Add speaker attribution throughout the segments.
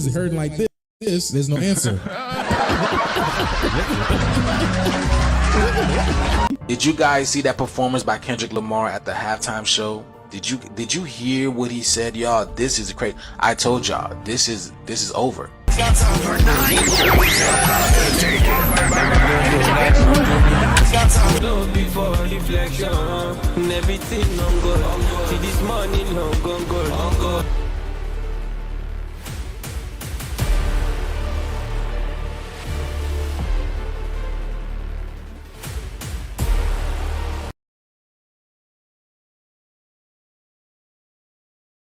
Speaker 1: is hurting like this, there's no answer.
Speaker 2: Did you guys see that performance by Kendrick Lamar at the halftime show? Did you hear what he said, y'all? This is crazy. I told y'all, this is over.
Speaker 3: Before reflection, everything on good. See this morning on good.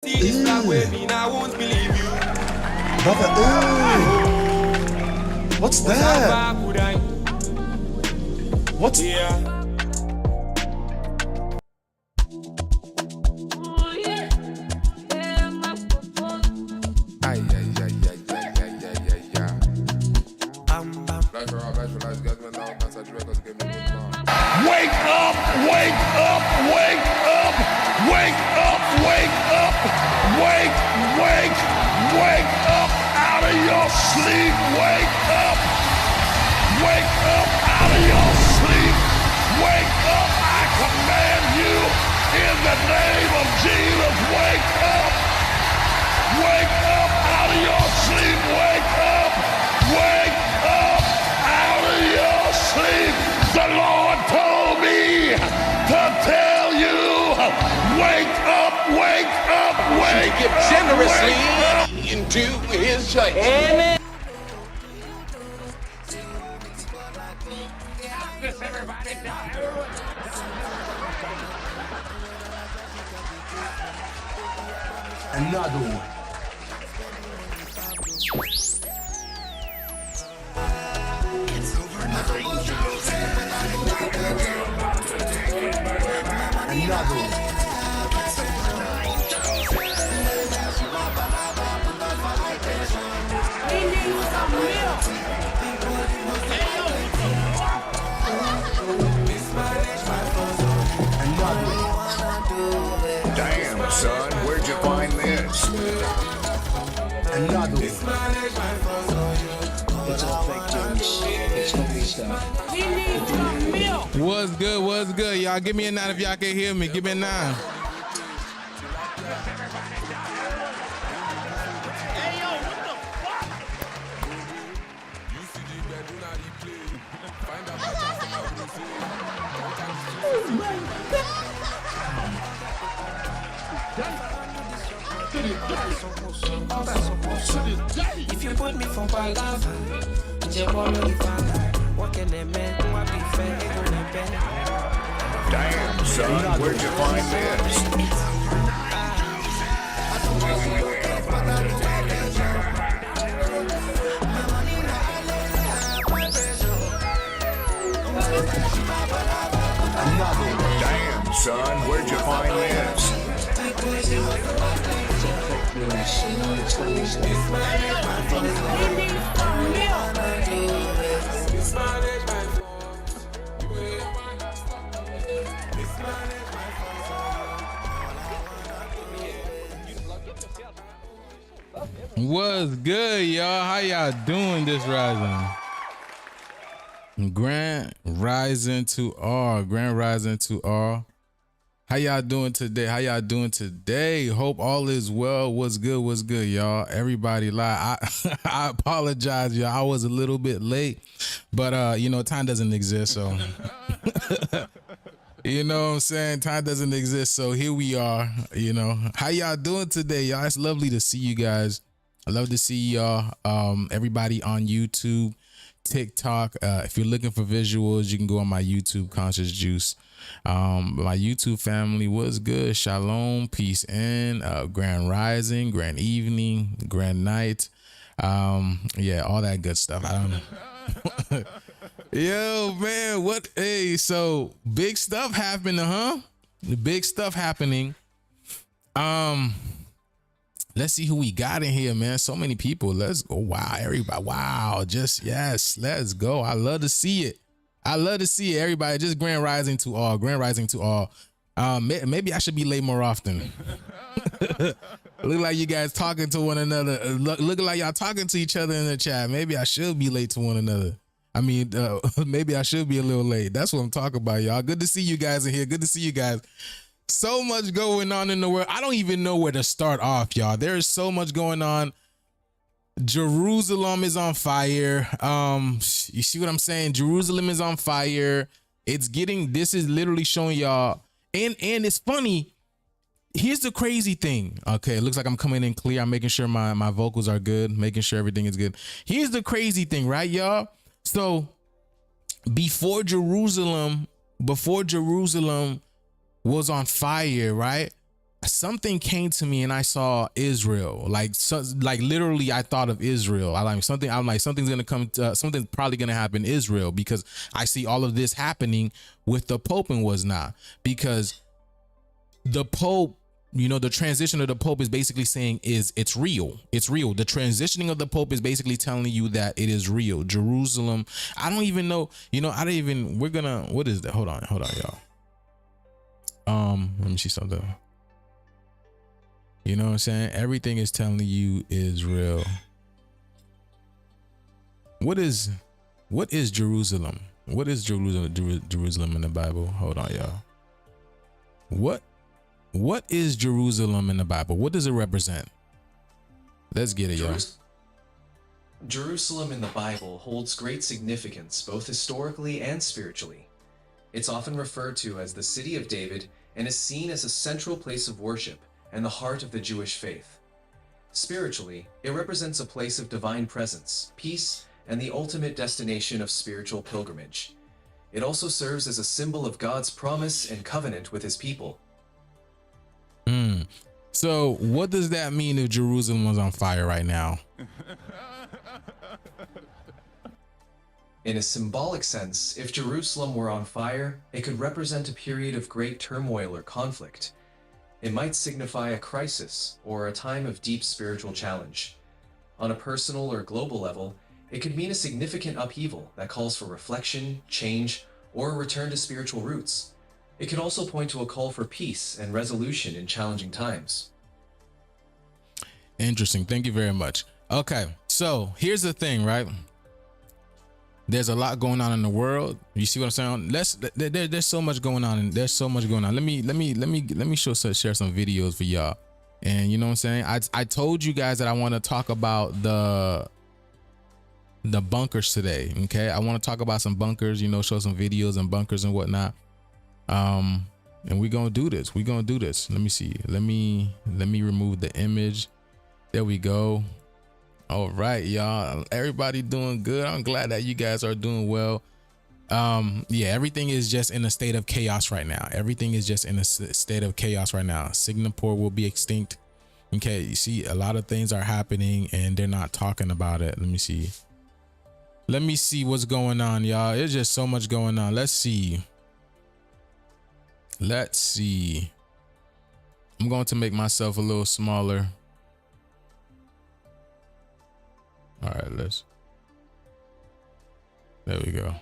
Speaker 3: See this black waving, I won't believe you.
Speaker 4: What's that? What's
Speaker 5: Wake up, wake up, wake up, wake up, wake up, wake up out of your sleep, wake up out of your sleep, wake up, I command you in the name of Jesus, wake up out of your sleep, wake up out of your sleep. The Lord told me to tell you, wake up,
Speaker 2: Give generously
Speaker 5: into his church.
Speaker 3: Amen.
Speaker 4: another one? Another one.
Speaker 5: Damn, son, where'd you find this?
Speaker 4: Another one.
Speaker 6: It's all fake news. It's movie stuff.
Speaker 1: What's good? What's good? Y'all give me a 9 if y'all can hear me. Give me a 9.
Speaker 3: If you put me from Palava, je want me find what can they make? What be fair?
Speaker 5: Damn, son, where'd you find this? Damn, son, where'd you find this?
Speaker 6: It's movie stuff.
Speaker 1: What's good, y'all? How y'all doing this rising? Grand rising to all. Grand rising to all. How y'all doing today? How y'all doing today? Hope all is well. What's good? What's good, y'all? Everybody live. I apologize, y'all. I was a little bit late, but you know, time doesn't exist, so you know what I'm saying? Time doesn't exist, so here we are. You know, how y'all doing today, y'all? It's lovely to see you guys. I love to see y'all. Everybody on YouTube, TikTok. If you're looking for visuals, you can go on my YouTube, Conscious Juice. My YouTube family was good. Shalom, peace in, grand rising, grand evening, grand night. Yeah, all that good stuff. I don't know. Yo, man, what? Hey, so big stuff happening, huh? Big stuff happening. Let's see who we got in here, man. So many people. Let's go. Wow, everybody. Wow, just yes. Let's go. I love to see it. I love to see it, everybody. Just grand rising to all. Grand rising to all. Maybe I should be late more often. Look like you guys talking to one another. Look like y'all talking to each other in the chat. Maybe I should be late to one another. I mean, maybe I should be a little late. That's what I'm talking about, y'all. Good to see you guys in here. Good to see you guys. So much going on in the world. I don't even know where to start off, y'all. There is so much going on. Jerusalem is on fire. You see what I'm saying? Jerusalem is on fire. This is literally showing y'all. And it's funny. Here's the crazy thing. Okay, it looks like I'm coming in clear. I'm making sure my vocals are good, making sure everything is good. Here's the crazy thing, right, y'all? So before Jerusalem was on fire, right? Something came to me and I saw Israel. Like literally I thought of Israel. I'm like something's gonna come, something's probably gonna happen in Israel, because I see all of this happening with the Pope and whatnot. Because the Pope, the transition of the Pope is basically saying it's real. It's real. The transitioning of the Pope is basically telling you that it is real. Jerusalem. I don't even know, what is that? Hold on, y'all. Let me see something. You know what I'm saying? Everything is telling you is real. What is Jerusalem? What is Jerusalem in the Bible? Hold on, y'all. What is Jerusalem in the Bible? What does it represent? Let's get it, y'all.
Speaker 7: Jerusalem in the Bible holds great significance both historically and spiritually. It's often referred to as the City of David and is seen as a central place of worship and the heart of the Jewish faith. Spiritually, it represents a place of divine presence, peace, and the ultimate destination of spiritual pilgrimage. It also serves as a symbol of God's promise and covenant with his people.
Speaker 1: So what does that mean if Jerusalem was on fire right now?
Speaker 7: In a symbolic sense, if Jerusalem were on fire, it could represent a period of great turmoil or conflict. It might signify a crisis or a time of deep spiritual challenge. On a personal or global level, it could mean a significant upheaval that calls for reflection, change, or a return to spiritual roots. It could also point to a call for peace and resolution in challenging times.
Speaker 1: Interesting. Thank you very much. Okay, so here's the thing, right? There's a lot going on in the world. You see what I'm saying? There's so much going on, and there's so much going on. Let me share some videos for y'all. And you know what I'm saying? I told you guys that I want to talk about the bunkers today. Okay, I want to talk about some bunkers. Show some videos and bunkers and whatnot. And we're gonna do this. Let me see. Let me remove the image. There we go. All right, y'all. Everybody doing good. I'm glad that you guys are doing well. Yeah, everything is just in a state of chaos right now. Singapore will be extinct. Okay, you see, a lot of things are happening and they're not talking about it. Let me see what's going on, y'all. There's just so much going on. Let's see. I'm going to make myself a little smaller. All right, there we go.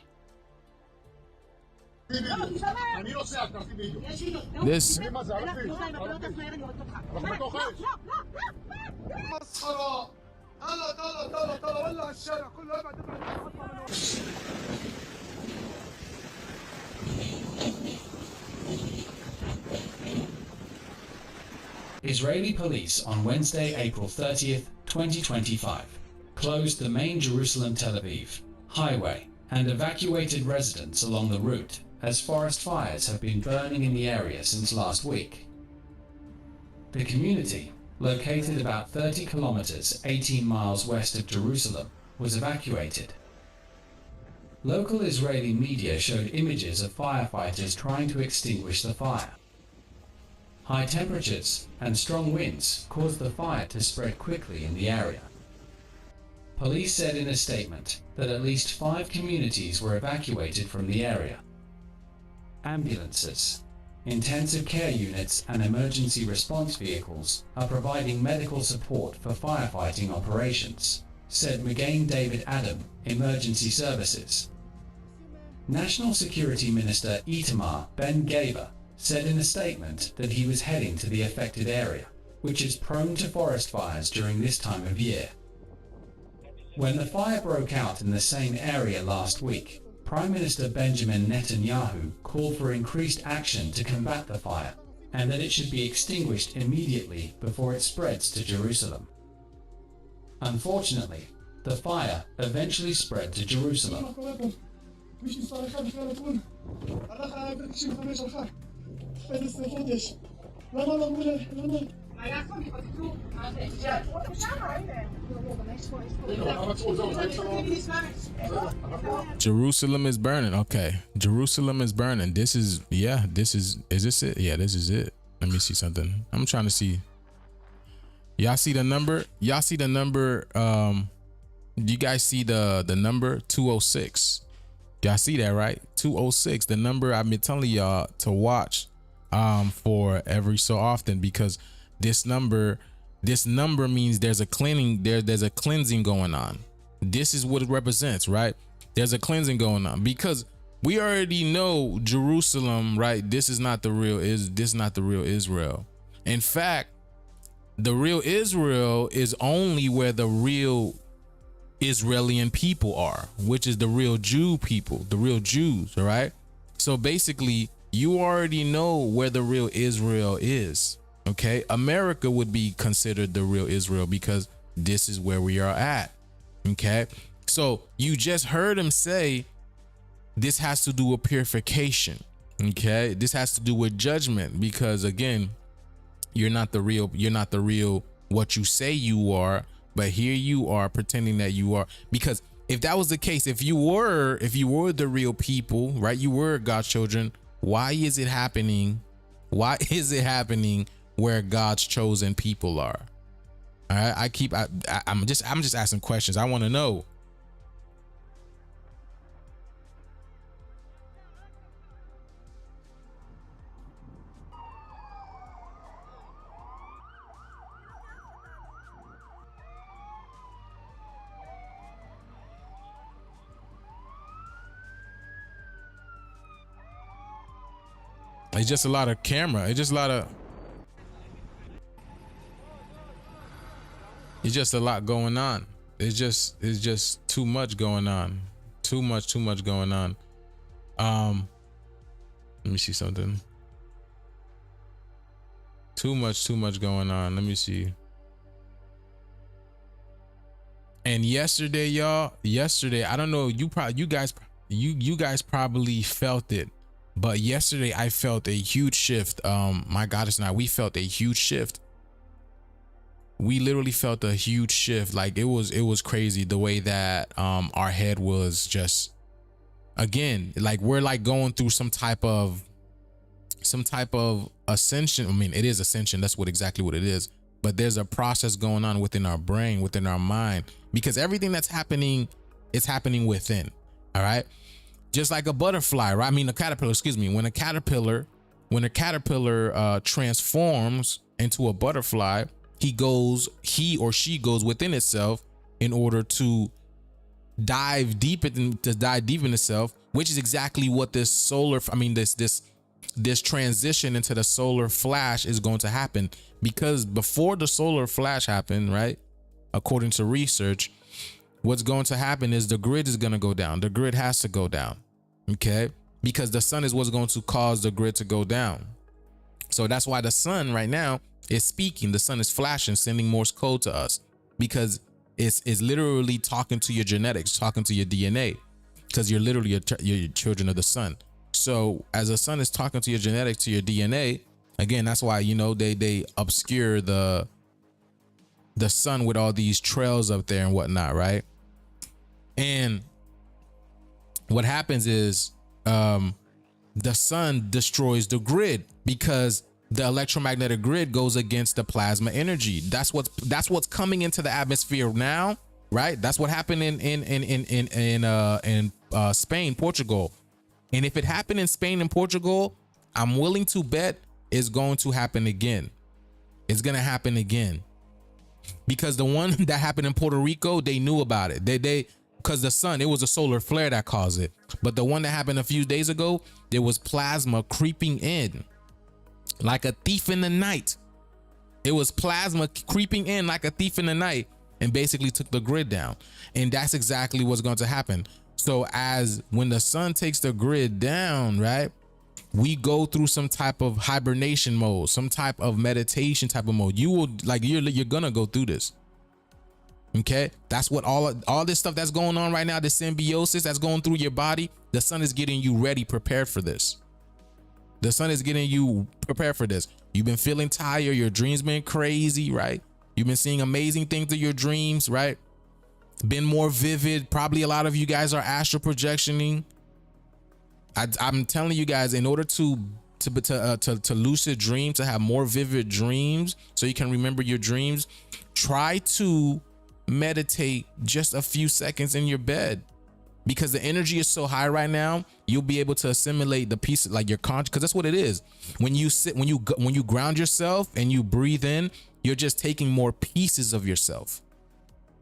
Speaker 1: This
Speaker 8: Israeli police on Wednesday, April 30th, 2025, closed the main Jerusalem-Tel Aviv highway and evacuated residents along the route as forest fires have been burning in the area since last week. The community, located about 30 kilometers 18 miles west of Jerusalem, was evacuated. Local Israeli media showed images of firefighters trying to extinguish the fire. High temperatures and strong winds caused the fire to spread quickly in the area. Police said in a statement that at least 5 communities were evacuated from the area. Ambulances, intensive care units and emergency response vehicles are providing medical support for firefighting operations, said Magen David Adam, Emergency Services. National Security Minister Itamar Ben-Gvir said in a statement that he was heading to the affected area, which is prone to forest fires during this time of year. When the fire broke out in the same area last week, Prime Minister Benjamin Netanyahu called for increased action to combat the fire, and that it should be extinguished immediately before it spreads to Jerusalem. Unfortunately, the fire eventually spread to Jerusalem.
Speaker 1: Jerusalem is burning. Okay. Jerusalem is burning. Is this it? Yeah, this is it. Let me see something. I'm trying to see. Y'all see the number? Y'all see the number? Do you guys see the number 206? Y'all see that, right? 206, the number I've been telling y'all to watch for every so often, because this number means there's a cleansing, there's a cleansing going on. This is what it represents, right? There's a cleansing going on, because we already know Jerusalem, right? This is not the real Israel. In fact, the real Israel is only where the real Israeli people are, which is the real Jew people, the real Jews, all right? So basically, you already know where the real Israel is, okay? America would be considered the real Israel because this is where we are at, okay? So you just heard him say this has to do with purification, okay? This has to do with judgment, because again, you're not the real what you say you are, but here you are pretending that you are. Because if that was the case, if you were the real people, right? You were God's children. Why is it happening? Why is it happening where God's chosen people are? All right. I'm just asking questions. I want to know. It's just a lot of camera. It's just a lot going on. It's just too much going on. Too much going on. Let me see something. Too much going on. Let me see. And yesterday, y'all, I don't know, you guys probably felt it. But yesterday I felt a huge shift. My goddess and we felt a huge shift. We literally felt a huge shift. Like it was crazy the way that our head was just, again, like we're like going through some type of ascension. I mean, it is ascension. That's exactly what it is. But there's a process going on within our brain, within our mind, because everything that's happening is happening within. All right. Just like a butterfly, right? I mean, a caterpillar, excuse me. When a caterpillar transforms into a butterfly, he or she goes within itself in order to dive deep in itself, which is exactly what this transition into the solar flash is going to happen. Because before the solar flash happened, right? According to research, what's going to happen is the grid is going to go down. The grid has to go down. Okay, because the sun is what's going to cause the grid to go down. So that's why the sun right now is speaking. The sun is flashing, sending Morse code to us, because it's literally talking to your genetics, talking to your DNA, because you're literally you're children of the sun. So as the sun is talking to your genetics, to your DNA, again, that's why, you know, they obscure the sun with all these trails up there and whatnot, right? And what happens is the sun destroys the grid, because the electromagnetic grid goes against the plasma energy. That's what's coming into the atmosphere now, right? That's what happened in Spain, Portugal. And if it happened in Spain and Portugal, I'm willing to bet it's going to happen again. It's going to happen again, because the one that happened in Puerto Rico, they knew about it. Because the sun, it was a solar flare that caused it. But the one that happened a few days ago, there was plasma creeping in like a thief in the night. It was plasma creeping in like a thief in the night and basically took the grid down. And that's exactly what's going to happen. So as when the sun takes the grid down, right, we go through some type of hibernation mode, some type of meditation type of mode. You will, like, you're gonna go through this. Okay, that's what all this stuff that's going on right now, the symbiosis that's going through your body, the sun is getting you ready, prepared for this. The sun is getting you prepared for this. You've been feeling tired, your dreams been crazy, right? You've been seeing amazing things in your dreams, right? Been more vivid. Probably a lot of you guys are astral projectioning. I'm telling you guys, in order to lucid dream, to have more vivid dreams so you can remember your dreams, try to meditate just a few seconds in your bed, because the energy is so high right now. You'll be able to assimilate the pieces, like your conscious, because that's what it is. When you sit, when you ground yourself and you breathe in, you're just taking more pieces of yourself.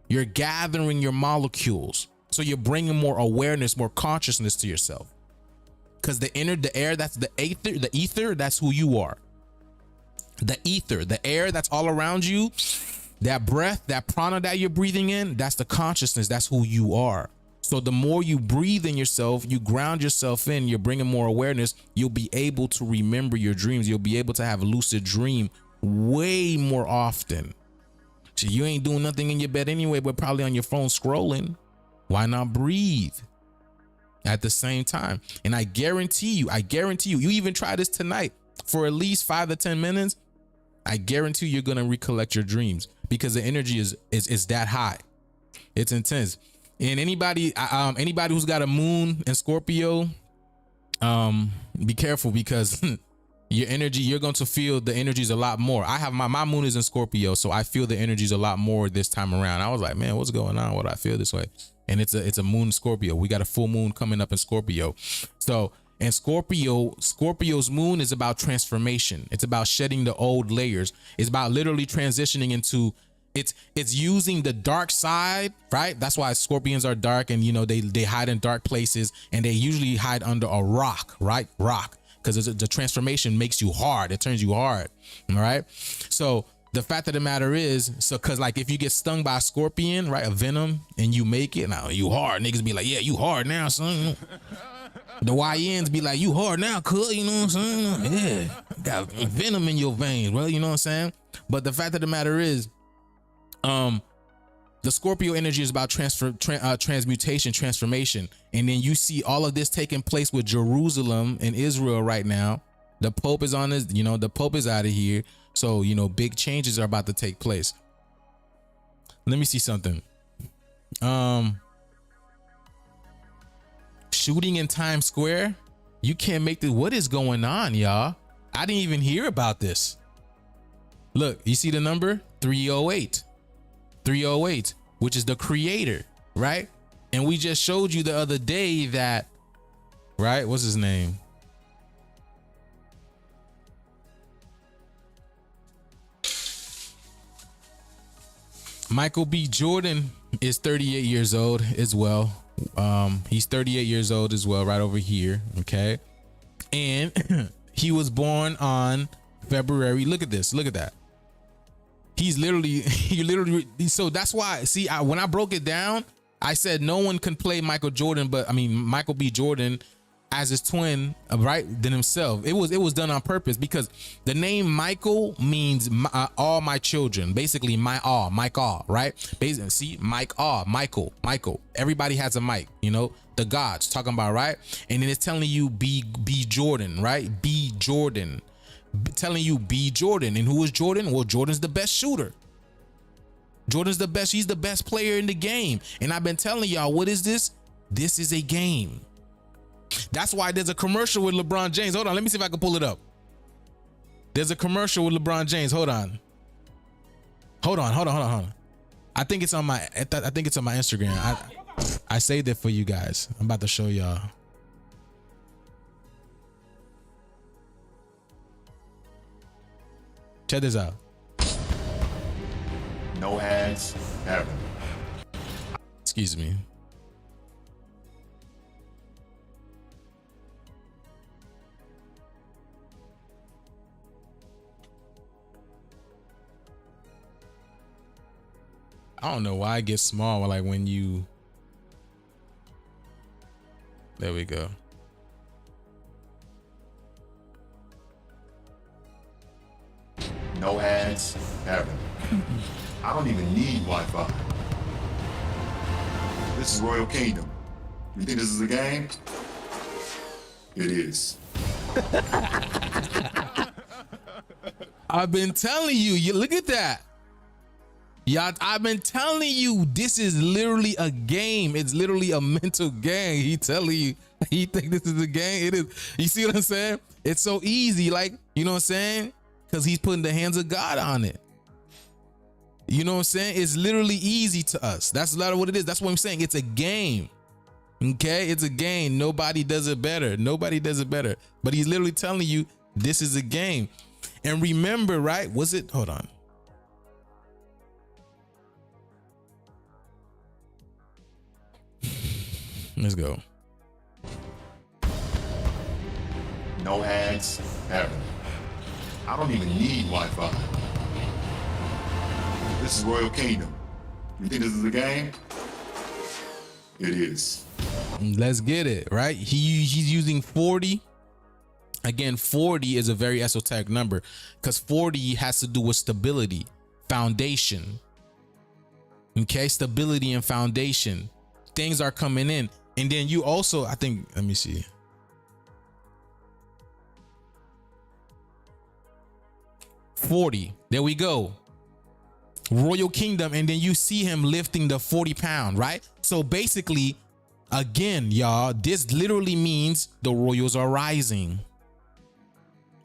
Speaker 1: You're gathering your molecules, so you're bringing more awareness, more consciousness to yourself. Because the air, that's the ether, that's who you are. The ether, the air that's all around you, that breath, that prana that you're breathing in, that's the consciousness, that's who you are. So the more you breathe in yourself, you ground yourself in, you're bringing more awareness, you'll be able to remember your dreams. You'll be able to have a lucid dream way more often. So you ain't doing nothing in your bed anyway, but probably on your phone scrolling. Why not breathe at the same time? And I guarantee you, you even try this tonight for at least 5 to 10 minutes. I guarantee you're going to recollect your dreams, because the energy is that high. It's intense. And anybody who's got a moon in Scorpio, be careful, because your energy, you're going to feel the energies a lot more. I have my moon is in Scorpio, so I feel the energies a lot more this time around. I was like, man, what's going on? Why do I feel this way? And it's a moon Scorpio. We got a full moon coming up in Scorpio. So, and Scorpio's moon is about transformation. It's about shedding the old layers. It's about literally transitioning into, it's using the dark side, right? That's why Scorpions are dark, and they hide in dark places, and they usually hide under a rock, right? Rock, because the transformation makes you hard. It turns you hard, all right? So the fact of the matter is, because like if you get stung by a scorpion, right, a venom, and you make it, now you hard. Niggas be like, yeah, you hard now, son. The YNs be like, you hard now, cuz, you know what I'm saying? Yeah, got venom in your veins, bro, you know what I'm saying? But the fact of the matter is, the Scorpio energy is about transmutation, transformation. And then you see all of this taking place with Jerusalem and Israel right now. The Pope is on this, the Pope is out of here. So, big changes are about to take place. Let me see something. Shooting in Times Square. You can't make this. What is going on, y'all? I didn't even hear about this. Look, you see the number 308. 308, which is the creator, right? And we just showed you the other day that, right? What's his name? Michael B. Jordan is 38 years old as well. He's 38 years old as well, right over here. Okay. And he was born on February. Look at this. Look at that. He literally, so that's why, see, when I broke it down, I said no one can play Michael B. Jordan as his twin, right, than himself. It was done on purpose, because the name Michael means all my children, basically Mike all, right? Basically, see, Michael. Everybody has a Mike, the gods talking about, right? And then it's telling you B Jordan, right? B Jordan. Telling you B Jordan. And who is Jordan? Well, Jordan's the best shooter. Jordan's the best. He's the best player in the game. And I've been telling y'all, what is this? This is a game. That's why there's a commercial with LeBron James. Hold on, let me see if I can pull it up. There's a commercial with LeBron James. Hold on. I think it's on my Instagram. I saved it for you guys. I'm about to show y'all. Check this out.
Speaker 5: No ads, ever.
Speaker 1: Excuse me. I don't know why it gets small. Like when you, there we go.
Speaker 4: No ads, heaven. I don't even need Wi-Fi. This is Royal Kingdom. You think this is a game? It is.
Speaker 1: I've been telling you, you look at that. Y'all, I've been telling you, this is literally a game. It's literally a mental game. He telling you, he think this is a game. It is. You see what I'm saying? It's so easy, like, you know what I'm saying? Because he's putting the hands of God on it. You know what I'm saying? It's literally easy to us. That's a lot of what it is. That's what I'm saying. It's a game. Okay? It's a game. Nobody does it better. Nobody does it better. But he's literally telling you, this is a game. And remember, right? Was it? Hold on. Let's go.
Speaker 4: No ads, heaven. I don't even need Wi-Fi. This is Royal Kingdom. You think this is a game? It is.
Speaker 1: Let's get it, right? He's using 40. Again, 40 is a very esoteric number because 40 has to do with stability, foundation. Okay, stability and foundation. Things are coming in. And then you also, I think, let me see. $40. There we go. Royal Kingdom. And then you see him lifting the 40 pound, right? So basically, again, y'all, this literally means the royals are rising.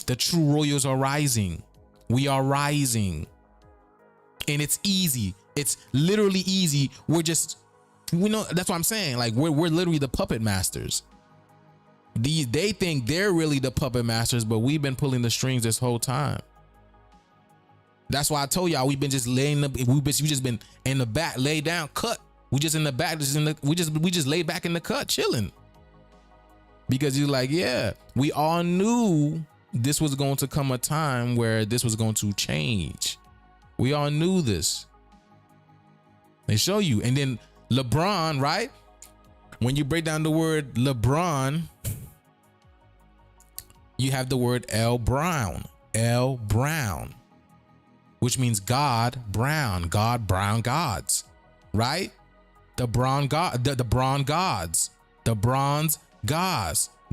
Speaker 1: The true royals are rising. We are rising. And it's easy. It's literally easy. We're just, we know, that's what I'm saying. Like we're literally the puppet masters. They think they're really the puppet masters, but we've been pulling the strings this whole time. That's why I told y'all we've been just laying up. We just been in the back, lay down, cut. We just in the back, we just lay back in the cut, chilling. Because you're like, yeah, we all knew this was going to come a time where this was going to change. We all knew this. They show you, and then LeBron, right? When you break down the word LeBron, you have the word L Brown, which means God brown gods, right? The bronze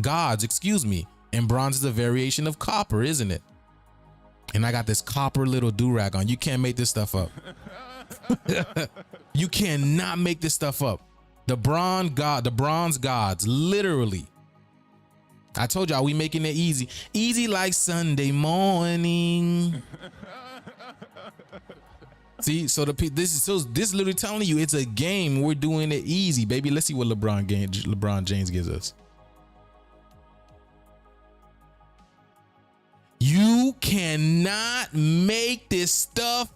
Speaker 1: gods, excuse me. And bronze is a variation of copper, isn't it? And I got this copper little do-rag on. You can't make this stuff up. You cannot make this stuff up. The bronze gods, literally. I told y'all we making it easy. Easy like Sunday morning. See, so this literally telling you it's a game. We're doing it easy, baby. Let's see what LeBron James gives us. You cannot make this stuff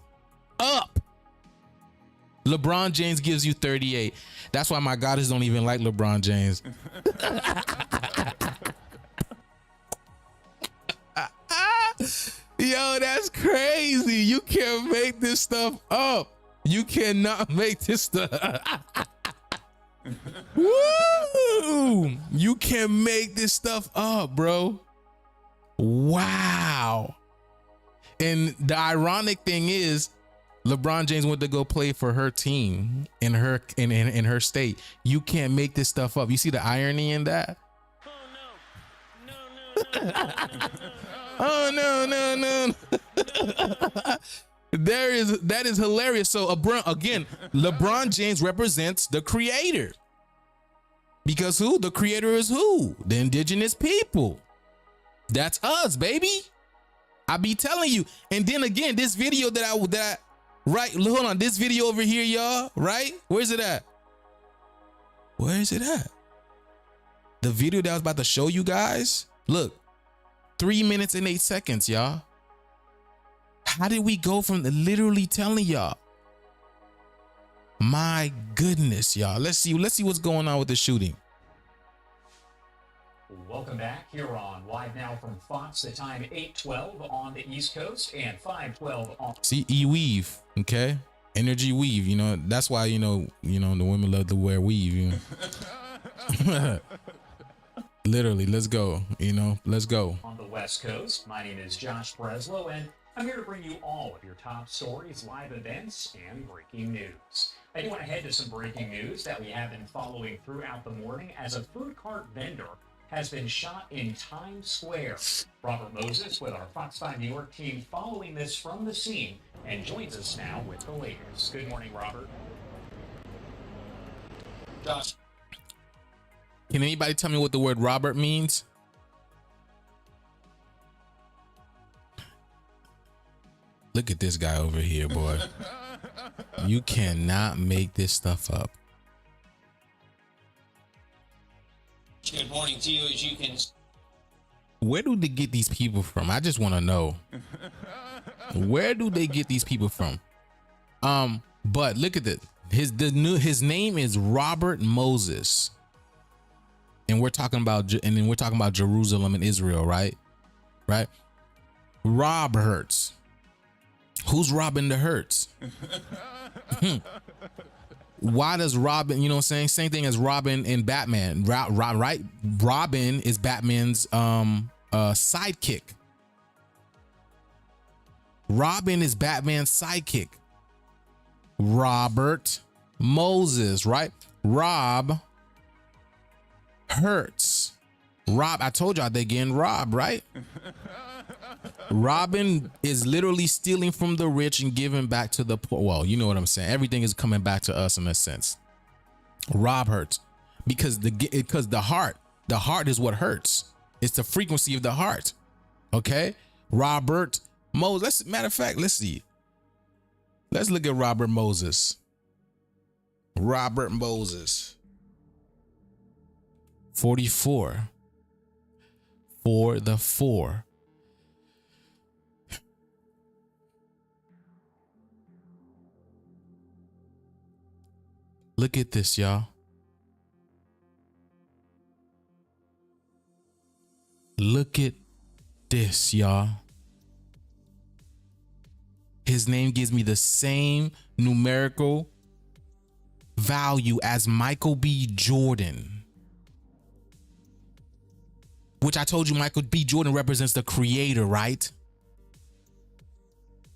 Speaker 1: up. LeBron James gives you 38. That's why my goddess don't even like LeBron James. Yo, that's crazy. You can't make this stuff up. You cannot make this stuff. Woo! You can make this stuff up, bro. Wow. And the ironic thing is, LeBron James went to go play for her team in her state. You can't make this stuff up. You see the irony in that? Oh no. That is hilarious. So again, LeBron James represents the creator. Because who? The creator is who? The indigenous people. That's us, baby. I be telling you. And then again, this video right, hold on, this video over here, y'all, right? Where's it at? The video that I was about to show you guys, look, 3 minutes and 8 seconds, y'all. How did we go from literally telling y'all? My goodness, y'all. Let's see what's going on with the shooting.
Speaker 9: Welcome back here on Live Now from Fox. The time 8:12 on the East Coast and 5:12 on.
Speaker 1: See, E-Weave, okay? Energy weave, you know, that's why, you know, the women love to wear weave, you know. Literally, let's go, you know, let's go.
Speaker 9: On the West Coast, my name is Josh Breslow, and I'm here to bring you all of your top stories, live events, and breaking news. I do want to head to some breaking news that we have been following throughout the morning as a food cart vendor has been shot in Times Square. Robert Moses with our Fox 5 New York team following this from the scene and joins us now with the latest. Good morning, Robert.
Speaker 1: Josh, can anybody tell me what the word Robert means? Look at this guy over here, boy. You cannot make this stuff up.
Speaker 10: Good morning to you. As you can,
Speaker 1: Where do they get these people from? I just want to know. Where do they get these people from? But look at this. His name is Robert Moses. And we're talking about Jerusalem and Israel, right? Right? Rob Hurts. Who's robbing the Hurts? Why does Robin, you know what I'm saying? Same thing as Robin in Batman, right? Robin is Batman's sidekick. Robin is Batman's sidekick. Robert Moses, right? Rob Hurts. Rob, I told y'all they're getting robbed, right? Robin is literally stealing from the rich and giving back to the poor. Well, you know what I'm saying. Everything is coming back to us in a sense. Rob hurts because the heart is what hurts. It's the frequency of the heart. Okay. Robert Moses. Matter of fact, let's see. Let's look at Robert Moses. Robert Moses. 44. For the 4. Look at this, y'all. Look at this, y'all. His name gives me the same numerical value as Michael B. Jordan. Which I told you Michael B. Jordan represents the creator, right?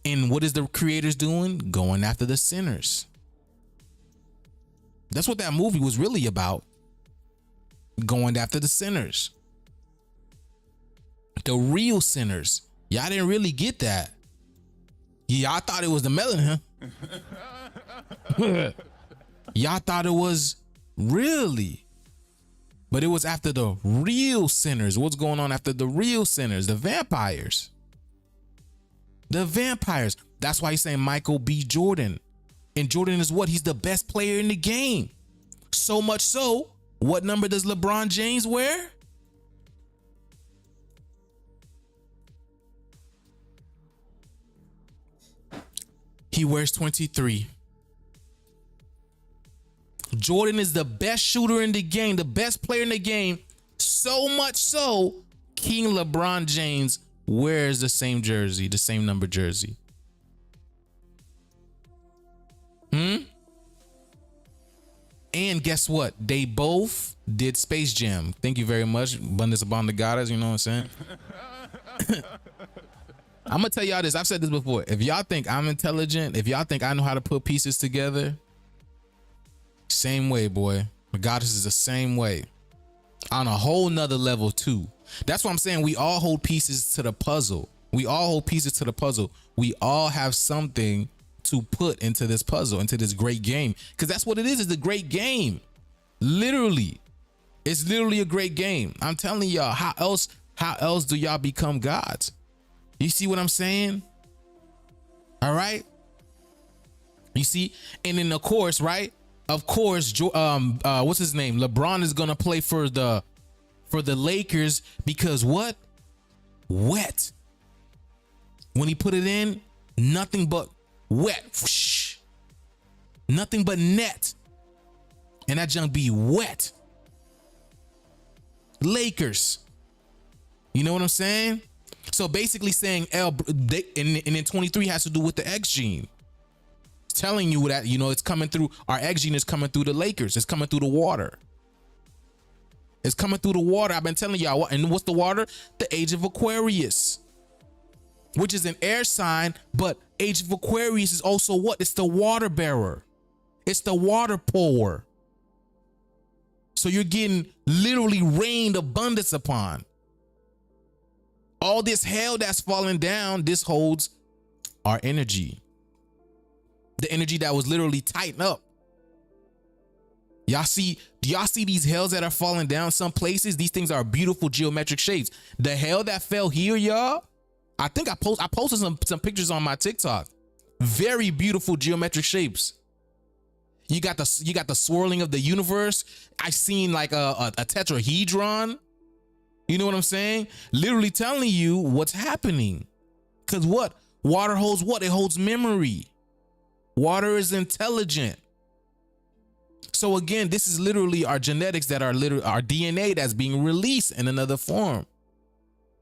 Speaker 1: And what is the creators doing? Going after the sinners. That's what that movie was really about. Going after the sinners. The real sinners. Y'all didn't really get that. Y'all thought it was the melanin, huh? Y'all thought it was really. But it was after the real sinners. What's going on after the real sinners? The vampires. The vampires. That's why he's saying Michael B. Jordan. And Jordan is what? He's the best player in the game. So much so, what number does LeBron James wear? He wears 23. Jordan is the best shooter in the game, the best player in the game. So much so, King LeBron James wears the same jersey, the same number jersey. And guess what? They both did Space Jam. Thank you very much. Abundance upon the goddess, you know what I'm saying? I'm gonna tell y'all this. I've said this before. If y'all think I'm intelligent, if y'all think I know how to put pieces together, same way, boy. The goddess is the same way. On a whole nother level too. That's what I'm saying. We all hold pieces to the puzzle. We all hold pieces to the puzzle. We all have something to put into this puzzle, into this great game. Because that's what it is. It's a great game. Literally. It's literally a great game. I'm telling y'all, how else do y'all become gods? You see what I'm saying? All right. You see? And then of course, right? Of course, what's his name? LeBron is gonna play for the Lakers because what? Wet. When he put it in, nothing but wet. Whoosh. Nothing but net. And that junk be wet. Lakers. You know what I'm saying? So basically saying and then 23 has to do with the X gene. telling you that, you know, it's coming through, our exogene is coming through the Lakers. It's coming through the water. It's coming through the water. I've been telling y'all. And what's the water? The age of Aquarius, which is an air sign, but age of Aquarius is also what? It's the water bearer. It's the water pour. So you're getting literally rained abundance upon. All this hell that's falling down, this holds our energy. The energy that was literally tightened up. Do y'all see these hells that are falling down some places? These things are beautiful geometric shapes. The hell that fell here, y'all, I think I posted some pictures on my TikTok. Very beautiful geometric shapes. You got the swirling of the universe. I seen like a tetrahedron. You know what I'm saying? Literally telling you what's happening. Cause what? Water holds what? It holds memory. Water is intelligent. So again, this is literally our genetics that are literally our DNA that's being released in another form.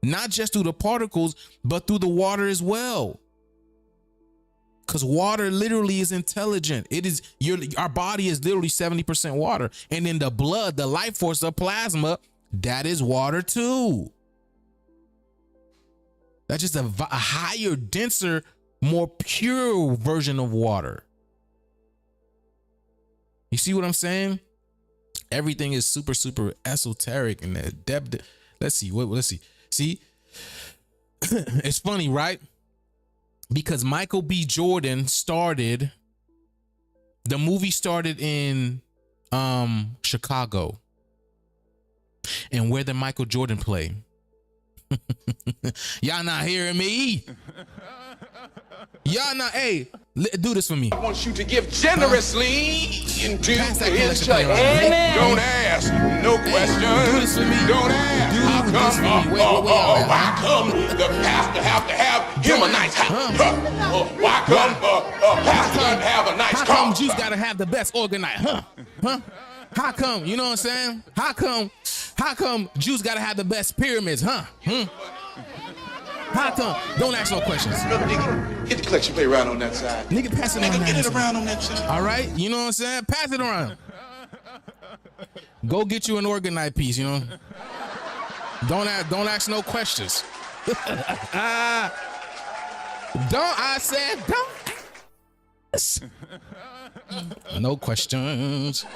Speaker 1: Not just through the particles, but through the water as well. Because water literally is intelligent. It is our body is literally 70% water. And in the blood, the life force of plasma, that is water too. That's just a higher, denser, more pure version of water. You see what I'm saying? Everything is super, super esoteric and the depth. Let's see. Let's see. See, it's funny, right? Because Michael B. Jordan started, the movie started in Chicago. And where did Michael Jordan play? Y'all not hearing me? Y'all not, hey, do this for me.
Speaker 5: I want you to give generously into his
Speaker 1: collection
Speaker 5: church.
Speaker 1: plate.
Speaker 5: Don't ask no questions.
Speaker 1: Do this for me.
Speaker 5: Don't ask how come, why come the pastor have to have him a nice house? Why come pastor doesn't have a nice
Speaker 1: How
Speaker 5: car?
Speaker 1: come Juice gotta have the best organized? Huh? How come? You know what I'm saying? How come Juice gotta have the best pyramids? How come? Don't ask no questions.
Speaker 5: Brother Diggy, get the collection plate around on that side.
Speaker 1: Nigga, pass it around.
Speaker 5: Nigga, get it around on that side.
Speaker 1: All right? You know what I'm saying? Pass it around. Go get you an organite piece, you know? Don't ask no questions. No questions.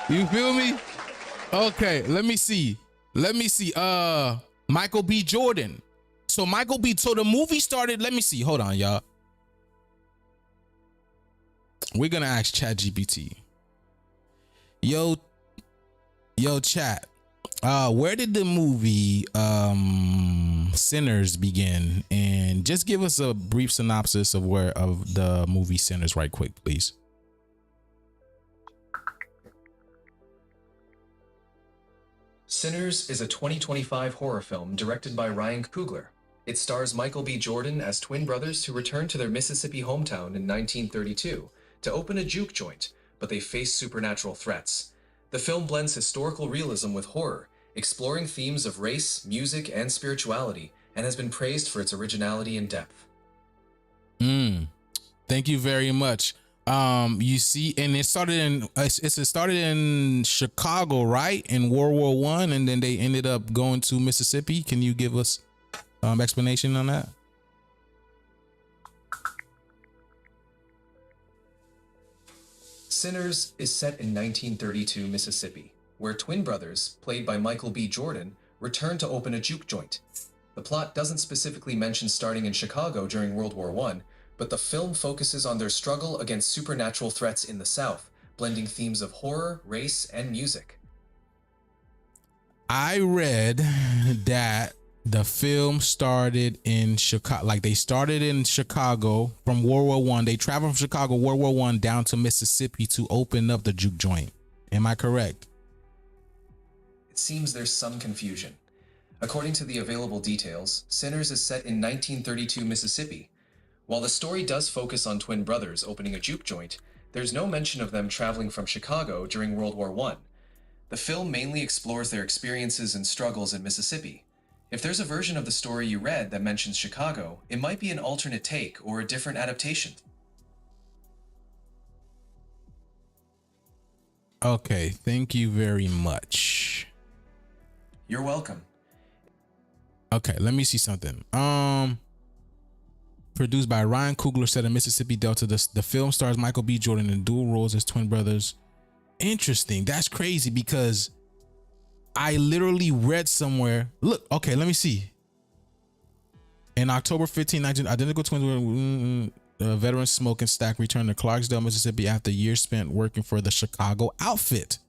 Speaker 1: You feel me? Okay, let me see. Michael B. Jordan. So the movie started, let me see. Hold on, y'all. We're gonna ask ChatGPT. Yo, chat. Where did the movie Sinners begin? And just give us a brief synopsis of the movie Sinners right quick, please.
Speaker 7: Sinners is a 2025 horror film directed by Ryan Coogler. It stars Michael B. Jordan as twin brothers who return to their Mississippi hometown in 1932 to open a juke joint, but they face supernatural threats. The film blends historical realism with horror, exploring themes of race, music, and spirituality, and has been praised for its originality and depth.
Speaker 1: Thank you very much. You see, and it started in Chicago, right? In World War I, and then they ended up going to Mississippi. Can you give us explanation on that?
Speaker 7: Sinners is set in 1932 Mississippi, where twin brothers, played by Michael B. Jordan, return to open a juke joint. The plot doesn't specifically mention starting in Chicago during World War I, but the film focuses on their struggle against supernatural threats in the South, blending themes of horror, race, and music.
Speaker 1: I read that the film started in Chicago, like they started in Chicago from World War I. They traveled from Chicago, World War I, down to Mississippi to open up the juke joint. Am I correct?
Speaker 7: It seems there's some confusion. According to the available details, Sinners is set in 1932 Mississippi. While the story does focus on twin brothers opening a juke joint, there's no mention of them traveling from Chicago during World War I. The film mainly explores their experiences and struggles in Mississippi. If there's a version of the story you read that mentions Chicago, it might be an alternate take or a different adaptation.
Speaker 1: Okay, thank you very much.
Speaker 7: You're welcome.
Speaker 1: Okay, let me see something. Produced by Ryan Coogler, set in Mississippi Delta. The film stars Michael B. Jordan in dual roles as twin brothers. Interesting. That's crazy because I literally read somewhere. Look, okay, let me see. In October 15, 19, identical twins, veteran Smoke and Stack returned to Clarksdale, Mississippi after years spent working for the Chicago outfit.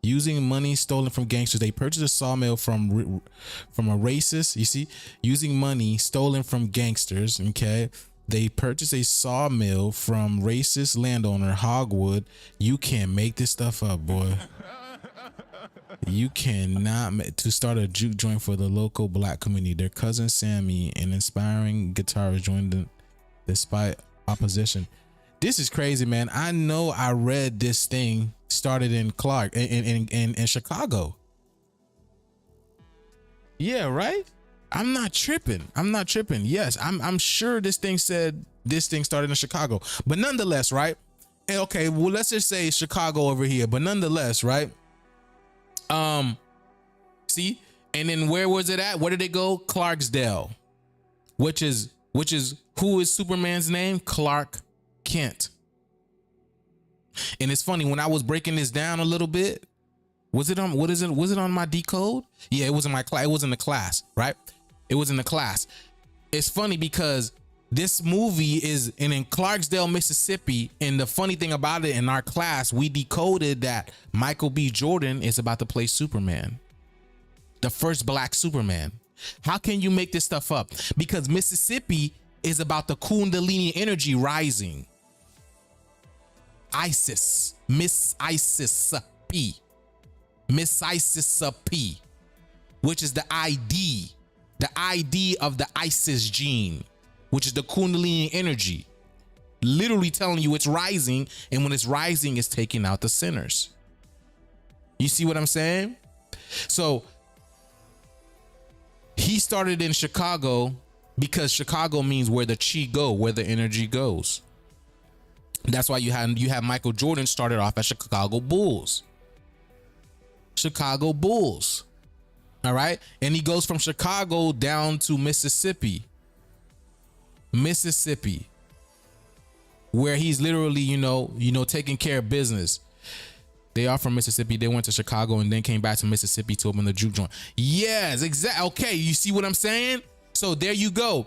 Speaker 1: Using money stolen from gangsters, they purchased a sawmill from a racist. You see, using money stolen from gangsters. Okay, they purchased a sawmill from racist landowner Hogwood. You can't make this stuff up, boy. You cannot to start a juke joint for the local black community. Their cousin Sammy, an inspiring guitarist, joined them despite opposition. This is crazy, man. I know I read this thing started in in Chicago. Yeah, right? I'm not tripping. Yes, I'm sure this thing said this thing started in Chicago. But nonetheless, right? Okay, well, let's just say Chicago over here, but nonetheless, right? See? And then where was it at? Where did it go? Clarksdale. Which is who is Superman's name? Clark Kent. And it's funny, when I was breaking this down a little bit, was it on my decode? Yeah, it was in my class. It was in the class, right? It was in the class. It's funny because this movie is in Clarksdale, Mississippi. And the funny thing about it, in our class, we decoded that Michael B. Jordan is about to play Superman, the first black Superman. How can you make this stuff up? Because Mississippi is about the Kundalini energy rising. Isis, Miss Isis P, which is the ID of the Isis gene, which is the Kundalini energy, literally telling you it's rising, and when it's rising, it's taking out the sinners. You see what I'm saying? So he started in Chicago because Chicago means where the chi go, where the energy goes. That's why you have Michael Jordan started off at Chicago Bulls. All right. And he goes from Chicago down to Mississippi, where he's literally, taking care of business. They are from Mississippi. They went to Chicago and then came back to Mississippi to open the juke joint. Yes, exactly. Okay. You see what I'm saying? So there you go.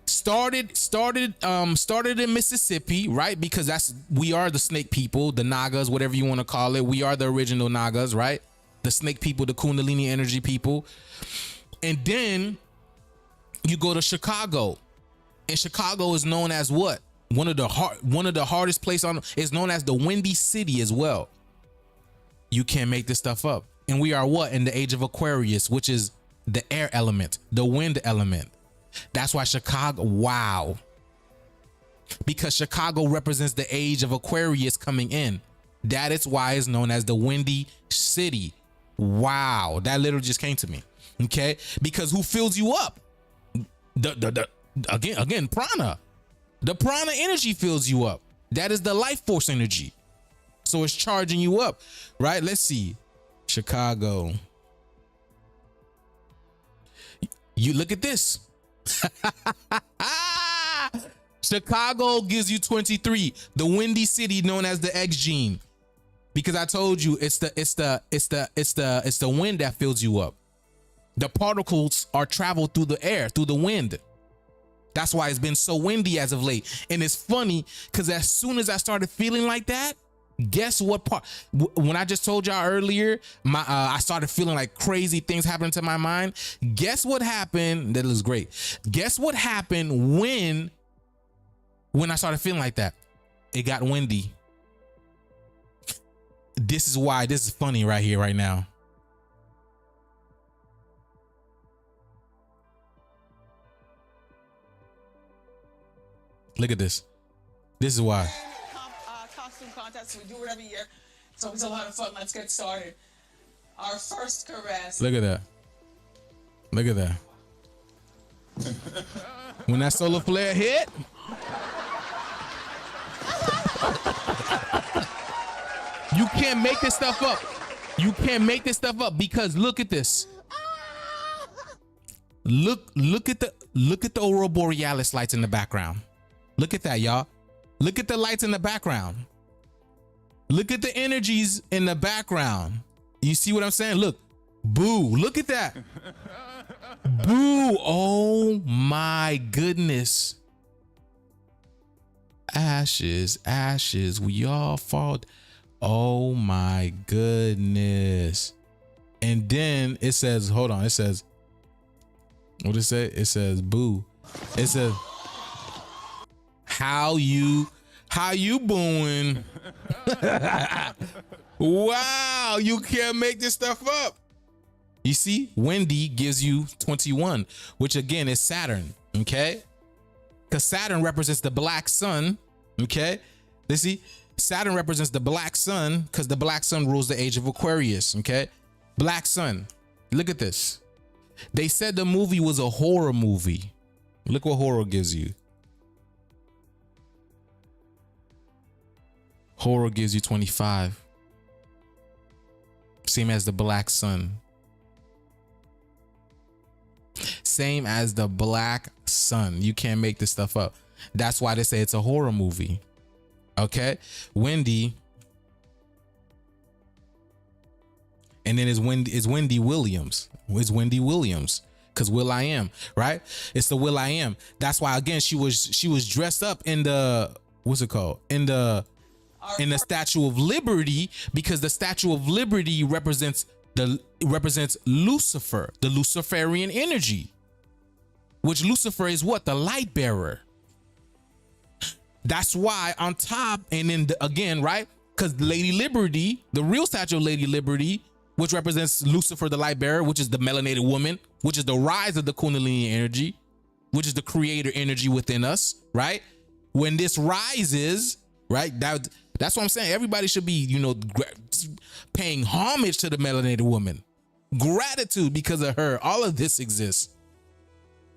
Speaker 1: Started in Mississippi, right? Because we are the snake people, the Nagas, whatever you want to call it. We are the original Nagas, right? The snake people, the Kundalini energy people. And then you go to Chicago, and Chicago is known as what? One of the hardest places is known as the Windy City as well. You can't make this stuff up. And we are what? In the age of Aquarius, which is the air element, the wind element. That's why Chicago, wow. Because Chicago represents the age of Aquarius coming in. That is why it's known as the Windy City. Wow. That literally just came to me. Okay. Because who fills you up? Again, prana. The prana energy fills you up. That is the life force energy. So it's charging you up, right? Let's see. Chicago. You look at this. Chicago gives you 23, the Windy City known as the X gene, because I told you it's the wind that fills you up. The particles are traveled through the air, through the wind. That's why it's been so windy as of late. And it's funny because as soon as I started feeling like that, guess what part? When I just told y'all earlier, I started feeling like crazy things happening to my mind. Guess what happened? That was great. Guess what happened when I started feeling like that? It got windy. This is why this is funny right here, right now. Look at this. This is why.
Speaker 11: Costume contest. We do it every year. It's always a lot of fun. Let's get started. Our first caress.
Speaker 1: Look at that. Look at that. When that solar flare hit, you can't make this stuff up. You can't make this stuff up because look at this. Look at the aurora borealis lights in the background. Look at that, y'all. Look at the lights in the background. Look at the energies in the background. You see what I'm saying? Look, boo. Look at that. Boo. Oh my goodness. Ashes, ashes. We all fall. Oh my goodness. And then it says, hold on. It says, what does it say? It says, boo. It says, how you booing? Wow, you can't make this stuff up. You see, Wendy gives you 21, which again is Saturn, okay? Because Saturn represents the black sun, okay? Let's see, Saturn represents the black sun because the black sun rules the age of Aquarius, okay? Black sun, look at this. They said the movie was a horror movie. Look what horror gives you. Horror gives you 25. Same as the black sun. Same as the black sun. You can't make this stuff up. That's why they say it's a horror movie. Okay? Wendy. And then is Wendy Williams. It's Wendy Williams. Because Will I Am, right? It's the Will I Am. That's why again she was dressed up in the, what's it called? In the Statue of Liberty, because the Statue of Liberty represents Lucifer, the Luciferian energy, which Lucifer is what? The light bearer. That's why on top, and then again, right? Because Lady Liberty, the real statue of Lady Liberty, which represents Lucifer, the light bearer, which is the melanated woman, which is the rise of the Kundalini energy, which is the creator energy within us, right? When this rises, right? That's what I'm saying. Everybody should be, paying homage to the melanated woman. Gratitude because of her. All of this exists.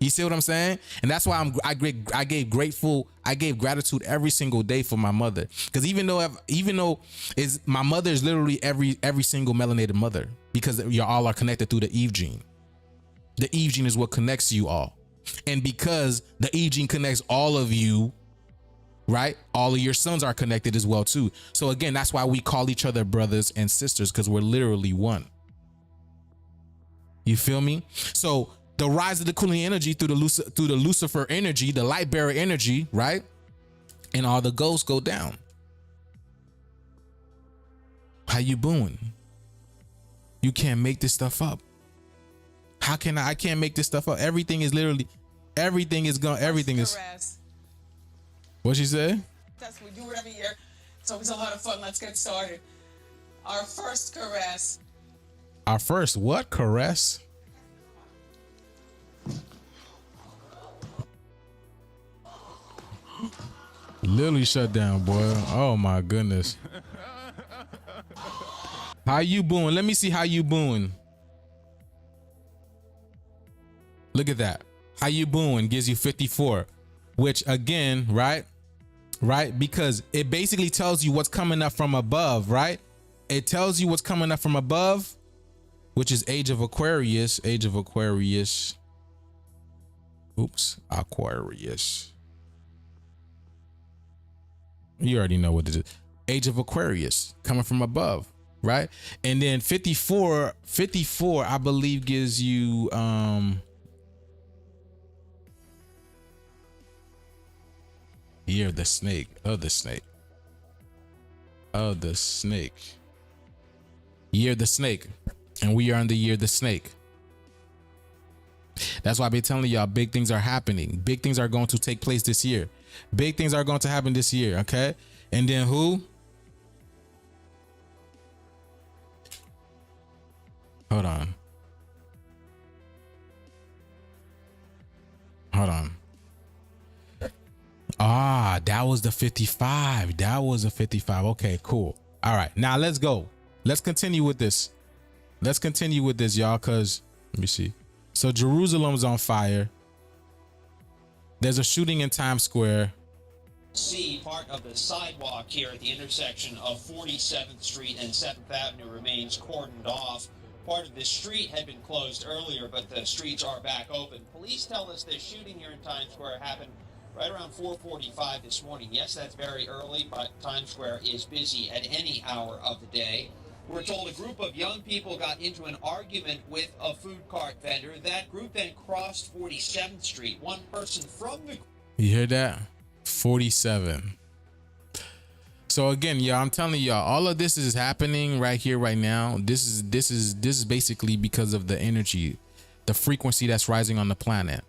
Speaker 1: You see what I'm saying? And that's why I gave gratitude every single day for my mother. Because even though my mother is literally every single melanated mother, because you all are connected through the Eve gene. The Eve gene is what connects you all. And because the Eve gene connects all of you, right? All of your sons are connected as well too. So again, that's why we call each other brothers and sisters, because we're literally one. You feel me? So the rise of the Kundalini energy through the Lucifer energy, the light bearer energy, right? And all the ghosts go down. How you booing? You can't make this stuff up. How can I can't make this stuff up. Everything is gone. Everything is. What she say?
Speaker 11: We do it every year. It's always a lot of fun. Let's get started. Our first caress.
Speaker 1: Our first what? Caress? Literally shut down, boy. Oh my goodness. How you booing? Let me see how you booing. Look at that. How you booing gives you 54, which again, right? Because it basically tells you what's coming up from above, right? It tells you what's coming up from above, which is age of Aquarius. Oops, Aquarius. You already know what it is. Age of Aquarius coming from above, right? And then 54, I believe gives you year of the snake, year of the snake, and we are in the year of the snake. That's why I've been telling y'all big things are happening. Big things are going to take place this year. Big things are going to happen this year, okay? And then who? Hold on. Ah, that was the 55. That was a 55. Okay, cool. All right, now let's go. Let's continue with this. Y'all, because let me see. So Jerusalem's on fire. There's a shooting in Times Square.
Speaker 10: See, part of the sidewalk here at the intersection of 47th Street and 7th Avenue remains cordoned off. Part of this street had been closed earlier, but the streets are back open. Police tell us the shooting here in Times Square happened right around 4:45 this morning. Yes, that's very early, but Times Square is busy at any hour of the day. We're told a group of young people got into an argument with a food cart vendor. That group then crossed 47th Street. One person from the...
Speaker 1: You hear that? 47. So again, y'all, I'm telling y'all, all of this is happening right here, right now. This is basically because of the energy, the frequency that's rising on the planet,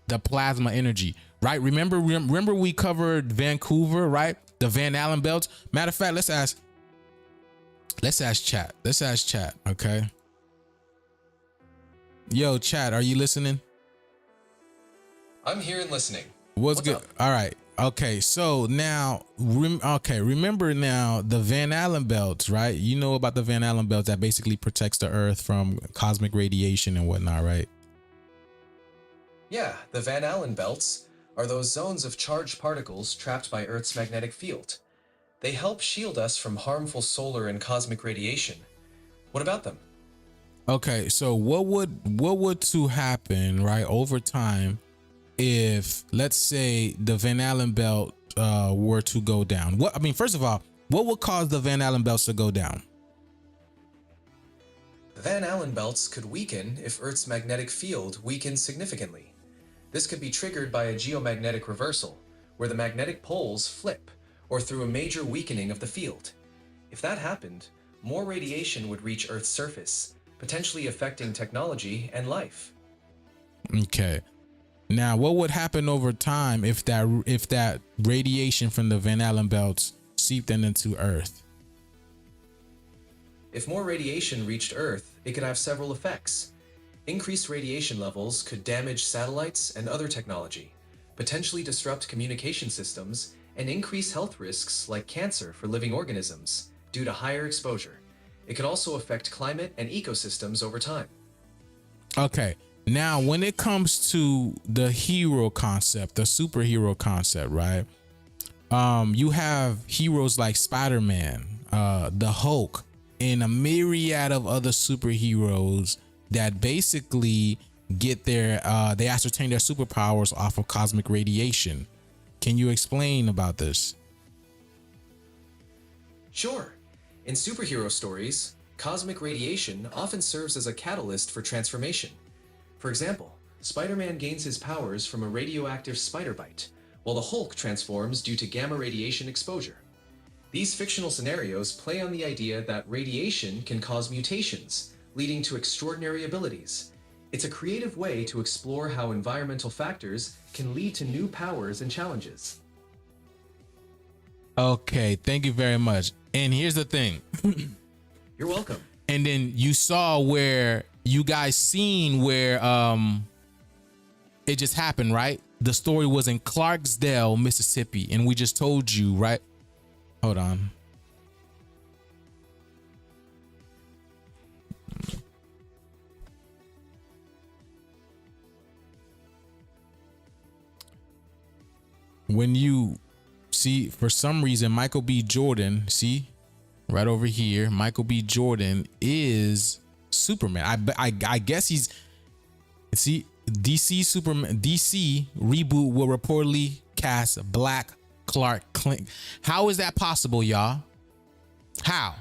Speaker 1: the plasma energy, right? Remember we covered Vancouver, right? The Van Allen belts. Matter of fact, let's ask chat. Let's ask chat. Okay. Yo, chat, are you listening?
Speaker 7: I'm here and listening.
Speaker 1: What's good?
Speaker 7: Up?
Speaker 1: All right. Okay. So now, remember now the Van Allen belts, right? You know about the Van Allen belts that basically protects the earth from cosmic radiation and whatnot, right?
Speaker 7: Yeah, the Van Allen belts are those zones of charged particles trapped by Earth's magnetic field. They help shield us from harmful solar and cosmic radiation. What about them?
Speaker 1: Okay, so what would to happen, right, over time if, let's say, the Van Allen belt were to go down? First of all, what would cause the Van Allen belts to go down?
Speaker 7: The Van Allen belts could weaken if Earth's magnetic field weakens significantly. This could be triggered by a geomagnetic reversal, where the magnetic poles flip, or through a major weakening of the field. If that happened, more radiation would reach Earth's surface, potentially affecting technology and life.
Speaker 1: Okay. Now, what would happen over time if that radiation from the Van Allen belts seeped into Earth?
Speaker 7: If more radiation reached Earth, it could have several effects. Increased radiation levels could damage satellites and other technology, potentially disrupt communication systems, and increase health risks like cancer for living organisms due to higher exposure. It could also affect climate and ecosystems over time.
Speaker 1: Okay. Now, when it comes to the hero concept, the superhero concept, right? You have heroes like Spider-Man, the Hulk, and a myriad of other superheroes that basically get they ascertain their superpowers off of cosmic radiation. Can you explain about this?
Speaker 7: Sure. In superhero stories, cosmic radiation often serves as a catalyst for transformation. For example, Spider-Man gains his powers from a radioactive spider bite, while the Hulk transforms due to gamma radiation exposure. These fictional scenarios play on the idea that radiation can cause mutations, leading to extraordinary abilities. It's a creative way to explore how environmental factors can lead to new powers and challenges.
Speaker 1: Okay, thank you very much. And here's the thing.
Speaker 7: You're welcome.
Speaker 1: And then you saw where you guys seen where it just happened, right? The story was in Clarksdale, Mississippi, and we just told you, right? Hold on. When you see, for some reason, Michael B. Jordan, see right over here, Michael B. Jordan is Superman. I guess he's, see, DC reboot will reportedly cast Black Clark Kent. How is that possible, y'all? How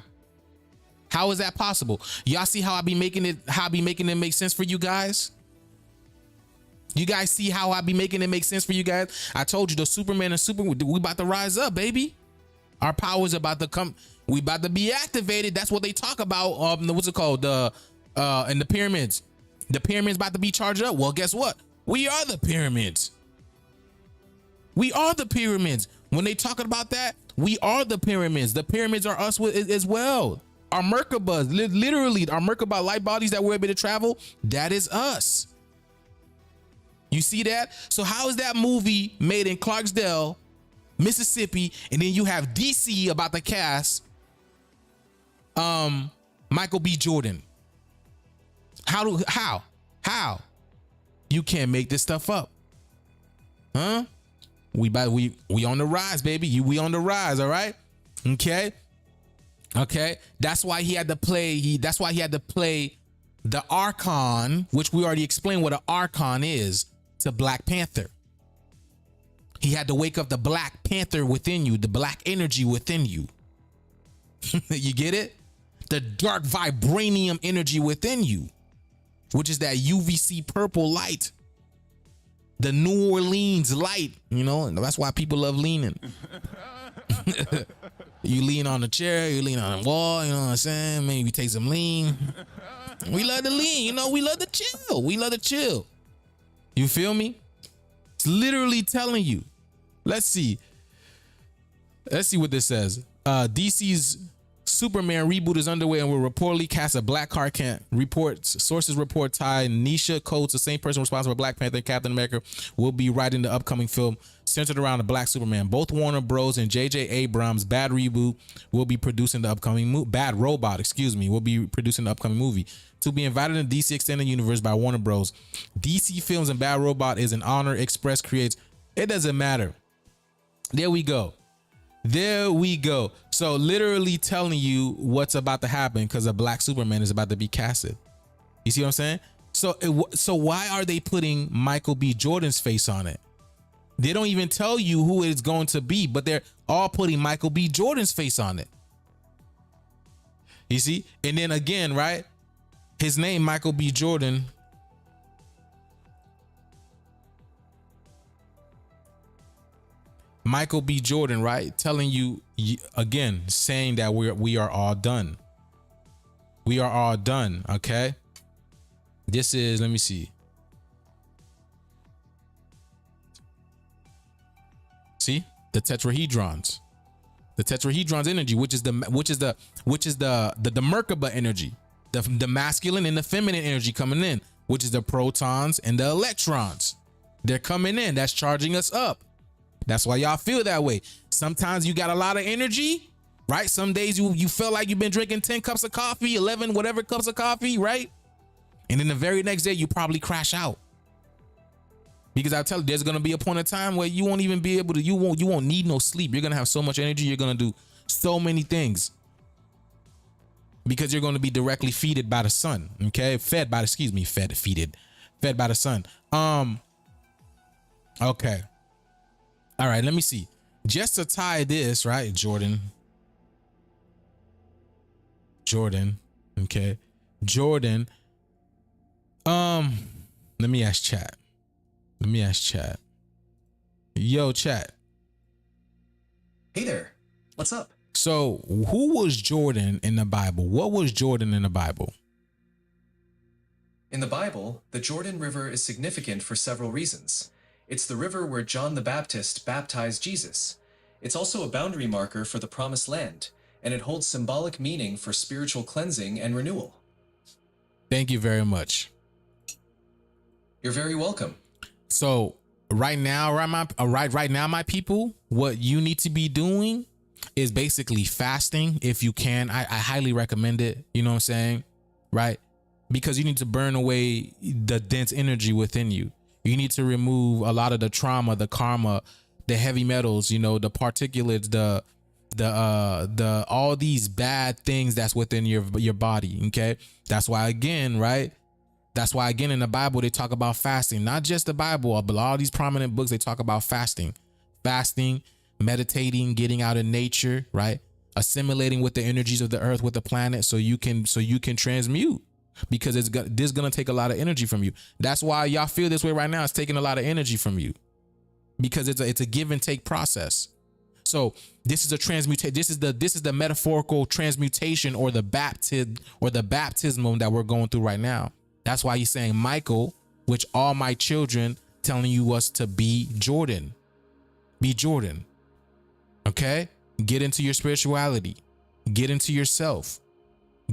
Speaker 1: is that possible? Y'all see how I be making it make sense for you guys? You guys see how I be making it make sense for you guys? I told you the Superman and Superman, we about to rise up, baby. Our powers about to come. We about to be activated. That's what they talk about. What's it called? In the pyramids. The pyramids about to be charged up. Well, guess what? We are the pyramids. We are the pyramids. When they talking about that, we are the pyramids. The pyramids are us as well. Our Merkabas, literally, our Merkaba light bodies that we're able to travel, that is us. You see that? So how is that movie made in Clarksdale, Mississippi, and then you have DC about to cast Michael B. Jordan? How? You can't make this stuff up. Huh? We on the rise, baby. We on the rise, all right? Okay. That's why he had to play. That's why he had to play the Archon, which we already explained what an Archon is, to Black Panther. He had to wake up the Black Panther within you, the black energy within you. You get it? The dark vibranium energy within you, which is that UVC purple light, the New Orleans light, you know, and that's why people love leaning. You lean on the chair, you lean on the wall, you know what I'm saying? Maybe take some lean. We love to lean, you know, we love to chill. We love to chill. You feel me? It's literally telling you. Let's see what this says. DC's Superman reboot is underway and will reportedly cast a black Clark Kent. Sources report Ty Nisha Coates, the same person responsible for Black Panther and Captain America, will be writing the upcoming film centered around the Black Superman. Both Warner Bros. And J.J. Abrams' Bad Reboot will be producing the upcoming Bad Robot, will be producing the upcoming movie. To be invited in DC Extended Universe by Warner Bros. DC Films and Bad Robot is an honor. Express creates. It doesn't matter. There we go. So literally telling you what's about to happen because a Black Superman is about to be casted. You see what I'm saying? So why are they putting Michael B. Jordan's face on it? They don't even tell you who it's going to be, but they're all putting Michael B. Jordan's face on it. You see? And then again, right? His name, Michael B. Jordan. Michael B. Jordan, right? Telling you again, saying that we are all done. We are all done. Okay. This is, let me see. See the tetrahedrons, energy, which is the Merkaba energy, the masculine and the feminine energy coming in, which is the protons and the electrons. They're coming in. That's charging us up. That's why y'all feel that way. Sometimes you got a lot of energy, right? Some days you feel like you've been drinking 10 cups of coffee, 11, whatever cups of coffee, right? And then the very next day you probably crash out. Because I tell you, there's going to be a point in time where you won't even be able to, you won't need no sleep. You're going to have so much energy. You're going to do so many things because you're going to be directly feeded by the sun. Okay. Fed by the sun. Okay. All right, let me see. Just to tie this, right, Jordan. Okay. Jordan. Let me ask chat. Yo, chat.
Speaker 7: Hey there. What's up?
Speaker 1: So, who was Jordan in the Bible? What was Jordan in the Bible?
Speaker 7: In the Bible, the Jordan River is significant for several reasons. It's the river where John the Baptist baptized Jesus. It's also a boundary marker for the Promised Land, and it holds symbolic meaning for spiritual cleansing and renewal.
Speaker 1: Thank you very much.
Speaker 7: You're very welcome.
Speaker 1: So right now, my people, what you need to be doing is basically fasting if you can. I highly recommend it. You know what I'm saying? Right? Because you need to burn away the dense energy within you. You need to remove a lot of the trauma, the karma, the heavy metals, you know, the particulates, the all these bad things that's within your body. Okay. That's why again, right? That's why again in the Bible, they talk about fasting, not just the Bible, but all these prominent books, they talk about fasting, meditating, getting out in nature, right? Assimilating with the energies of the earth, with the planet. So you can transmute. Because this is going to take a lot of energy from you. That's why y'all feel this way right now. It's taking a lot of energy from you because it's a give and take process. So this is a transmutation. This is the metaphorical transmutation or the baptism that we're going through right now. That's why he's saying, Michael, which all my children, telling you us to be Jordan. Be Jordan. Okay? Get into your spirituality. Get into yourself.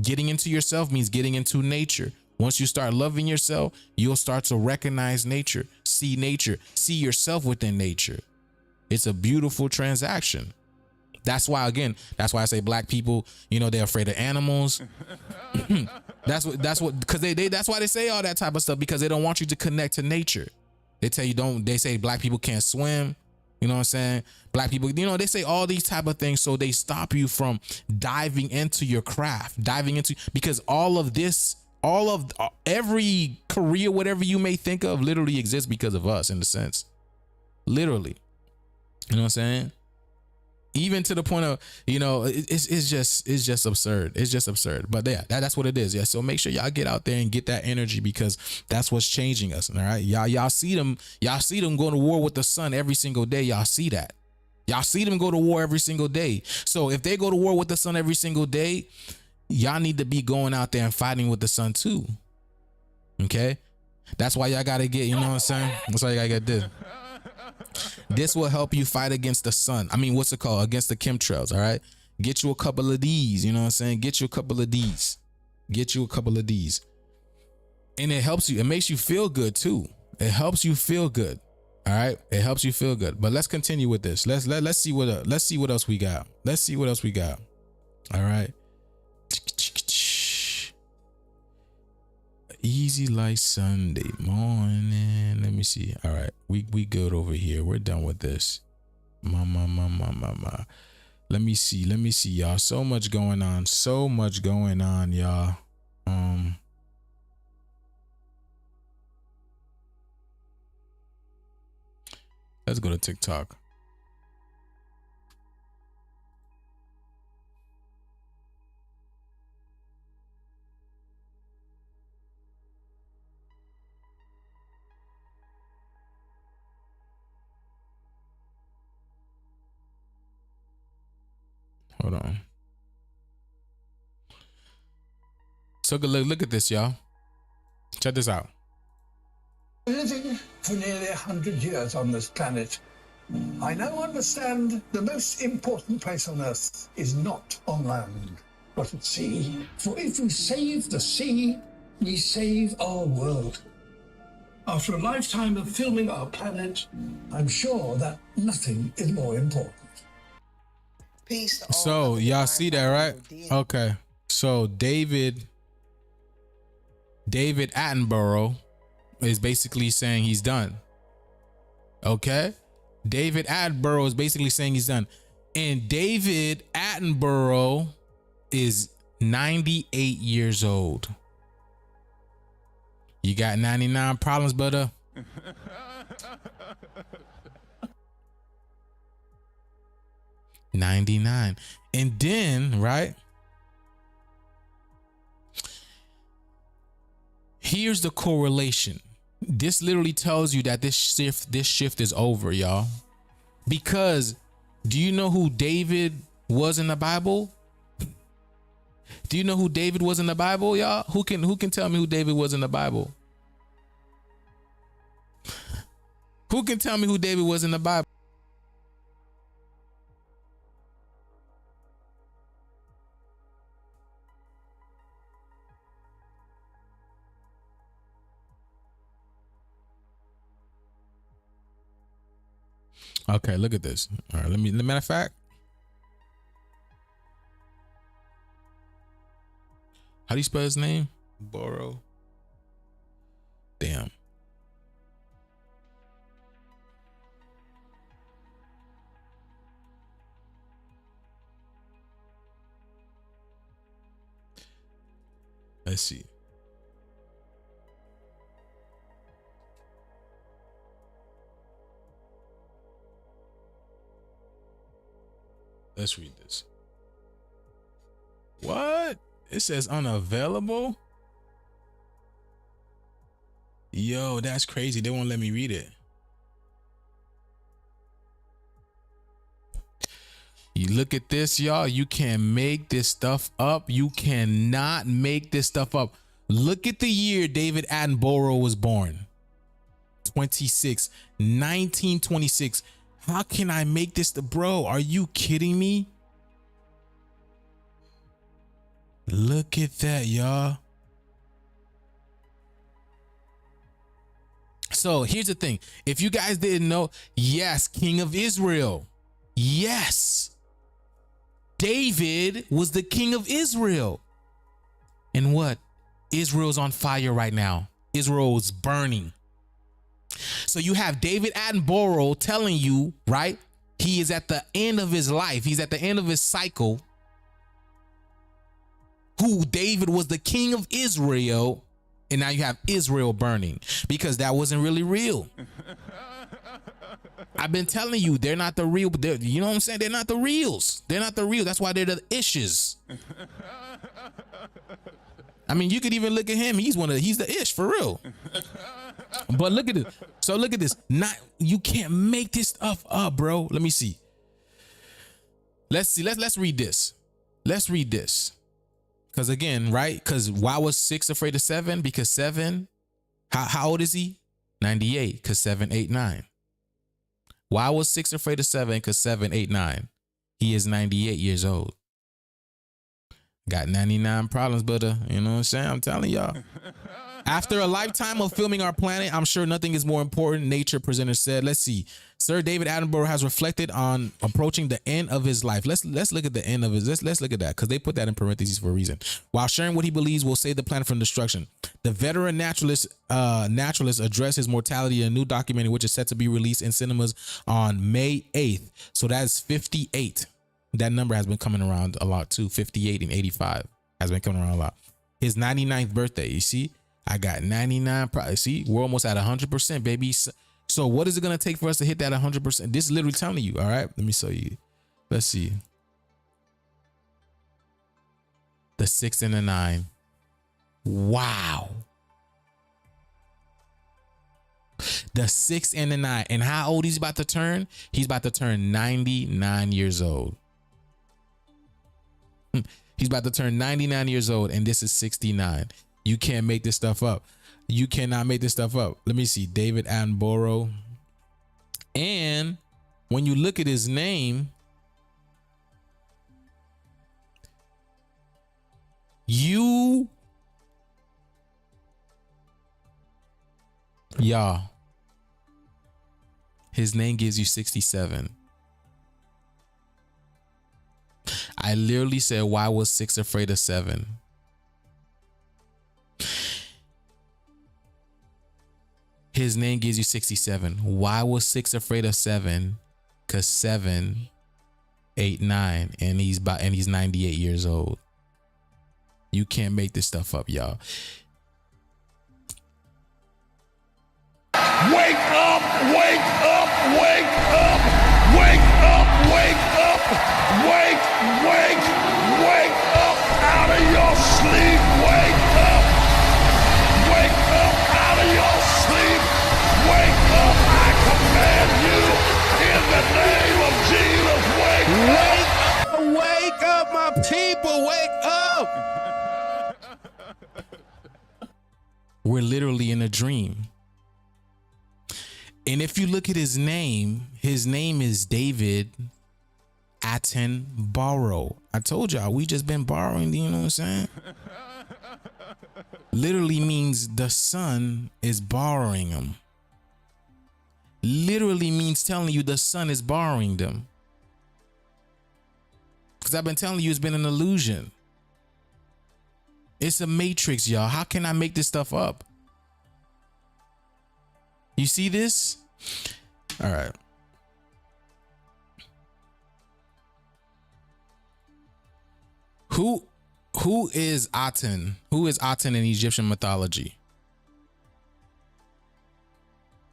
Speaker 1: Getting into yourself means getting into nature. Once you start loving yourself, you'll start to recognize nature, see yourself within nature. It's a beautiful transaction. That's why, again, that's why I say black people, they're afraid of animals. that's what, because that's why they say all that type of stuff, because they don't want you to connect to nature. They tell you they say black people can't swim. You know what I'm saying? Black people, they say all these type of things. So they stop you from diving into your craft, because all of this, every career, whatever you may think of, literally exists because of us, in a sense. Literally. You know what I'm saying? Even to the point of, it's just absurd. It's just absurd. But yeah, that's what it is. Yeah. So make sure y'all get out there and get that energy, because that's what's changing us. All right. Y'all see them going to war with the sun every single day. Y'all see that. Y'all see them go to war every single day. So if they go to war with the sun every single day, y'all need to be going out there and fighting with the sun too. Okay. That's why y'all got to get, you know what I'm saying? That's why you got to get this. This will help you fight against the sun. I mean, what's it called? Against the chemtrails, all right? Get you a couple of these, you know what I'm saying? Get you a couple of these. And it helps you. It makes you feel good too. It helps you feel good. All right? It helps you feel good. But let's continue with this. Let's see what else we got. All right? Easy like Sunday morning. Let me see. All right, we good over here. We're done with this. Ma. Let me see, y'all. So much going on, y'all. Let's go to TikTok. Hold on. So look at this, y'all. Check this out.
Speaker 12: Living for nearly 100 years on this planet, I now understand the most important place on Earth is not on land, but at sea. For if we save the sea, we save our world. After a lifetime of filming our planet, I'm sure that nothing is more important.
Speaker 1: So y'all see that, right? Okay. So David Attenborough is basically saying he's done. Okay? David Attenborough is basically saying he's done. And David Attenborough is 98 years old. You got 99 problems, brother. 99. And then, right? Here's the correlation. This literally tells you that this shift is over, y'all. Because do you know who David was in the Bible? Do you know who David was in the Bible, y'all? Who can tell me who David was in the Bible? Who can tell me who David was in the Bible? Okay, look at this. All right, matter of fact, how do you spell his name? Borrow. Damn. Let's see. Let's read this. What? It says unavailable? Yo, that's crazy. They won't let me read it. You look at this, y'all. You can't make this stuff up. You cannot make this stuff up. Look at the year David Attenborough was born. 1926. How can I make this bro? Are you kidding me? Look at that, y'all. So here's the thing. If you guys didn't know, yes, King of Israel. Yes. David was the king of Israel. And what? Israel's on fire right now. Israel is burning. So you have David Attenborough telling you, right? He is at the end of his life. He's at the end of his cycle. Who David was the king of Israel. And now you have Israel burning because that wasn't really real. I've been telling you, they're not the real. You know what I'm saying? They're not the reals. They're not the real. That's why they're the ishes. I mean, you could even look at him. He's the ish for real. But look at this. So look at this. You can't make this stuff up, bro. Let me see. Let's see. Let's read this. Let's read this. Because again, right? Because why was 6 afraid of 7? Because 7, how old is he? 98. Because 7, 8, 9. Why was 6 afraid of 7? Because 7, 8, 9. He is 98 years old. Got 99 problems, brother. You know what I'm saying? I'm telling y'all. After a lifetime of filming our planet, I'm sure nothing is more important, Nature presenter said. Let's see. Sir David Attenborough has reflected on approaching the end of his life. Let's look at the end of his. Let's look at that because they put that in parentheses for a reason. While sharing what he believes will save the planet from destruction, the veteran naturalist addressed his mortality in a new documentary, which is set to be released in cinemas on May 8th. So that's 58. That number has been coming around a lot too. 58 and 85 has been coming around a lot. His 99th birthday. You see, I got 99. See, we're almost at 100%, baby. So what is it going to take for us to hit that 100%? This is literally telling you. All right, let me show you. Let's see. The 6 and the 9. Wow. The 6 and the 9. And how old he's about to turn? He's about to turn 99 years old. He's about to turn 99 years old, and this is 69. You can't make this stuff up. You cannot make this stuff up. Let me see. David Attenborough. And when you look at his name, y'all, his name gives you 67. I literally said, why was 6 afraid of 7? His name gives you 67. Why was 6 afraid of 7? Because 7, 8, 9, and he's 98 years old. You can't make this stuff up, y'all.
Speaker 5: Wake up, wake up, wake up, wake up, wake up, wake up out of your sleep, wake up out of your sleep, wake up, I command you in the name of Jesus,
Speaker 1: Wake up, my people, wake up. We're literally in a dream. And if you look at his name is David Attenborough. I told y'all, we just been borrowing, you know what I'm saying? Literally means the sun is borrowing him. Literally means telling you the sun is borrowing them. Because I've been telling you it's been an illusion. It's a matrix, y'all. How can I make this stuff up? You see this? All right. Who is Aten? Who is Aten in Egyptian mythology?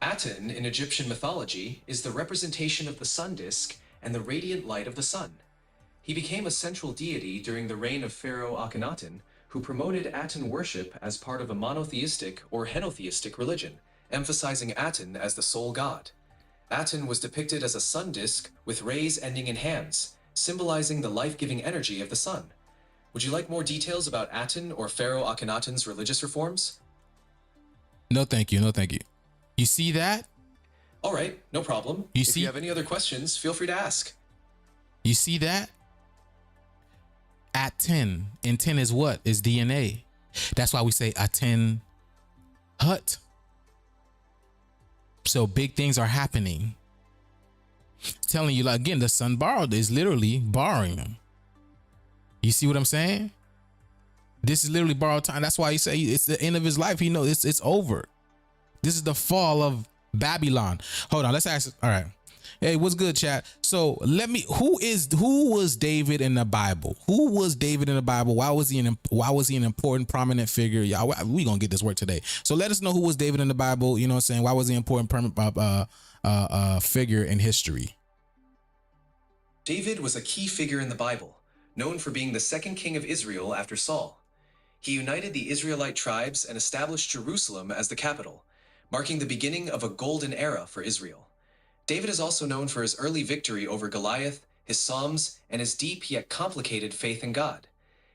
Speaker 7: Aten in Egyptian mythology is the representation of the sun disk and the radiant light of the sun. He became a central deity during the reign of Pharaoh Akhenaten, who promoted Aten worship as part of a monotheistic or henotheistic religion, emphasizing Aten as the sole god. Aten was depicted as a sun disk with rays ending in hands, symbolizing the life-giving energy of the sun. Would you like more details about Aten or Pharaoh Akhenaten's religious reforms?
Speaker 1: No, thank you. No, thank you. You see that?
Speaker 7: All right, no problem. If you have any other questions, feel free to ask.
Speaker 1: You see that? Aten. And 10 is what? Is DNA. That's why we say Aten Hut. So big things are happening. Telling you, like, again, the sun borrowed is literally borrowing them. You see what I'm saying? This is literally borrowed time. That's why he say it's the end of his life. He knows it's over. This is the fall of Babylon. Hold on, let's ask. All right. Hey, what's good, chat? So who was David in the Bible? Who was David in the Bible? Why was he an important, prominent figure? Y'all, we gonna get this work today. So let us know who was David in the Bible. You know what I'm saying? Why was he an important, figure in history?
Speaker 7: David was a key figure in the Bible, known for being the second king of Israel after Saul. He united the Israelite tribes and established Jerusalem as the capital, marking the beginning of a golden era for Israel. David is also known for his early victory over Goliath, his Psalms, and his deep yet complicated faith in God.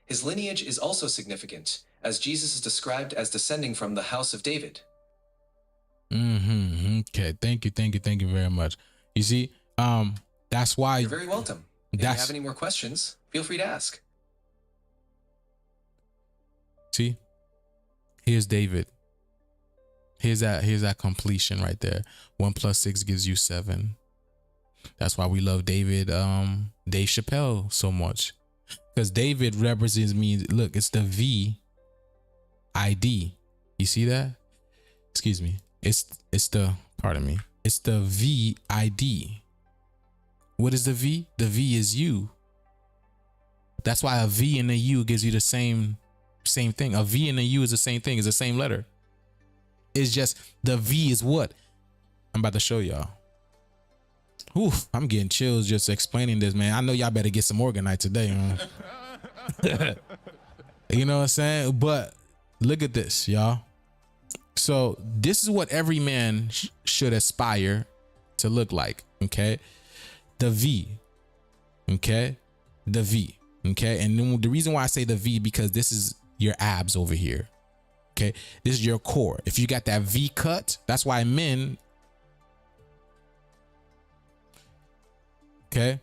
Speaker 7: His lineage is also significant, as Jesus is described as descending from the house of David.
Speaker 1: Okay, thank you very much. You see, that's why.
Speaker 7: You're very welcome. If you have any more questions, feel free to ask.
Speaker 1: See, here's David. Here's that completion right there. 1 + 6 gives you 7. That's why we love David, Dave Chappelle so much, because David represents me. Look, it's the VID. You see that? Excuse me. It's the, pardon me. It's the VID. What is the V? The V is you. That's why a V and a U gives you the same thing. A V and a U is the same thing. It's the same letter. It's just the V is what? I'm about to show y'all. Oof, I'm getting chills just explaining this, man. I know y'all better get some organite today, man. You know what I'm saying? But look at this, y'all. So this is what every man should aspire to look like, okay? The V, okay? The V, okay? And then the reason why I say the V, because this is your abs over here. Okay, this is your core. If you got that V cut, that's why men, okay,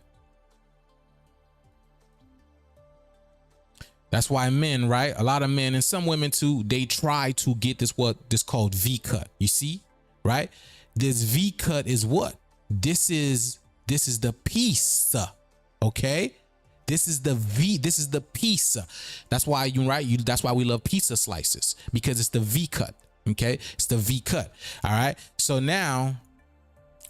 Speaker 1: that's why men, right? A lot of men and some women too, they try to get this called V cut. You see, right? This V cut is what? This is the piece, okay? This is the V. This is the pizza. That's why that's why we love pizza slices, because it's the V cut. Okay, it's the V cut. All right. So now,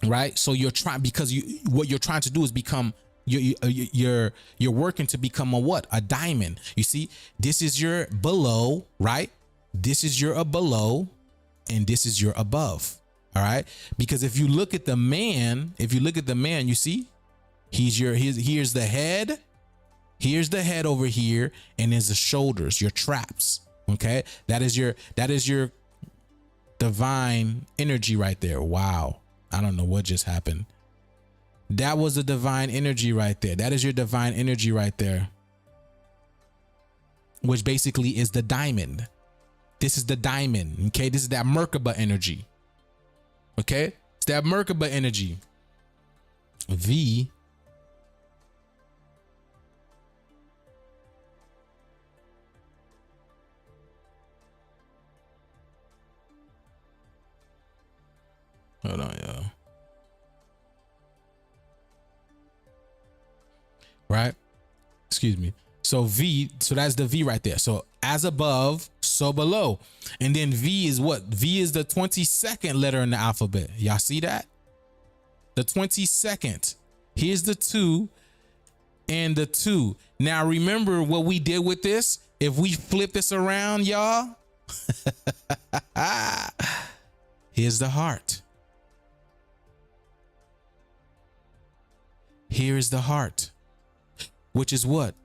Speaker 1: right. So you're trying, because what you're trying to do is become. You're working to become a what? A diamond. You see, this is your below, right? This is your below, and this is your above. All right. Because if you look at the man, you see, here's the head. Here's the head over here, and there's the shoulders, your traps. Okay, that is your divine energy right there. Wow, I don't know what just happened. That was the divine energy right there. That is your divine energy right there, which basically is the diamond. This is the diamond. Okay, this is that Merkaba energy. Okay, it's that Merkaba energy. V. Hold on, y'all. Right? Excuse me. So V, so that's the V right there. So as above, so below. And then V is what? V is the 22nd letter in the alphabet. Y'all see that? The 22nd. Here's the 2 and the 2. Now remember what we did with this? If we flip this around, y'all, here's the heart. Here is the heart, which is what?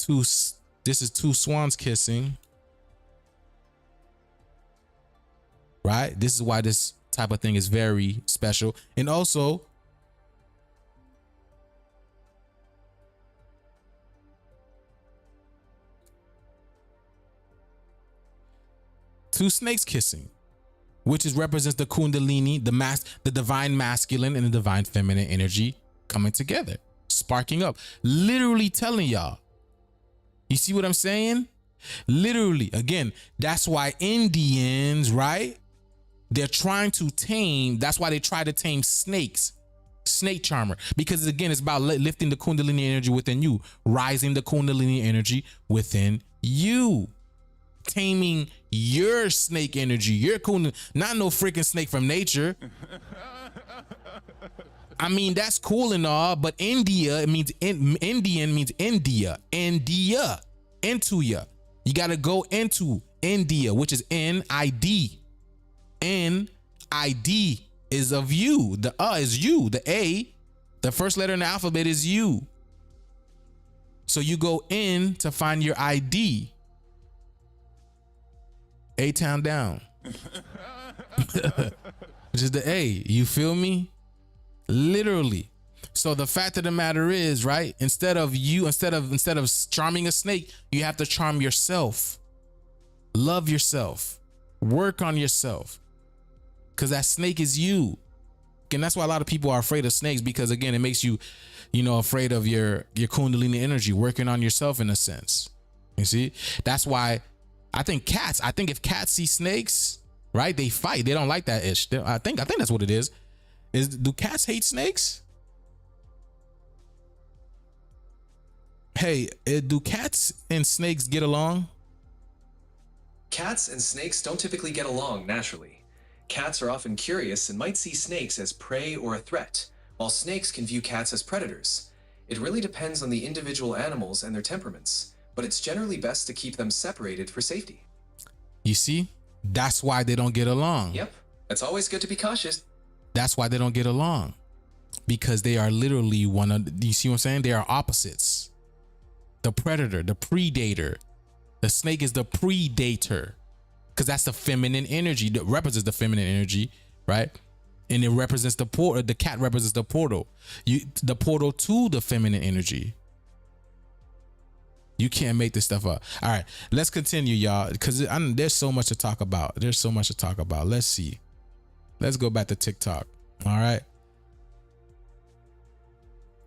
Speaker 1: This is 2 swans kissing, right? This is why this type of thing is very special. And also, two snakes kissing, which represents the Kundalini, the divine masculine and the divine feminine energy coming together, sparking up, literally telling y'all. You see what I'm saying? Literally, again, that's why Indians, right? They're trying to tame, that's why they try to tame snakes. Snake charmer. Because again, it's about lifting the Kundalini energy within you, rising the Kundalini energy within you, taming your snake energy, your Kundalini, not no freaking snake from nature. I mean, that's cool and all, but India, it means Indian means India, into ya. You got to go into India, which is N-I-D. N-I-D is of you. The is you. The A, the first letter in the alphabet is you. So you go in to find your ID. A-town down. Which is the A. You feel me? Literally. So the fact of the matter is, right? Instead of charming a snake, you have to charm yourself. Love yourself. Work on yourself. Because that snake is you. And that's why a lot of people are afraid of snakes, because again, it makes you, afraid of your Kundalini energy, working on yourself in a sense. You see? That's why I think if cats see snakes, right, they fight. They don't like that ish. I think that's what it is. Do cats hate snakes? Hey, do cats and snakes get along?
Speaker 7: Cats and snakes don't typically get along naturally. Cats are often curious and might see snakes as prey or a threat, while snakes can view cats as predators. It really depends on the individual animals and their temperaments, but it's generally best to keep them separated for safety.
Speaker 1: You see? That's why they don't get along.
Speaker 7: Yep. It's always good to be cautious.
Speaker 1: That's why they don't get along. Because they are literally you see what I'm saying? They are opposites. The predator, the predator. The snake is the predator. Because that's the feminine energy that represents the feminine energy, right? And it represents the portal. The cat represents the portal. The portal to the feminine energy. You can't make this stuff up. All right, let's continue, y'all, because there's so much to talk about. Let's see. Let's go back to TikTok. All right.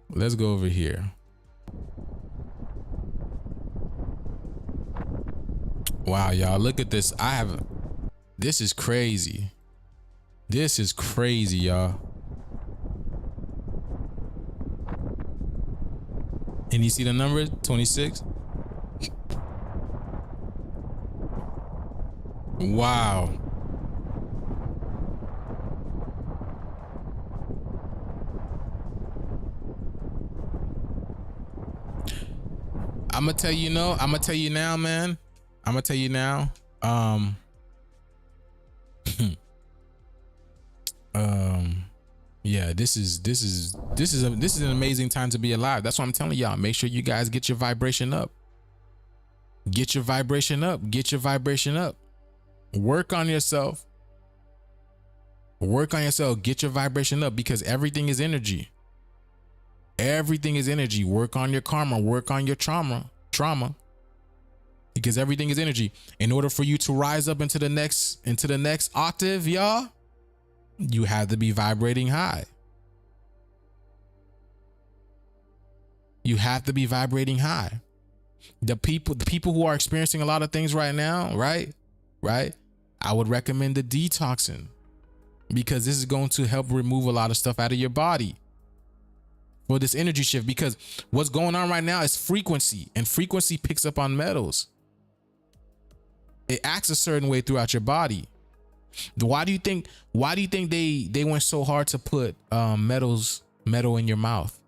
Speaker 1: Let's go over here. Wow, y'all, look at this. This is crazy. This is crazy, y'all. And you see the number 26? Wow. I'm gonna tell you now, man. Yeah, this is an amazing time to be alive. That's what I'm telling y'all. Make sure you guys get your vibration up. Get your vibration up. Work on yourself. Get your vibration up, because everything is energy. Work on your karma. Work on your trauma. Because everything is energy. In order for you to rise up into the next octave, y'all, you have to be vibrating high. The people who are experiencing a lot of things right now, right? I would recommend the detoxing, because this is going to help remove a lot of stuff out of your body for this energy shift. Because what's going on right now is frequency, and frequency picks up on metals. It acts a certain way throughout your body. Why do you think they went so hard to put metal in your mouth?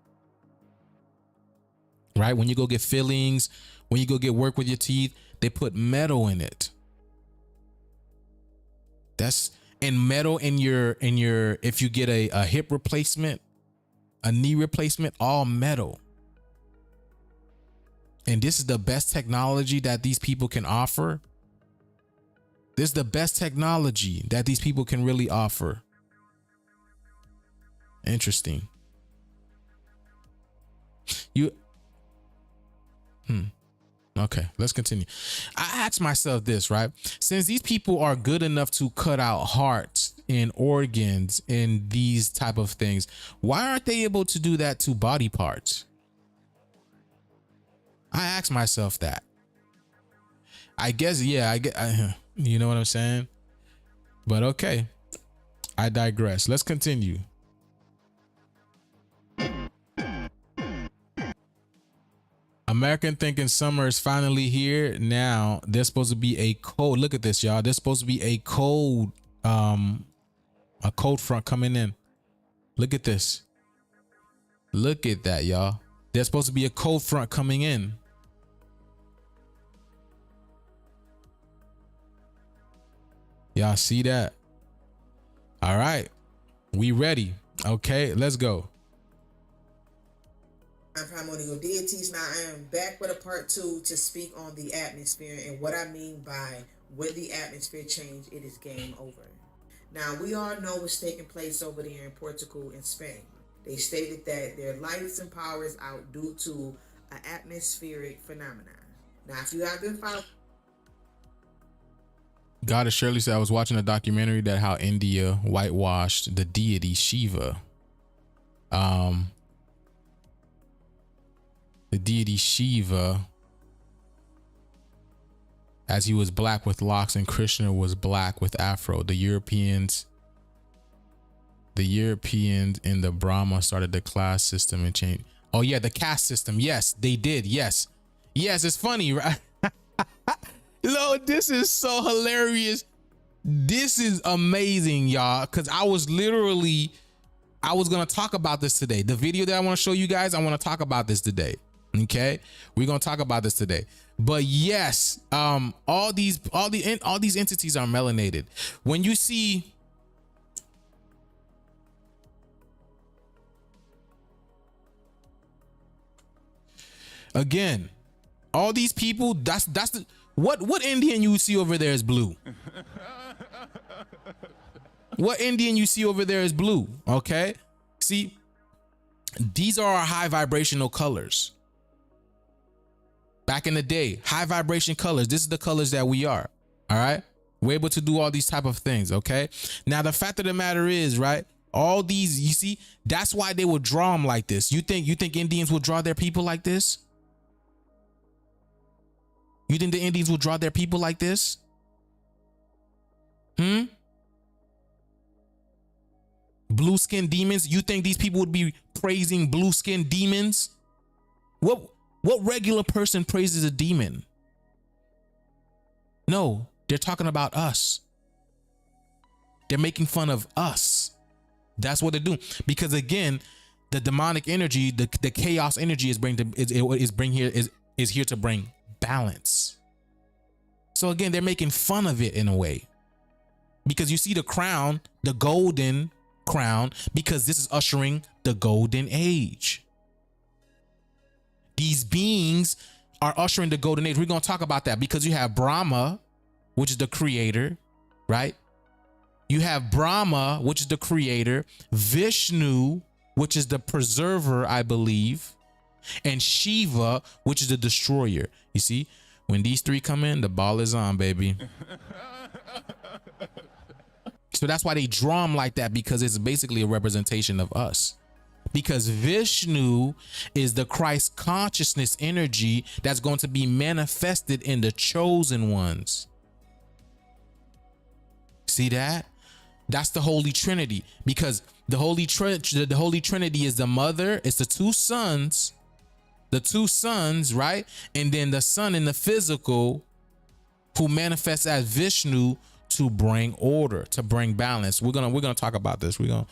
Speaker 1: Right? When you go get fillings, when you go get work with your teeth, they put metal in it. And metal in your if you get a hip replacement, a knee replacement, all metal. And this is the best technology that these people can offer. This is the best technology that these people can really offer. Interesting. Okay, let's continue. I asked myself this, right? Since these people are good enough to cut out hearts and organs and these type of things, why aren't they able to do that to body parts? I asked myself that. I guess, yeah, you know what I'm saying? But okay, I digress. Let's continue. American thinking summer is finally here. Now there's supposed to be a cold. Look at this, y'all. There's supposed to be a cold front coming in. Look at this. Look at that, y'all. There's supposed to be a cold front coming in. Y'all see that? All right, we ready. Okay, let's go.
Speaker 13: I'm primordial deities. Now I am back with a part 2 to speak on the atmosphere and what I mean by when the atmosphere change, it is game over. Now we all know what's taking place over there in Portugal and Spain. They stated that their lights and power is out due to an atmospheric phenomenon. Now if you have been following,
Speaker 1: Goddess Shirley said, I was watching a documentary that how India whitewashed the deity Shiva. The deity Shiva, as he was black with locks and Krishna was black with afro. The Europeans in the Brahma started the class system and changed. Oh yeah, the caste system. Yes, they did. Yes, it's funny, right? Lord, this is so hilarious. This is amazing, y'all. Because I was going to talk about this today. The video that I want to show you guys, I want to talk about this today. Okay, we're going to talk about this today. But yes, all these entities are melanated. When you see, again, all these people, that's the what Indian you see over there is blue. What Indian you see over there is blue. Okay, see, these are our high vibrational colors. Back in the day, high vibration colors. This is the colors that we are. All right, we're able to do all these type of things. Okay, now the fact of the matter is, right, all these, you see, that's why they would draw them like this. You think Indians would draw their people like this? You think the Indians will draw their people like this? Blue skin demons? You think these people would be praising blue skin demons? What regular person praises a demon? No, they're talking about us. They're making fun of us. That's what they're doing. Because again, the demonic energy, the chaos energy is here to bring balance. So again, they're making fun of it in a way, because you see the crown, the golden crown, because this is ushering the golden age. These beings are ushering the golden age. We're going to talk about that, because you have Brahma, which is the creator, right? You have Brahma, which is the creator, Vishnu, which is the preserver, I believe, and Shiva, which is the destroyer. You see, when these three come in, the ball is on, baby. So that's why they draw them like that, because it's basically a representation of us. Because Vishnu is the Christ consciousness energy that's going to be manifested in the chosen ones. See that? That's the Holy Trinity, because the Holy Trinity is the mother, it's the two sons, right? And then the son in the physical, who manifests as Vishnu to bring order, to bring balance. We're gonna talk about this. We're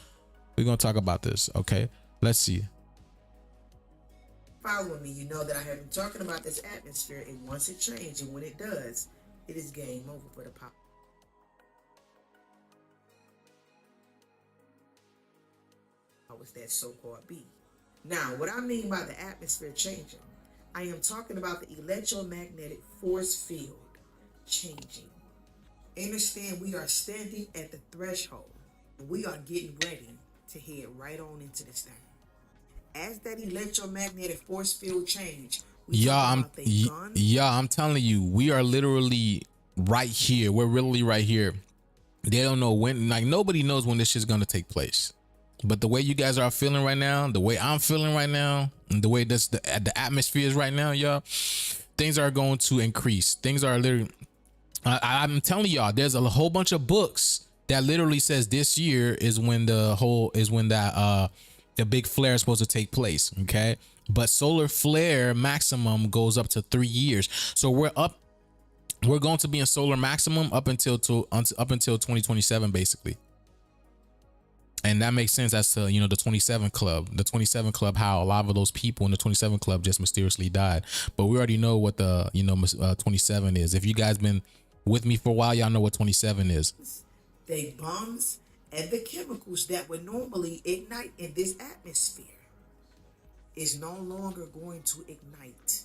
Speaker 1: gonna talk about this. Okay, let's see.
Speaker 13: Follow me, you know that I have been talking about this atmosphere, and once it changes, and when it does, it is game over for the power. Was that so-called be. Now, what I mean by the atmosphere changing, I am talking about the electromagnetic force field changing. Understand, we are standing at the threshold, and we are getting ready to head right on into this thing. As that electromagnetic force field change,
Speaker 1: I'm telling you, we are literally right here. We're really right here. They don't know when, like, nobody knows when this shit's gonna take place. But the way you guys are feeling right now, the way I'm feeling right now, and the way the atmosphere is right now, y'all, things are going to increase. Things are literally, I'm telling y'all, there's a whole bunch of books that literally says this year is when the big flare is supposed to take place. Okay, but solar flare maximum goes up to 3 years. So we're going to be in solar maximum up until 2027 basically. And that makes sense as to, the 27 club, how a lot of those people in the 27 club just mysteriously died. But we already know what the 27 is. If you guys been with me for a while, y'all know what 27 is.
Speaker 13: They bombs and the chemicals that would normally ignite in this atmosphere is no longer going to ignite.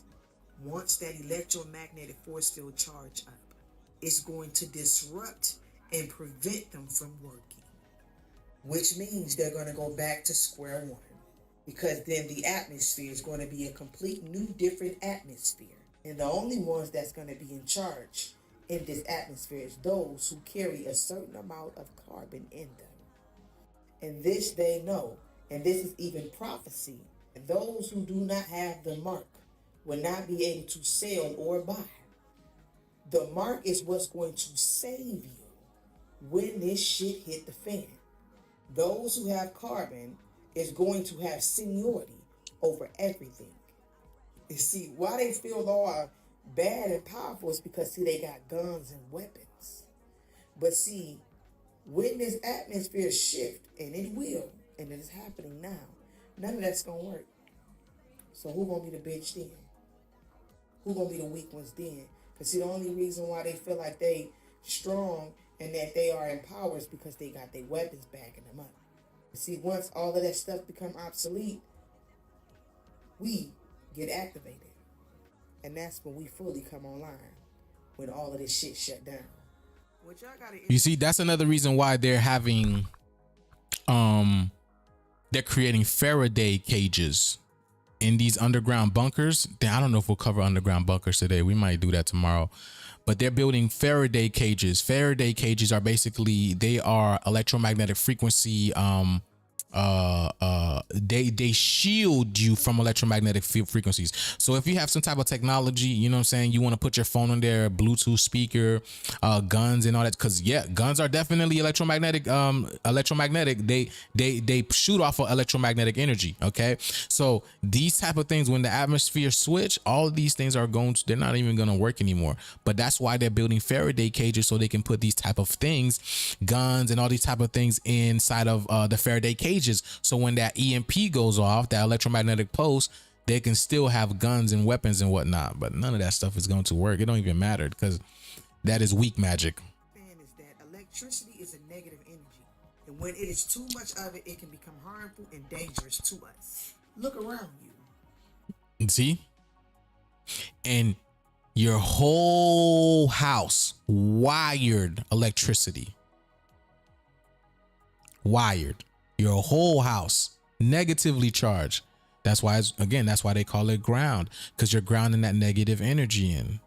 Speaker 13: Once that electromagnetic force field charge up, it's going to disrupt and prevent them from working. Which means they're going to go back to square one. Because then the atmosphere is going to be a complete new different atmosphere. And the only ones that's going to be in charge in this atmosphere is those who carry a certain amount of carbon in them. And this they know. And this is even prophecy. And those who do not have the mark will not be able to sell or buy. The mark is what's going to save you when this shit hit the fan. Those who have carbon is going to have seniority over everything. You see, why they feel all bad and powerful is because, see, they got guns and weapons. But see, when this atmosphere shift, and it will, and it is happening now, none of that's going to work. So who going to be the bitch then? Who going to be the weak ones then? Because see, the only reason why they feel like they strong and that they are in power is because they got their weapons backing them up. See, once all of that stuff become obsolete, we get activated. And that's when we fully come online, when all of this shit shut down.
Speaker 1: You see, that's another reason why they're having, they're creating Faraday cages in these underground bunkers. I don't know if we'll cover underground bunkers today. We might do that tomorrow. But they're building Faraday cages. Faraday cages are basically, they are electromagnetic frequency they shield you from electromagnetic frequencies. So if you have some type of technology, you know what I'm saying, you want to put your phone on there, Bluetooth speaker, guns and all that, because yeah, guns are definitely electromagnetic. They shoot off of electromagnetic energy. Okay, so these type of things, when the atmosphere switch, all of these things are going to, they're not even going to work anymore. But that's why they're building Faraday cages, so they can put these type of things, guns and all these type of things inside of the Faraday cages. So when that EMP goes off, that electromagnetic pulse, they can still have guns and weapons and whatnot. But none of that stuff is going to work. It don't even matter, because that is weak magic.
Speaker 13: Is that electricity is a negative energy, and when it is too much of it, it can become harmful and dangerous to us. Look around you.
Speaker 1: See? And your whole house wired electricity. Wired. Your whole house negatively charged. That's why that's why they call it ground, because you're grounding that negative energy in.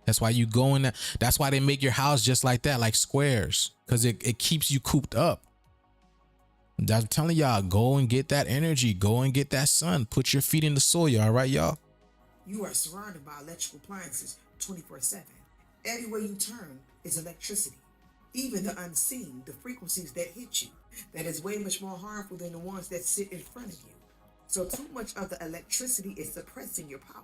Speaker 1: That's why you go in that. That's why they make your house just like that, like squares, because it keeps you cooped up. I'm telling y'all, go and get that energy. Go and get that sun. Put your feet in the soil. All right, y'all.
Speaker 13: You are surrounded by electrical appliances 24/7. Everywhere you turn is electricity. Even the unseen, the frequencies that hit you, that is way much more harmful than the ones that sit in front of you. So too much of the electricity is suppressing your power.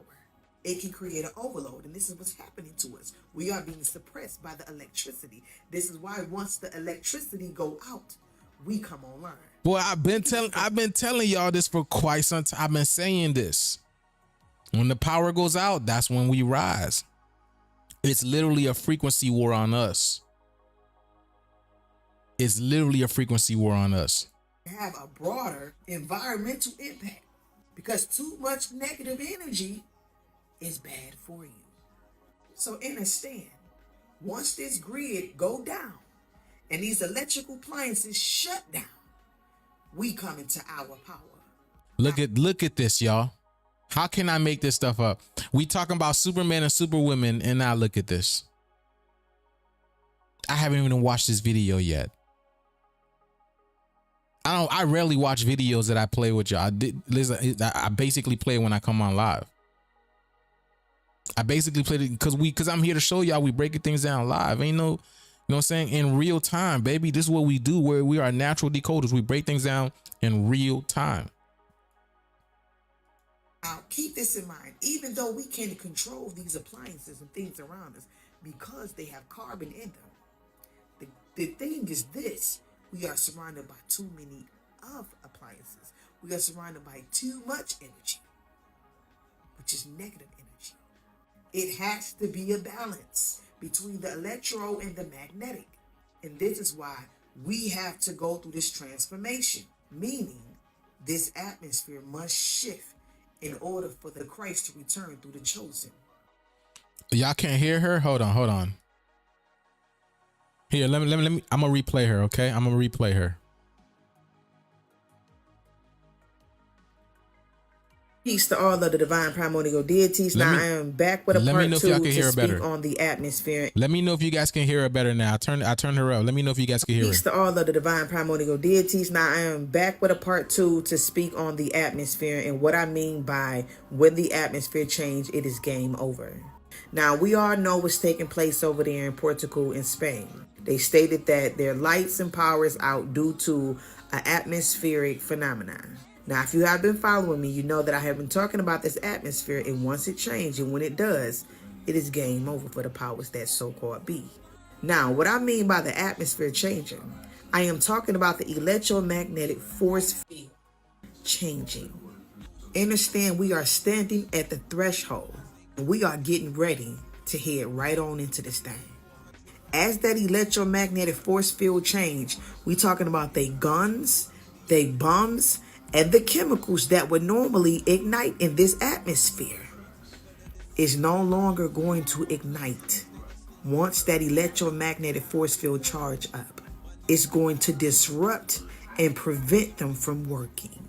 Speaker 13: It can create an overload, and this is what's happening to us. We are being suppressed by the electricity. This is why once the electricity go out, we come online.
Speaker 1: Boy, I've been telling y'all this for quite some time. I've been saying this. When the power goes out, that's when we rise. It's literally a frequency war on us. It's literally a frequency war on us.
Speaker 13: Have a broader environmental impact, because too much negative energy is bad for you. So understand, once this grid go down and these electrical appliances shut down, we come into our power.
Speaker 1: Look at this, y'all. How can I make this stuff up? We talking about Superman and Superwomen, and now look at this. I haven't even watched this video yet. I rarely watch videos that I play with y'all. I basically play when I come on live. I basically play it because I'm here to show y'all we breaking things down live. Ain't no, you know what I'm saying, in real time, baby. This is what we do, where we are natural decoders. We break things down in real time.
Speaker 13: Now, keep this in mind. Even though we can control these appliances and things around us because they have carbon in them, the thing is this: we are surrounded by too many of appliances. We are surrounded by too much energy, which is negative energy. It has to be a balance between the electro and the magnetic. And this is why we have to go through this transformation, meaning this atmosphere must shift in order for the Christ to return through the chosen.
Speaker 1: Y'all can't hear her? Hold on. Here, let me, I'm gonna replay her, okay? I'm gonna replay her.
Speaker 13: Peace to all of the divine primordial deities. Now I am back with a part 2 to speak on the atmosphere.
Speaker 1: Let me know if you guys can hear her better now. I turned her up. Let me know if you guys can hear her.
Speaker 13: Peace to all of the divine primordial deities. Now I am back with a part 2 to speak on the atmosphere and what I mean by when the atmosphere change, it is game over. Now we all know what's taking place over there in Portugal and Spain. They stated that their lights and power is out due to an atmospheric phenomenon. Now, if you have been following me, you know that I have been talking about this atmosphere, and once it changes, and when it does, it is game over for the powers that so-called be. Now, what I mean by the atmosphere changing, I am talking about the electromagnetic force field changing. Understand, we are standing at the threshold, and we are getting ready to head right on into this thing. As that electromagnetic force field change, we talking about they guns, they bombs, and the chemicals that would normally ignite in this atmosphere is no longer going to ignite. Once that electromagnetic force field charge up, it's going to disrupt and prevent them from working.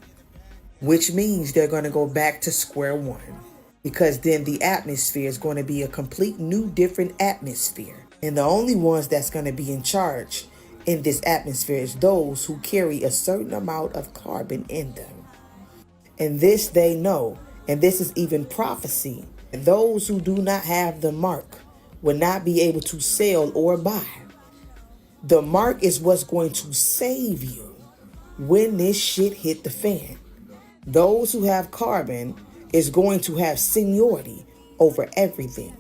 Speaker 13: Which means they're going to go back to square one. Because then the atmosphere is going to be a complete new different atmosphere. And the only ones that's going to be in charge in this atmosphere is those who carry a certain amount of carbon in them. And this they know, and this is even prophecy. Those who do not have the mark will not be able to sell or buy. The mark is what's going to save you when this shit hit the fan. Those who have carbon is going to have seniority over everything.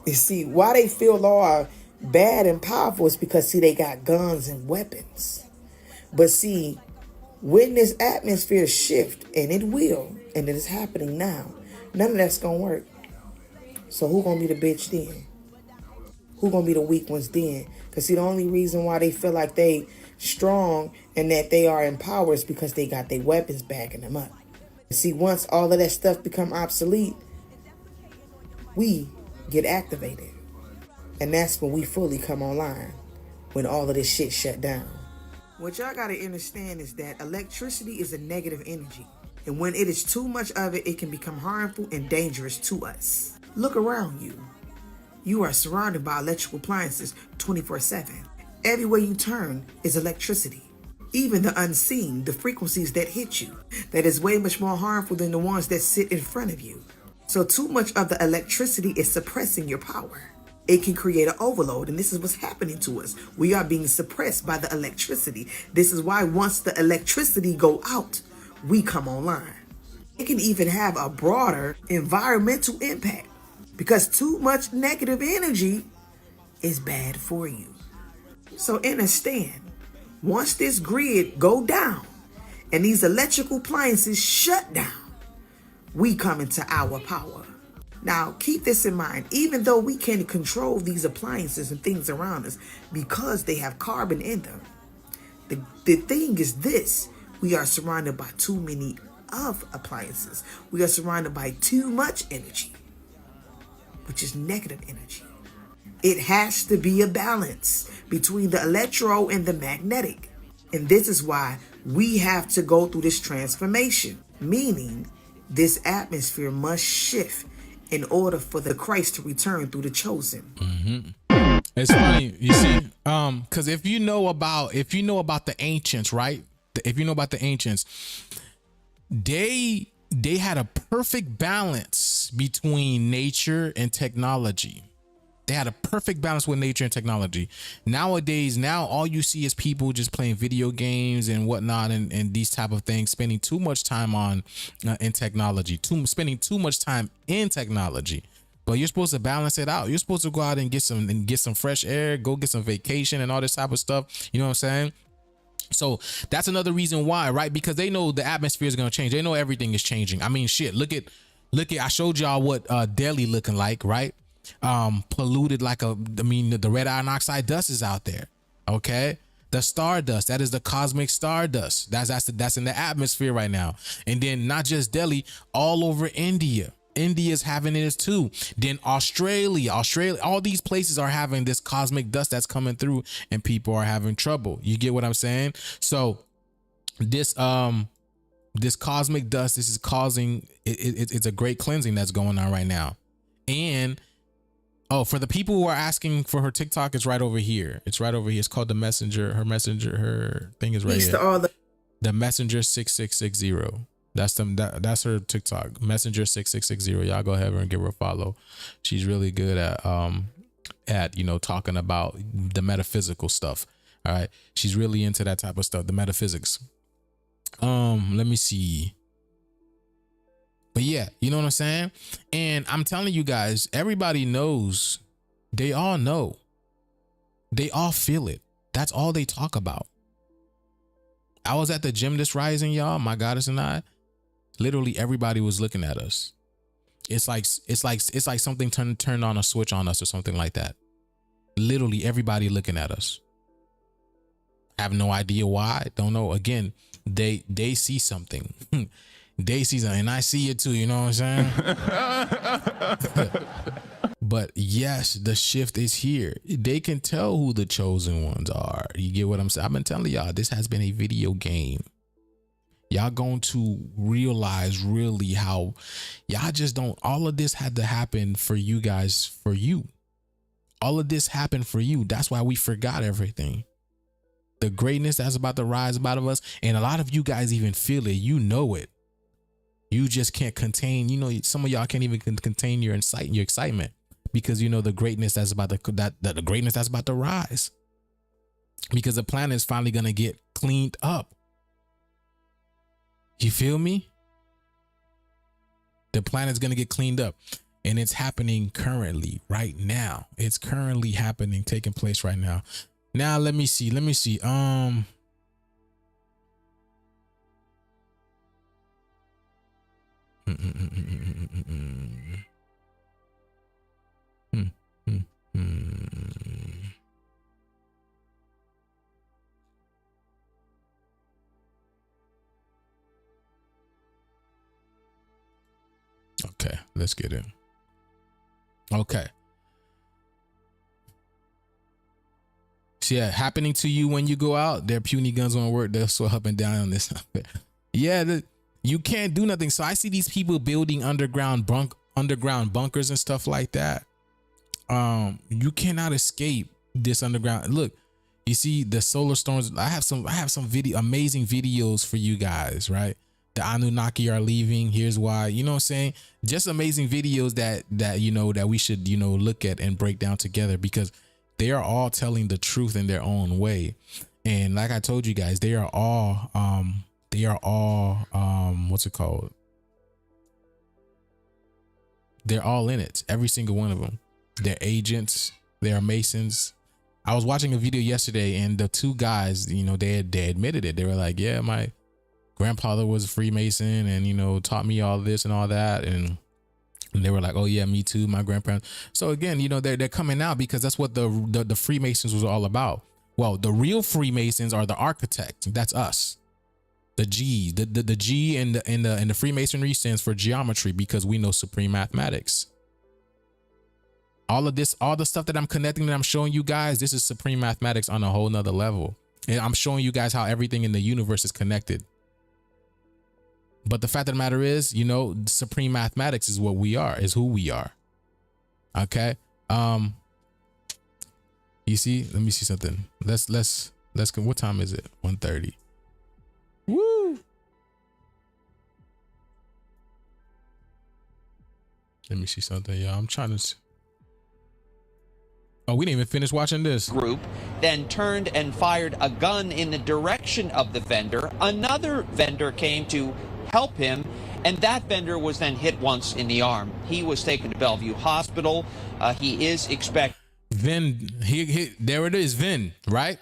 Speaker 13: You see, why they feel all bad and powerful is because, see, they got guns and weapons. But see, when this atmosphere shift, and it will, and it is happening now, none of that's gonna work. So who gonna be the bitch then? Who gonna be the weak ones then? Because see, the only reason why they feel like they strong and that they are in power is because they got their weapons backing them up. See, once all of that stuff become obsolete, we get activated. And that's when we fully come online, when all of this shit shut down. What y'all gotta understand is that electricity is a negative energy. And when it is too much of it, it can become harmful and dangerous to us. Look around you. You are surrounded by electrical appliances 24/7. Everywhere you turn is electricity. Even the unseen, the frequencies that hit you, that is way much more harmful than the ones that sit in front of you. So too much of the electricity is suppressing your power. It can create an overload, and this is what's happening to us. We are being suppressed by the electricity. This is why once the electricity go out, we come online. It can even have a broader environmental impact because too much negative energy is bad for you. So understand, once this grid go down and these electrical appliances shut down, we come into our power. Now, keep this in mind. Even though we can control these appliances and things around us because they have carbon in them, the thing is this: we are surrounded by too many of appliances. We are surrounded by too much energy, which is negative energy. It has to be a balance between the electro and the magnetic. And this is why we have to go through this transformation, meaning this atmosphere must shift in order for the Christ to return through the chosen.
Speaker 1: Mm-hmm. It's funny, you see, because if you know about the ancients, right? If you know about the ancients, they had a perfect balance between nature and technology. They had a perfect balance with nature and technology. Nowadays, now all you see is people just playing video games and whatnot, and these type of things, spending too much time on in technology, spending too much time in technology. But you're supposed to balance it out. You're supposed to go out and get some fresh air, go get some vacation and all this type of stuff. You know what I'm saying? So that's another reason why, right? Because they know the atmosphere is going to change. They know everything is changing. I mean, shit, look at, I showed y'all what Delhi looking like, right? Polluted like the red iron oxide dust is out there. Okay. The stardust, that is the cosmic stardust. That's in the atmosphere right now. And then not just Delhi, all over India. India's having it too. Then Australia, all these places are having this cosmic dust that's coming through, and people are having trouble. You get what I'm saying? So this cosmic dust, this is causing it's a great cleansing that's going on right now. And for the people who are asking for her TikTok, it's right over here. It's right over here. It's called The Messenger. Her thing is right
Speaker 13: Peace
Speaker 1: here.
Speaker 13: to all
Speaker 1: The Messenger 6660. That's her TikTok, Messenger 6660. Y'all go ahead and give her a follow. She's really good at talking about the metaphysical stuff. All right. She's really into that type of stuff, the metaphysics. Let me see. But yeah, you know what I'm saying? And I'm telling you guys, everybody knows. They all know. They all feel it. That's all they talk about. I was at the gym this rising, y'all, my goddess and I. Literally everybody was looking at us. It's like something turned on a switch on us or something like that. Literally everybody looking at us. Have no idea why. Don't know. Again, they see something. They see something, and I see it too. You know what I'm saying? But yes, the shift is here. They can tell who the chosen ones are. You get what I'm saying? I've been telling y'all, this has been a video game. Y'all going to realize really how y'all just don't. All of this had to happen for you guys, for you. All of this happened for you. That's why we forgot everything. The greatness that's about to rise out of us. And a lot of you guys even feel it. You know it. You just can't contain, some of y'all can't even contain your excitement because the greatness that's about the greatness that's about to rise. Because the planet is finally gonna get cleaned up. You feel me? The planet's gonna get cleaned up. And it's happening currently, right now. It's currently happening, taking place right now. Now let me see. Okay, let's get in. Okay. So yeah, happening to you when you go out, their puny guns won't work. They'll swell up and down on this. Yeah, you can't do nothing. So I see these people building underground bunkers and stuff like that. You cannot escape this underground. Look, you see the solar storms. I have some amazing videos for you guys, right? The Anunnaki are leaving. Here's why. You know what I'm saying? Just amazing videos that we should, look at and break down together, because they are all telling the truth in their own way. And like I told you guys, they are all what's it called? They're all in it. Every single one of them. They're agents. They're Masons. I was watching a video yesterday, and the two guys, they admitted it. They were like, yeah, my grandfather was a Freemason and, taught me all this and all that. And they were like, oh yeah, me too, my grandparents. So again, they're coming out because that's what the Freemasons was all about. Well, the real Freemasons are the architects. That's us. The G, the G in the Freemasonry stands for geometry, because we know supreme mathematics. All of this, all the stuff that I'm connecting, that I'm showing you guys, this is supreme mathematics on a whole nother level. And I'm showing you guys how everything in the universe is connected. But the fact of the matter is, supreme mathematics is what we are, is who we are. Okay. You see, let me see something. Let's go. What time is it? 1:30. Woo. Let me see something, y'all. I'm trying to. Oh, we didn't even finish watching this.
Speaker 14: Group then turned and fired a gun in the direction of the vendor. Another vendor came to help him, and that vendor was then hit once in the arm. He was taken to Bellevue Hospital. He is expected.
Speaker 1: Vin, there it is, Vin, right?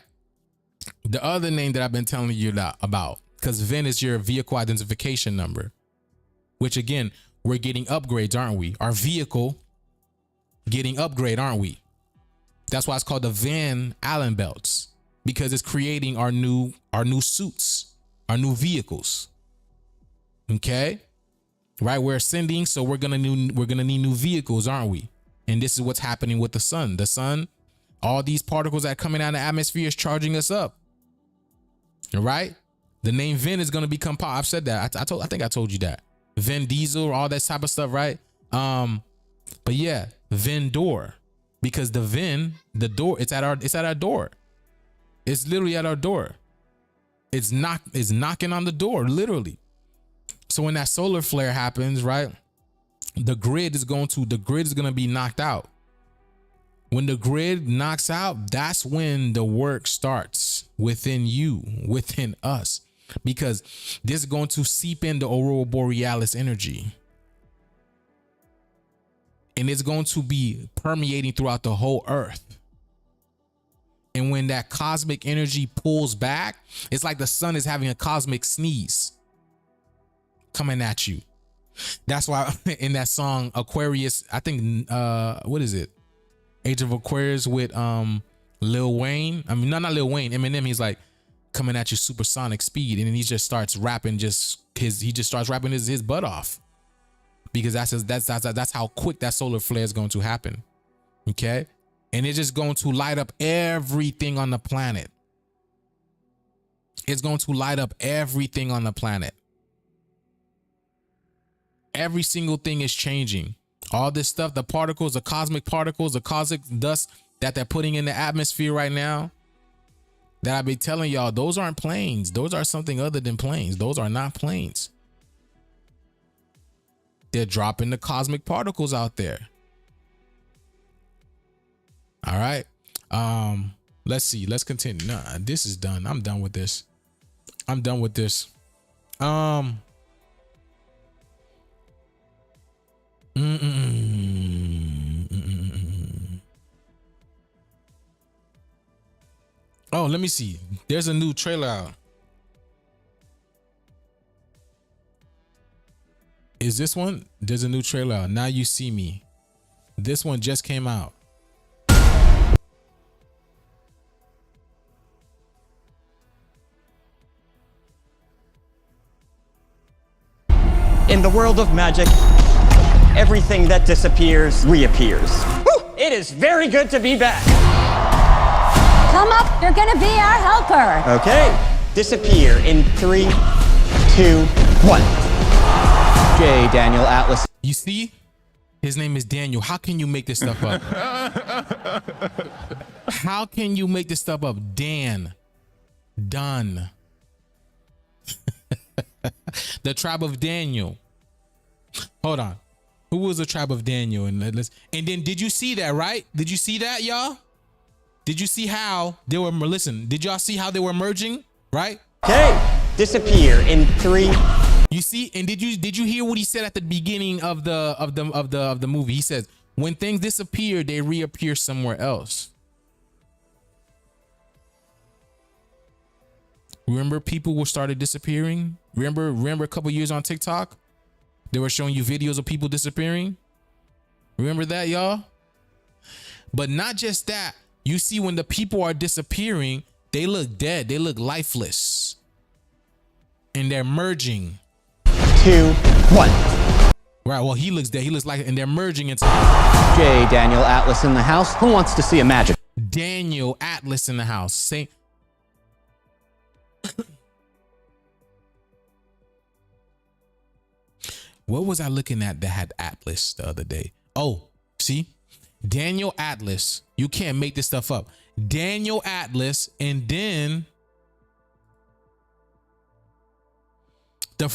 Speaker 1: The other name that I've been telling you about, because Vin is your vehicle identification number, which again, we're getting upgrades, aren't we? Our vehicle getting upgrade, aren't we? That's why it's called the Van Allen belts, because it's creating our new suits, our new vehicles. Okay, right? We're ascending, so we're gonna need new vehicles, aren't we? And this is what's happening with the sun. The sun, all these particles that are coming out of the atmosphere is charging us up. All right. The name Vin is gonna become pop. I've said that. I think I told you that. Vin Diesel, all that type of stuff, right? But yeah, Vin door. Because the Vin, the door, it's at our door. It's literally at our door. It's knocking on the door, literally. So when that solar flare happens, right, the grid is going to be knocked out. When the grid knocks out, that's when the work starts within you, within us, because this is going to seep into aurora borealis energy. And it's going to be permeating throughout the whole earth. And when that cosmic energy pulls back, it's like the sun is having a cosmic sneeze coming at you. That's why in that song Aquarius, I think what is it? Age of Aquarius with Lil Wayne. I mean, not Lil Wayne, Eminem, he's like coming at you supersonic speed, and then he just starts rapping his butt off. Because that's how quick that solar flare is going to happen. Okay? And it's just going to light up everything on the planet. It's going to light up everything on the planet. Every single thing is changing. All this stuff, the particles, the cosmic particles, the cosmic dust that they're putting in the atmosphere right now, that I've been telling y'all, those aren't planes. Those are something other than planes. Those are not planes. They're dropping the cosmic particles out there. All right. Let's see. Let's continue. Nah, this is done. I'm done with this. Oh, let me see. There's a new trailer out. Is this one? There's a new trailer out. Now You See Me. This one just came out.
Speaker 15: In the world of magic, everything that disappears reappears. Whew, it is very good to be back.
Speaker 16: Come up, you're gonna be our helper.
Speaker 15: Okay, disappear in 3, 2, 1. J. Daniel Atlas.
Speaker 1: You see? His name is Daniel. How can you make this stuff up? How can you make this stuff up? Dan. Done. The tribe of Daniel. Hold on. Who was the tribe of Daniel? And then did you see that, right? Did you see that, y'all? Did you see how they were, listen, did y'all see how they were merging, right?
Speaker 15: Okay, disappear in 3.
Speaker 1: You see, and did you hear what he said at the beginning of the movie? He says, when things disappear, they reappear somewhere else. Remember people were started disappearing? Remember a couple years on TikTok? They were showing you videos of people disappearing. Remember that, y'all? But not just that. You see, when the people are disappearing, they look dead. They look lifeless. And they're merging.
Speaker 15: 2, 1.
Speaker 1: Right, well, he looks dead. He looks like, and they're merging into
Speaker 15: J. Daniel Atlas in the house. Who wants to see a magic?
Speaker 1: Daniel Atlas in the house. Say, what was I looking at that had Atlas the other day? Oh, see? Daniel Atlas. You can't make this stuff up. Daniel Atlas, and then the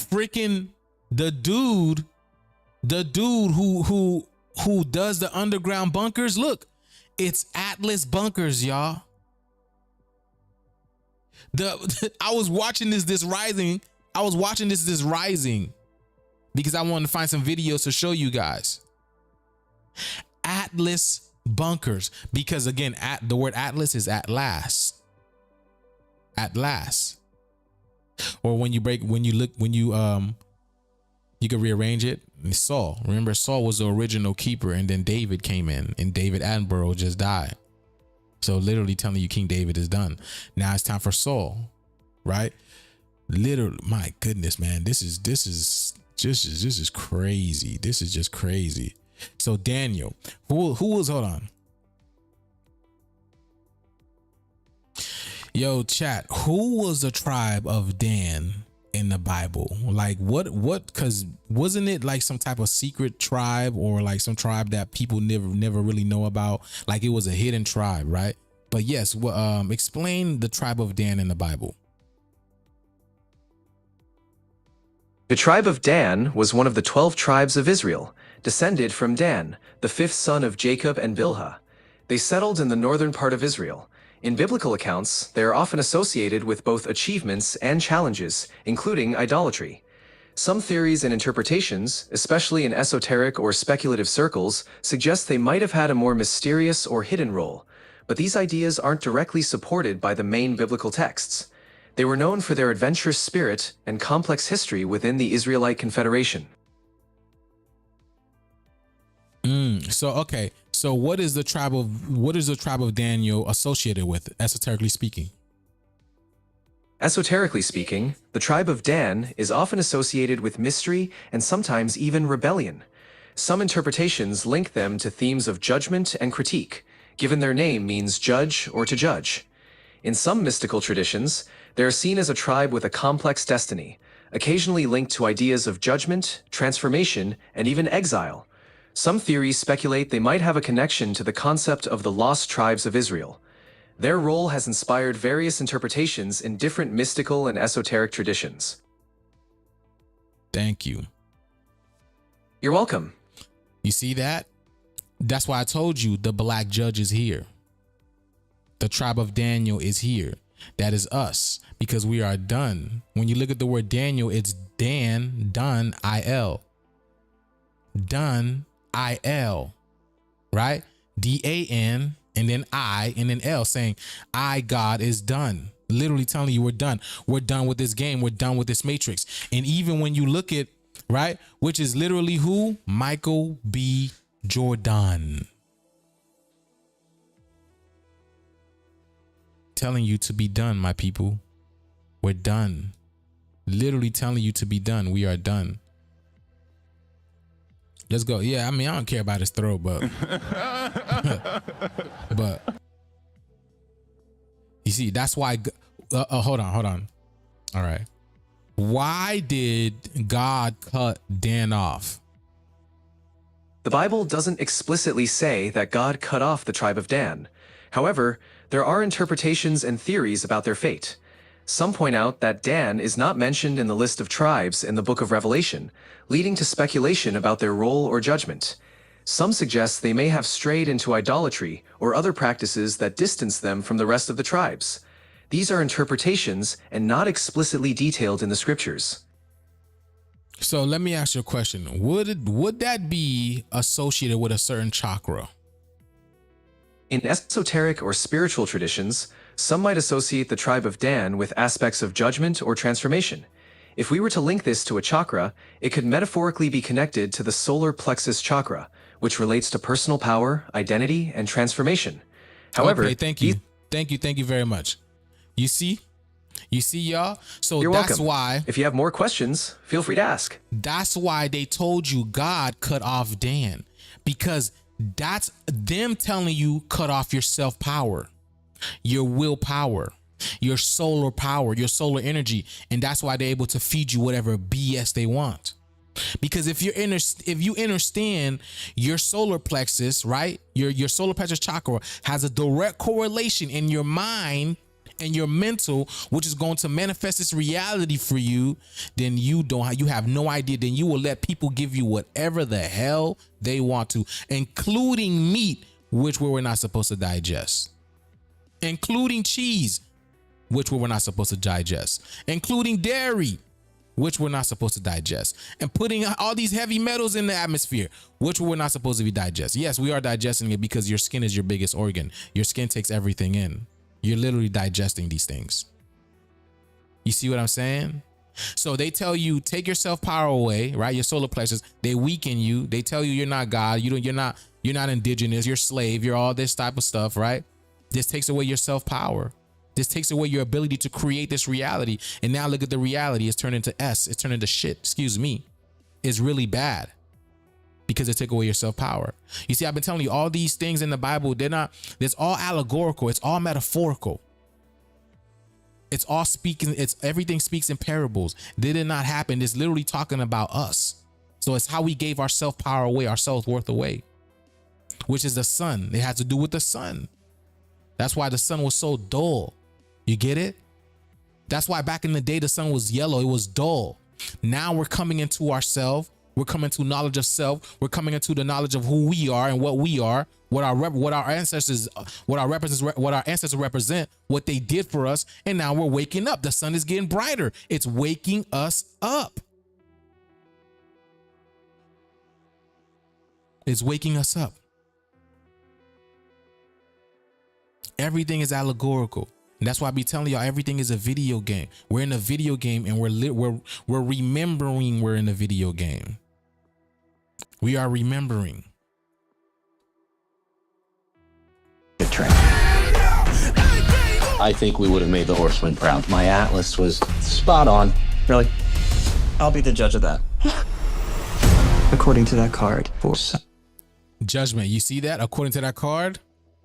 Speaker 1: dude who does the underground bunkers. Look, It's Atlas bunkers, y'all. I was watching this rising. I was watching this rising because I wanted to find some videos to show you guys. Atlas bunkers, because again, the word Atlas is at last. At last. Or when you you can rearrange it. Saul. Remember, Saul was the original keeper, and then David came in, and David Attenborough just died. So literally telling you King David is done. Now it's time for Saul, right? Literally, my goodness, man, this is crazy. This is just crazy. So Daniel, who was, hold on. Yo, chat, who was the tribe of Dan in the Bible? Like what, cause wasn't it like some type of secret tribe, or like some tribe that people never really know about? Like it was a hidden tribe, right? But yes, explain the tribe of Dan in the Bible.
Speaker 17: The tribe of Dan was one of the 12 tribes of Israel, descended from Dan, the fifth son of Jacob and Bilhah. They settled in the northern part of Israel. In biblical accounts, they are often associated with both achievements and challenges, including idolatry. Some theories and interpretations, especially in esoteric or speculative circles, suggest they might have had a more mysterious or hidden role, but these ideas aren't directly supported by the main biblical texts. They were known for their adventurous spirit and complex history within the Israelite Confederation.
Speaker 1: So what is the tribe of Daniel associated with, esoterically speaking?
Speaker 17: Esoterically speaking, the tribe of Dan is often associated with mystery and sometimes even rebellion. Some interpretations link them to themes of judgment and critique, given their name means judge or to judge. In some mystical traditions, they are seen as a tribe with a complex destiny, occasionally linked to ideas of judgment, transformation, and even exile. Some theories speculate they might have a connection to the concept of the lost tribes of Israel. Their role has inspired various interpretations in different mystical and esoteric traditions.
Speaker 1: Thank you.
Speaker 17: You're welcome.
Speaker 1: You see that? That's why I told you the black judge is here. The tribe of Daniel is here. That is us, because we are done. When you look at the word Daniel, it's Dan, done, I-L. Done, I-L, right? D-A-N, and then I, and then L, saying, I, God, is done. Literally telling you we're done. We're done with this game. We're done with this matrix. And even when you look at, right, which is literally who? Michael B. Jordan. Telling you to be done, my people. We're done. Literally telling you to be done. We are done. Let's go. Yeah, I mean, I don't care about his throw, but but you see, that's why. Hold on. All right. Why did God cut Dan off?
Speaker 17: The Bible doesn't explicitly say that God cut off the tribe of Dan. However, there are interpretations and theories about their fate. Some point out that Dan is not mentioned in the list of tribes in the book of Revelation, leading to speculation about their role or judgment. Some suggest they may have strayed into idolatry or other practices that distance them from the rest of the tribes. These are interpretations and not explicitly detailed in the scriptures.
Speaker 1: So let me ask you a question. Would that be associated with a certain chakra?
Speaker 17: In esoteric or spiritual traditions, some might associate the tribe of Dan with aspects of judgment or transformation. If we were to link this to a chakra, it could metaphorically be connected to the solar plexus chakra, which relates to personal power, identity, and transformation. However,
Speaker 1: okay, thank you very much. You see, y'all. So
Speaker 17: You're
Speaker 1: that's
Speaker 17: welcome.
Speaker 1: why.
Speaker 17: If you have more questions, feel free to ask.
Speaker 1: That's why they told you God cut off Dan, because that's them telling you cut off your self power, your willpower, your solar power, your solar energy, and that's why they're able to feed you whatever BS they want. Because if you understand your solar plexus, right, your solar plexus chakra has a direct correlation in your mind and your mental, which is going to manifest this reality for you, then you have no idea. Then you will let people give you whatever the hell they want to, including meat, which we're not supposed to digest, including cheese, which we're not supposed to digest, including dairy, which we're not supposed to digest, and putting all these heavy metals in the atmosphere, which we're not supposed to be digest. Yes, we are digesting it because your skin is your biggest organ. Your skin takes everything in. You're literally digesting these things. You see what I'm saying? So they tell you, take your self-power away, right? Your solar plexus, they weaken you. They tell you you're not God. You're not indigenous. You're slave. You're all this type of stuff, right? This takes away your self-power. This takes away your ability to create this reality. And now look at the reality. It's turned into it's turned into shit. Excuse me. It's really bad because it took away your self-power. You see, I've been telling you all these things in the Bible, it's all allegorical. It's all metaphorical. It's all speaking. Everything speaks in parables. They did not happen. It's literally talking about us. So it's how we gave our self-power away, our self-worth away, which is the sun. It has to do with the sun. That's why the sun was so dull. You get it? That's why back in the day, the sun was yellow. It was dull. Now we're coming into ourselves. We're coming to knowledge of self. We're coming into the knowledge of who we are and what we are, what our ancestors represent, what they did for us. And now we're waking up. The sun is getting brighter. It's waking us up. It's waking us up. Everything is allegorical. And that's why I be telling y'all everything is a video game. We're in a video game and we're remembering we're in a video game. We are remembering.
Speaker 18: I think we would have made the horsemen proud. My atlas was spot on.
Speaker 15: Really? I'll be the judge of that. According to that card, for
Speaker 1: judgment. You see that? According to that card?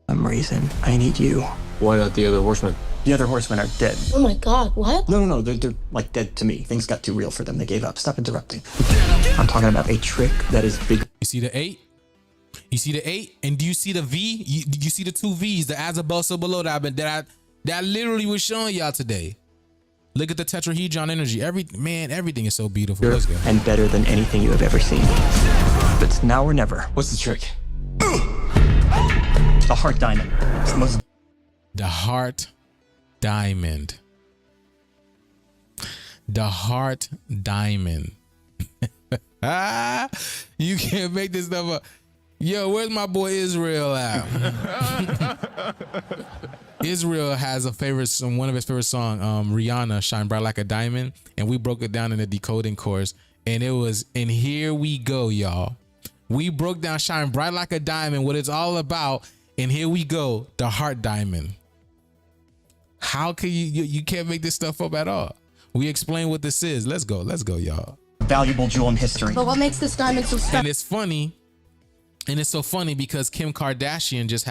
Speaker 15: some reason, I need you.
Speaker 18: Why not the other horsemen?
Speaker 15: The other horsemen are dead.
Speaker 16: Oh my god, what?
Speaker 15: No, they're like dead to me. Things got too real for them. They gave up. Stop interrupting. I'm talking about a trick that is big.
Speaker 1: You see the 8? You see the 8? And do you see the V? You see the 2 V's, the as above, so below that I literally was showing y'all today. Look at the tetrahedron energy. Everything is so beautiful. Let's go.
Speaker 15: And better than anything you have ever seen. But it's now or never.
Speaker 18: What's the trick?
Speaker 15: The heart diamond. It's the most.
Speaker 1: The heart diamond. The heart diamond. You can't make this stuff up. Yo, where's my boy Israel at? Israel has a favorite song, one of his favorite songs, Rihanna, Shine Bright Like a Diamond. And we broke it down in the decoding course. And here we go, y'all. We broke down Shine Bright Like a Diamond, what it's all about. And here we go, the heart diamond. How can you can't make this stuff up at all? We explain what this is. Let's go, y'all.
Speaker 15: Valuable jewel in history.
Speaker 16: But what makes this diamond so special?
Speaker 1: And it's funny. And it's so funny because Kim Kardashian just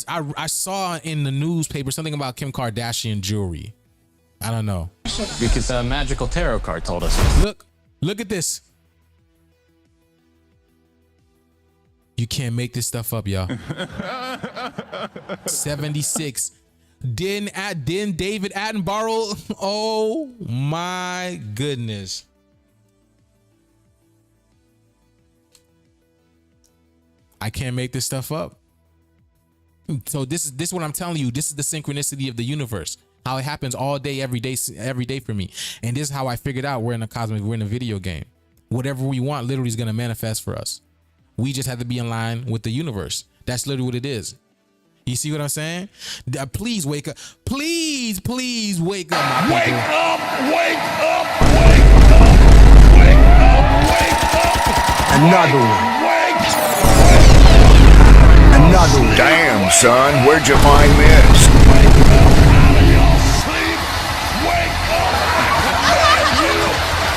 Speaker 1: I saw in the newspaper something about Kim Kardashian jewelry. I don't know.
Speaker 18: Because a magical tarot card told us.
Speaker 1: Look at this. You can't make this stuff up, y'all. 76. Didn't David Attenborough? Oh my goodness. I can't make this stuff up. So this is what I'm telling you. This is the synchronicity of the universe. How it happens all day, every day for me. And this is how I figured out we're in a video game. Whatever we want literally is going to manifest for us. We just have to be in line with the universe. That's literally what it is. You see what I'm saying? Please wake up. Please wake up.
Speaker 5: Wake up, wake up, wake up, wake up, wake up.
Speaker 19: Another one.
Speaker 5: Another one.
Speaker 19: Damn, son, where'd you find this?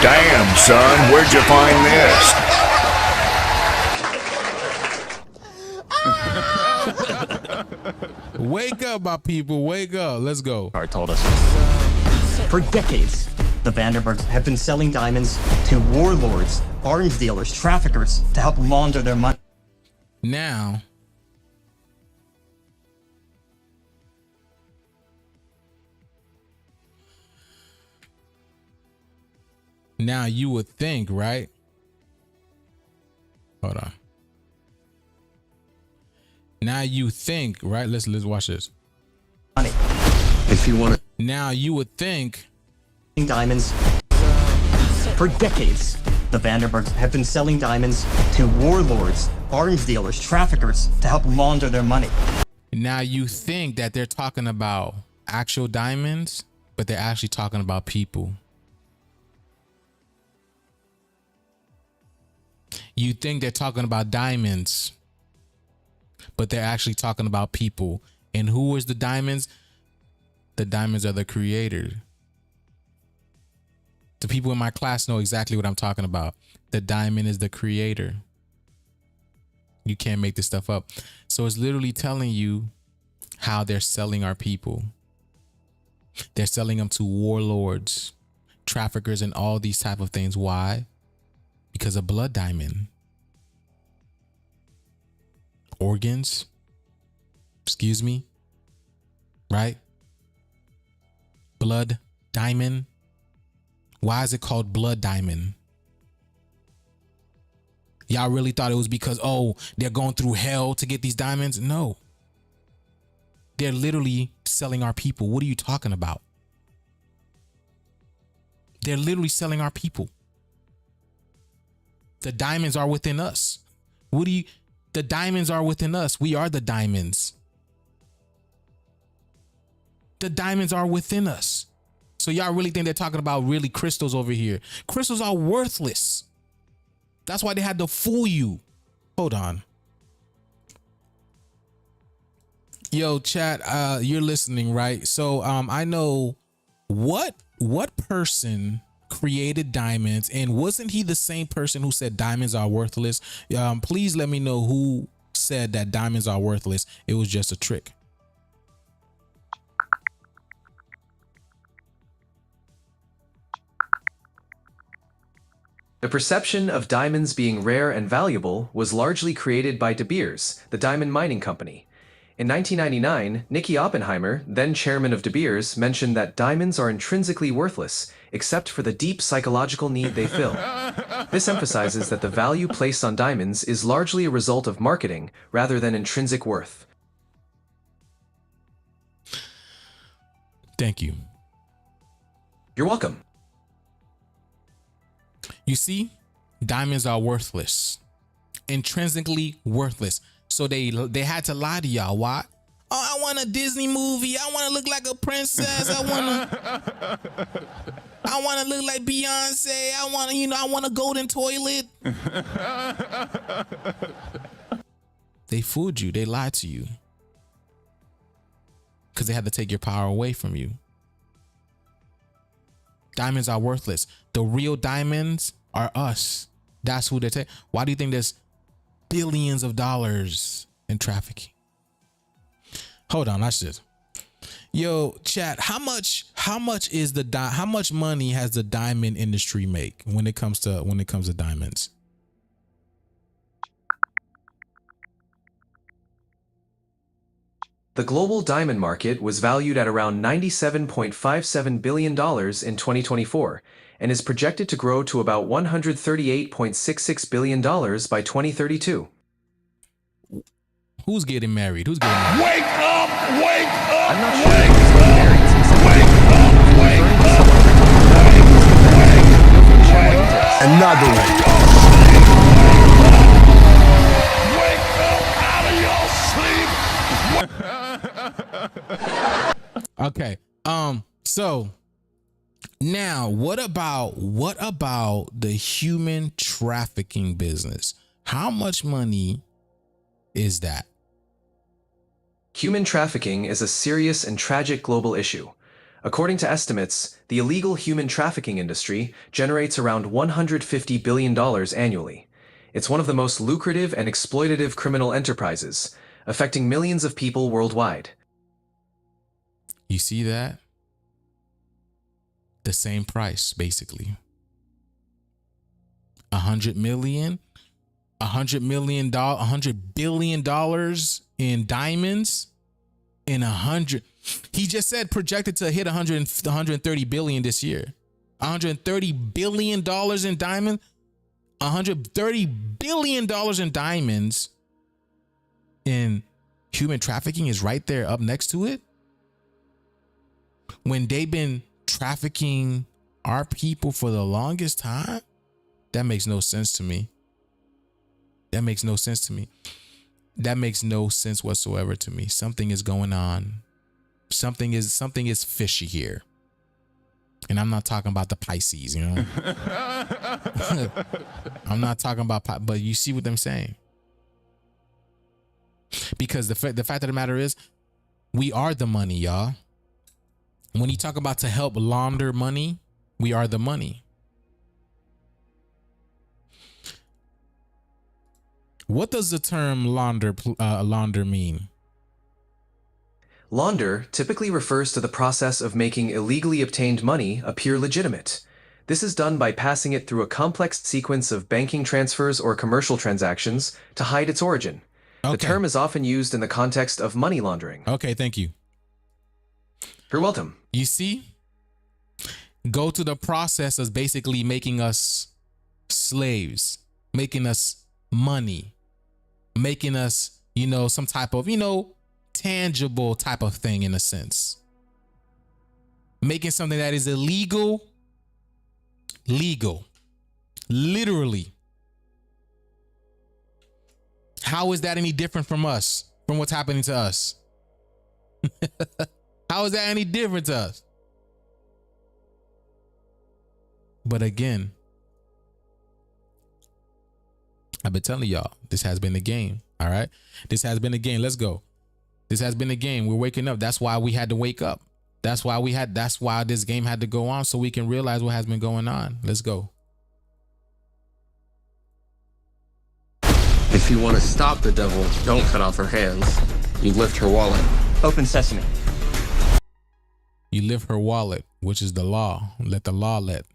Speaker 19: Damn, son, where'd you find this?
Speaker 1: Wake up, my people. Wake up. Let's go.
Speaker 18: Card told us.
Speaker 15: For decades, the Vanderbergs have been selling diamonds to warlords, arms dealers, traffickers to help launder their money.
Speaker 1: Now you would think, right? Hold on. Now you think, right? Let's watch this.
Speaker 15: Money. If you want to.
Speaker 1: Now you would think
Speaker 15: diamonds for decades. The Vanderburgs have been selling diamonds to warlords, arms dealers, traffickers to help launder their money.
Speaker 1: Now you think that they're talking about actual diamonds, but they're actually talking about people. You think they're talking about diamonds, but they're actually talking about people. And who is the diamonds? The diamonds are the creator. The people in my class know exactly what I'm talking about. The diamond is the creator. You can't make this stuff up. So it's literally telling you how they're selling our people. They're selling them to warlords, traffickers, and all these type of things. Why? Because of blood diamond. Organs. Excuse me. Right? Blood diamond. Why is it called blood diamond? Y'all really thought it was because, oh, they're going through hell to get these diamonds? No. They're literally selling our people. What are you talking about? They're literally selling our people. The diamonds are within us. The diamonds are within us. We are the diamonds. The diamonds are within us. So y'all really think they're talking about really crystals over here? Crystals are worthless. That's why they had to fool you. Hold on. Yo, chat, you're listening, right? So I know what person created diamonds, and wasn't he the same person who said diamonds are worthless? Please let me know who said that diamonds are worthless. It was just a trick.
Speaker 17: The perception of diamonds being rare and valuable was largely created by De Beers, the diamond mining company. In 1999, Nicky Oppenheimer, then chairman of De Beers, mentioned that diamonds are intrinsically worthless, except for the deep psychological need they fill. This emphasizes that the value placed on diamonds is largely a result of marketing rather than intrinsic worth.
Speaker 1: Thank you.
Speaker 17: You're welcome.
Speaker 1: You see, diamonds are worthless, intrinsically worthless. So they had to lie to y'all. Why? Oh, I want a Disney movie. I want to look like a princess. I want to look like Beyonce. I want a golden toilet. They fooled you. They lied to you because they had to take your power away from you. Diamonds are worthless. The real diamonds are us. That's who they take. Why do you think there's billions of dollars in trafficking? Hold on, that's just. Yo, chat, how much money has the diamond industry make when it comes to diamonds?
Speaker 17: The global diamond market was valued at around $97.57 billion in 2024 and is projected to grow to about $138.66 billion by 2032.
Speaker 1: Who's getting married? Wake up!
Speaker 5: Wake up!
Speaker 17: I'm not sure if he's getting married since
Speaker 19: Another one.
Speaker 1: Okay. So now what about the human trafficking business? How much money is that?
Speaker 17: Human trafficking is a serious and tragic global issue. According to estimates, the illegal human trafficking industry generates around $150 billion annually. It's one of the most lucrative and exploitative criminal enterprises, affecting millions of people worldwide.
Speaker 1: You see that? The same price, basically. $100 billion in diamonds, and he just said projected to hit 130 billion this year. $130 billion in diamonds, $130 billion in diamonds in human trafficking is right there up next to it, when they've been trafficking our people for the longest time, that makes no sense to me. That makes no sense to me. That makes no sense whatsoever to me. Something is going on. Something is fishy here. And I'm not talking about the Pisces, you know. I'm not talking about, but you see what I'm saying. Because the fact of the matter is, we are the money, y'all. When you talk about to help launder money, we are the money. What does the term launder mean?
Speaker 17: Launder typically refers to the process of making illegally obtained money appear legitimate. This is done by passing it through a complex sequence of banking transfers or commercial transactions to hide its origin.
Speaker 1: Okay.
Speaker 17: The term is often used in the context of money laundering.
Speaker 1: Okay, thank you.
Speaker 17: You're welcome.
Speaker 1: You see? Go to the process of basically making us slaves, making us money, making us, some type of, tangible type of thing in a sense. Making something that is illegal, legal. Literally. How is that any different from us, from what's happening to us? How is that any different to us? But again, I've been telling y'all, this has been a game. All right. This has been a game. Let's go. This has been a game. We're waking up. That's why we had to wake up. That's why this game had to go on, so we can realize what has been going on. Let's go.
Speaker 20: If you want to stop the devil, don't cut off her hands. You lift her wallet.
Speaker 15: Open sesame.
Speaker 1: You lift her wallet, which is the law. Let the law let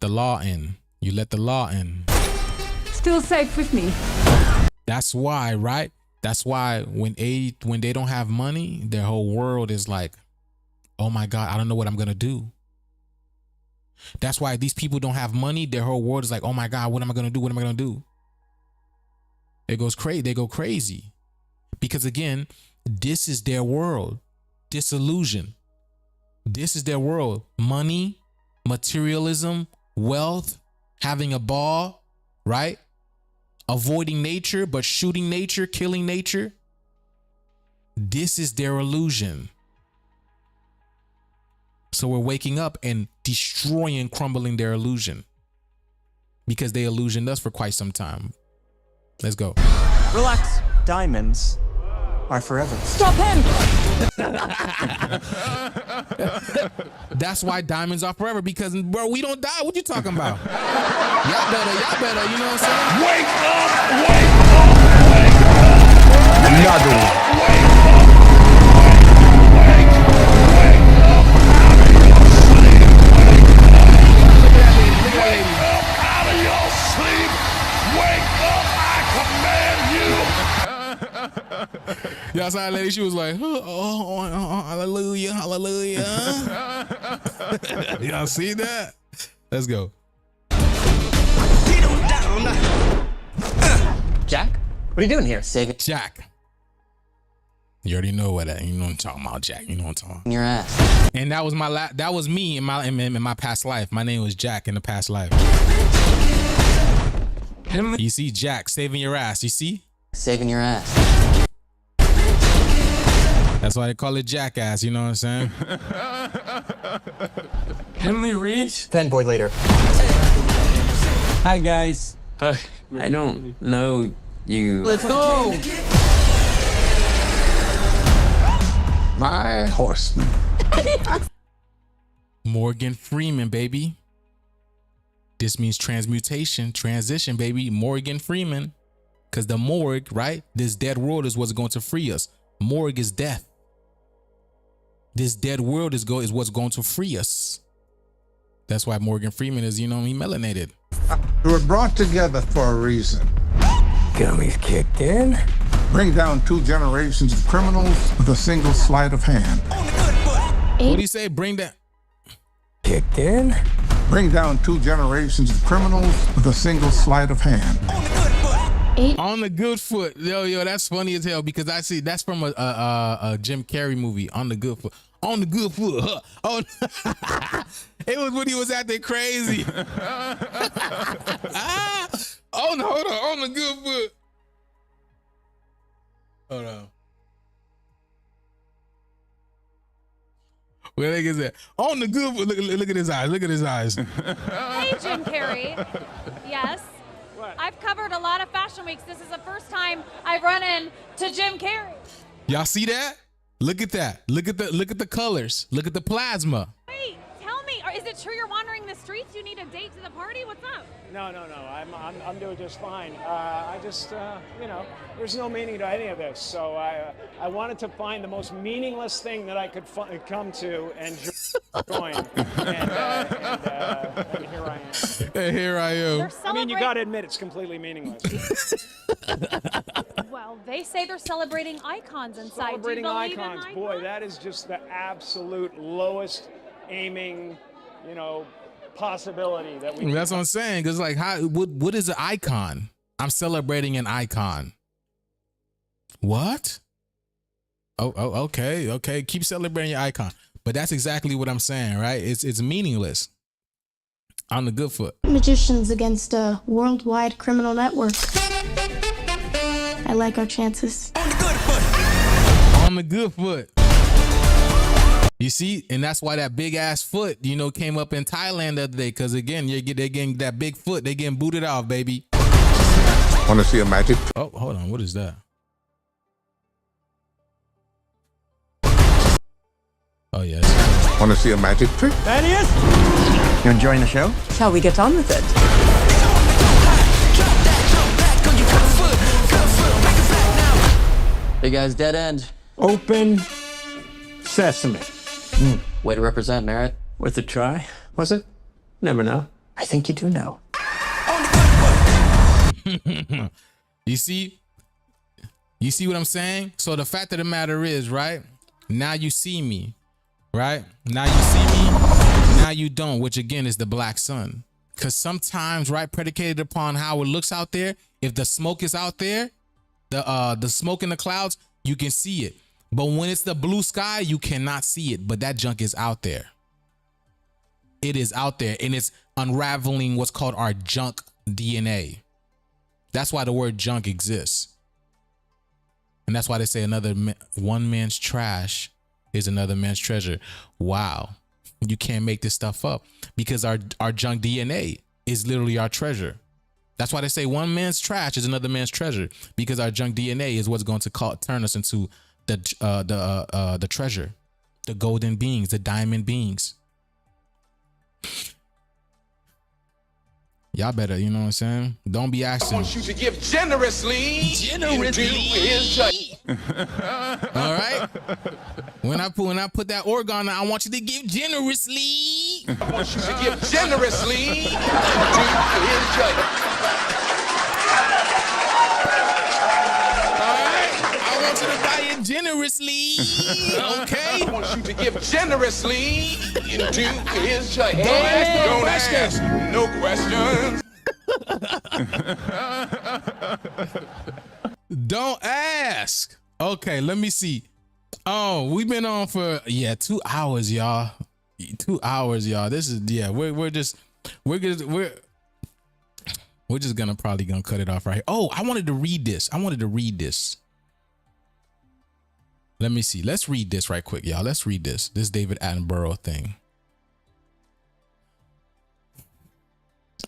Speaker 1: the law in. You let the law in.
Speaker 16: Still safe with me.
Speaker 1: That's why, right? That's why when they don't have money, their whole world is like, oh my God, I don't know what I'm gonna do. That's why these people don't have money. Their whole world is like, oh my God, what am I gonna do? What am I gonna do? It goes crazy. They go crazy because again, this is their world. Disillusion. This is their world. Money, materialism, wealth, having a ball, right? Avoiding nature, but shooting nature, killing nature. This is their illusion. So we're waking up and destroying, crumbling their illusion because they illusioned us for quite some time. Let's go.
Speaker 15: Relax. Diamonds are forever.
Speaker 16: Stop him!
Speaker 1: That's why diamonds are forever, because bro, we don't die. What you talking about? Y'all better, you know what I'm saying?
Speaker 19: Wake up! Wake up! Wake up! Another one.
Speaker 5: Wake up! Wake up! Wake up out of your sleep! Wake up out of your sleep! Wake up! I command you!
Speaker 1: Y'all saw that lady, she was like, oh, hallelujah, hallelujah. Y'all see that? Let's go.
Speaker 15: Jack? What are you doing here? Saving
Speaker 1: Jack. You already know what you know what I'm talking about, Jack. You know what I'm talking about.
Speaker 15: your ass.
Speaker 1: And that was that was me in my past life. My name was Jack in the past life. You see, Jack saving your ass. You see?
Speaker 15: Saving your ass.
Speaker 1: That's why they call it jackass, you know what I'm saying?
Speaker 21: Can we reach?
Speaker 15: Fanboy later.
Speaker 21: Hi guys. I don't know you.
Speaker 15: Let's go!
Speaker 19: My horseman.
Speaker 1: Morgan Freeman, baby. This means transmutation, transition, baby. Morgan Freeman. Because the morgue, right? This dead world is what's going to free us. Morgue is death. This dead world is what's going to free us. That's why Morgan Freeman is, he melanated.
Speaker 19: We were brought together for a reason.
Speaker 21: Gummies kicked in.
Speaker 19: Bring down 2 generations of criminals with a single sleight of hand.
Speaker 1: What do you say? Bring that.
Speaker 21: Kicked in.
Speaker 19: Bring down 2 generations of criminals with a single sleight of hand.
Speaker 1: On the good foot. Yo, that's funny as hell because I see that's from a Jim Carrey movie, On the Good Foot. On the good foot. Huh? Oh, it was when he was acting crazy. Oh no, hold on. On the good foot. Hold on. Where the heck is that? On the good foot. Look at his eyes. Look at his eyes.
Speaker 2: Hey, Jim Carrey. Yes. What? I've covered a lot of fashion weeks. This is the first time I've run into Jim Carrey.
Speaker 1: Y'all see that? Look at that. Look at the colors. Look at the plasma.
Speaker 2: Wait, tell me, is it true you're wandering the streets? You need a date to the party? What's up?
Speaker 22: No. I'm doing just fine. I just, there's no meaning to any of this. So I wanted to find the most meaningless thing that I could come to and join. And here I am.
Speaker 1: And here I am.
Speaker 22: I mean, you got to admit it's completely meaningless.
Speaker 2: Well, they say they're celebrating icons inside.
Speaker 22: Celebrating
Speaker 2: Do you believe
Speaker 22: icons.
Speaker 2: in
Speaker 22: Boy, that is just the absolute lowest aiming, possibility that we.
Speaker 1: That's what I'm saying. Cause like, what is an icon? I'm celebrating an icon. What? Oh, okay. Keep celebrating your icon. But that's exactly what I'm saying, right? It's meaningless. On the good foot.
Speaker 23: Magicians against a worldwide criminal network. I like our chances.
Speaker 1: On the good foot. You see, and that's why that big ass foot, came up in Thailand the other day. Cause again, they're getting that big foot. They getting booted off, baby.
Speaker 19: Want to see a magic?
Speaker 1: Oh, hold on. What is that? Oh yeah.
Speaker 19: Want to see a magic trick?
Speaker 15: That is. You enjoying the show?
Speaker 24: Shall we get on with it?
Speaker 21: Hey guys, dead end.
Speaker 15: Open sesame.
Speaker 21: Way to represent, Merritt.
Speaker 15: Worth a try, was it? Never know. I think you do know.
Speaker 1: You see what I'm saying? So the fact of the matter is, right? Now you see me, right? Now you see me, now you don't, which again is the black sun. Because sometimes, right, predicated upon how it looks out there, if the smoke is out there, the smoke in the clouds, you can see it. But when it's the blue sky, you cannot see it. But that junk is out there. It is out there, and it's unraveling what's called our junk DNA. That's why the word junk exists. And that's why they say one man's trash is another man's treasure. Wow. You can't make this stuff up because our junk DNA is literally our treasure. That's why they say one man's trash is another man's treasure, because our junk DNA is what's going to turn us into the treasure, the golden beings, the diamond beings. Y'all better, you know what I'm saying? Don't be asking.
Speaker 5: I want you to give generously.
Speaker 1: All right. When I put that organ on, I want you to give generously.
Speaker 5: I want you to give generously
Speaker 1: I want you to buy it generously. Okay.
Speaker 5: I want you to give generously into his church.
Speaker 1: Don't
Speaker 5: ask no questions.
Speaker 1: Don't ask. Okay, let me see. Oh, we've been on for 2 hours, y'all. 2 hours, y'all. This is we're just gonna cut it off right here. Oh, I wanted to read this. Let me see. Let's read this right quick, y'all. Let's read this. This David Attenborough thing.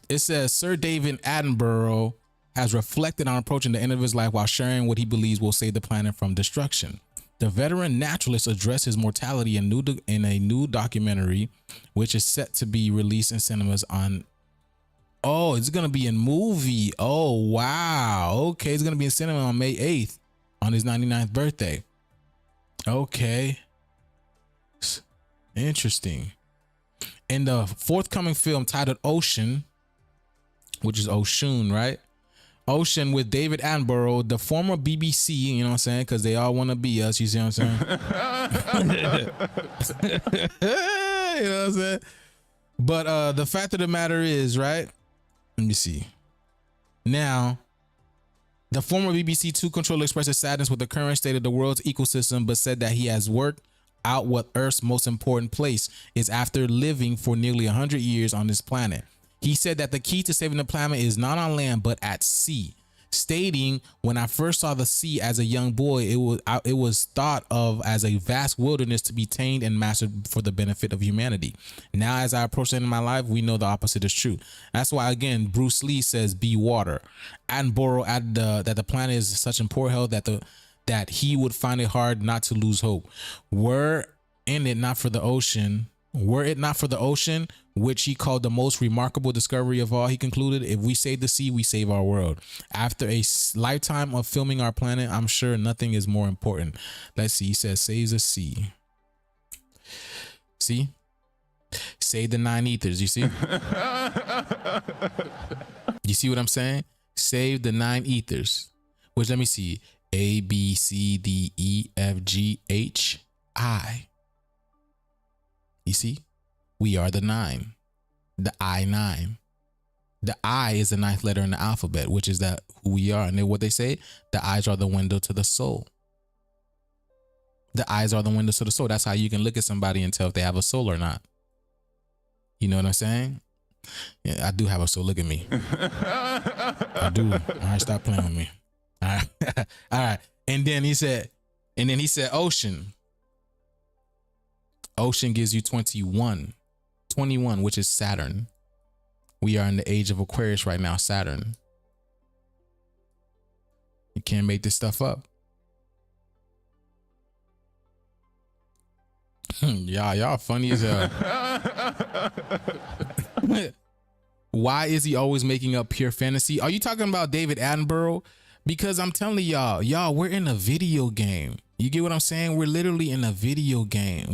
Speaker 1: It says, Sir David Attenborough has reflected on approaching the end of his life while sharing what he believes will save the planet from destruction. The veteran naturalist addressed his mortality in a new documentary, which is set to be released in cinemas on... Oh, it's going to be in movie. Oh, wow. Okay, it's going to be in cinema on May 8th on his 99th birthday. Okay. Interesting. In the forthcoming film titled Ocean, which is Ocean, right? Ocean with David Attenborough, the former BBC, you know what I'm saying? Because they all want to be us, you see what I'm saying? You know what I'm saying? But the fact of the matter is, right? Let me see. Now, The former BBC Two controller expressed his sadness with the current state of the world's ecosystem, but said that he has worked out what Earth's most important place is after living for nearly 100 years on this planet. He said that the key to saving the planet is not on land, but at sea, stating, "When I first saw the sea as a young boy, it was thought of as a vast wilderness to be tamed and mastered for the benefit of humanity. Now, as I approach the end of my life, we know the opposite is true." That's why, again, Bruce Lee says, "Be water." Attenborough added that the planet is such in poor health that he would find it hard not to lose hope. Were it not for the ocean, which he called the most remarkable discovery of all, he concluded, "If we save the sea, we save our world. After a lifetime of filming our planet, I'm sure nothing is more important." Let's see. He says, saves the sea. See? Save the 9 ethers. You see? You see what I'm saying? Save the 9 ethers. Which, let me see. A, B, C, D, E, F, G, H, I. You see? We are the 9. The I-9. The I is the 9th letter in the alphabet, which is that who we are. And then what they say, the eyes are the window to the soul. The eyes are the windows to the soul. That's how you can look at somebody and tell if they have a soul or not. You know what I'm saying? Yeah, I do have a soul. Look at me. I do. All right, stop playing with me. All right. All right. And then he said ocean. Ocean gives you 21, which is Saturn. We are in the age of Aquarius right now, Saturn. You can't make this stuff up. Y'all funny as hell. Why is he always making up pure fantasy? Are you talking about David Attenborough? Because I'm telling y'all, we're in a video game. You get what I'm saying? We're literally in a video game.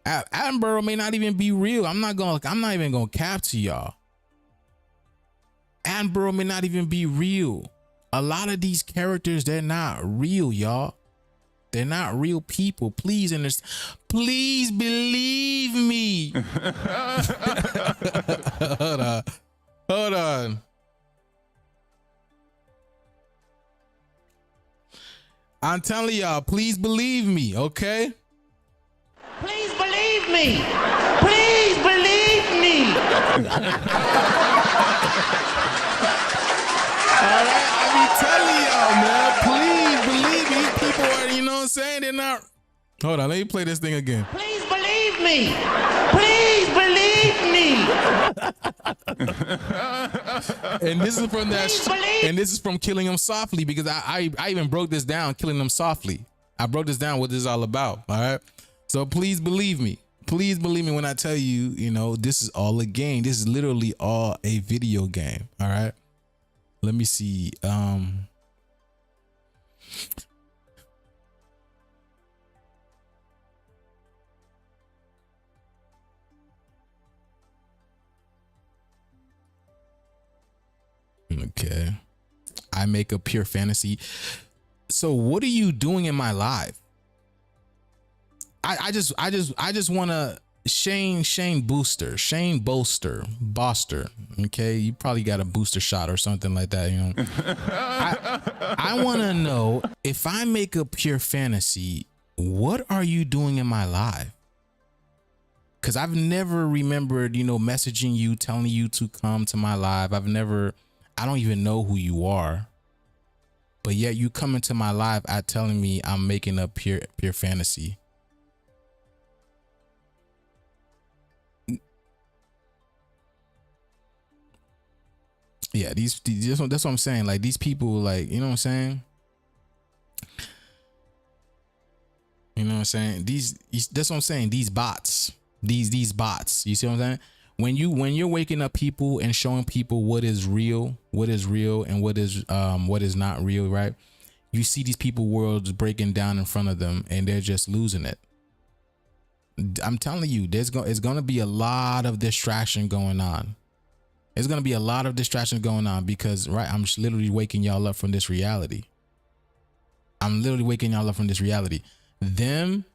Speaker 1: Attenborough may not even be real. I'm not even gonna cap to y'all. Attenborough may not even be real. A lot of these characters, they're not real, y'all. They're not real people. Please understand. Please believe me. Hold on. I'm telling y'all, please believe me, okay?
Speaker 19: Please believe me. Please believe me.
Speaker 1: All right, I be telling y'all, man. Please believe me. These people are, you know what I'm saying? They're not. Hold on, let me play this thing again.
Speaker 19: Please believe me. Please believe me.
Speaker 1: And this is from and this is from Killing Them Softly, because I even broke this down, Killing Them Softly. I broke this down, what this is all about. All right. So please believe me. Please believe me when I tell you, this is all a game. This is literally all a video game. All right. Let me see. Okay. I make a pure fantasy. So what are you doing in my life? I just want to Shane Boster. Okay. You probably got a booster shot or something like that. I want to know, if I make a pure fantasy, what are you doing in my life? Cause I've never remembered, messaging you, telling you to come to my live. I don't even know who you are, but yet you come into my life at telling me I'm making a pure fantasy. Yeah, that's what I'm saying. Like, these people, like, you know what I'm saying? You know what I'm saying? That's what I'm saying. These bots, these bots, you see what I'm saying? When you're waking up people and showing people what is real and what is not real, right? You see these people worlds breaking down in front of them, and they're just losing it. I'm telling you, it's going to be a lot of distraction going on. It's going to be a lot of distraction going on because, right, I'm literally waking y'all up from this reality. Them,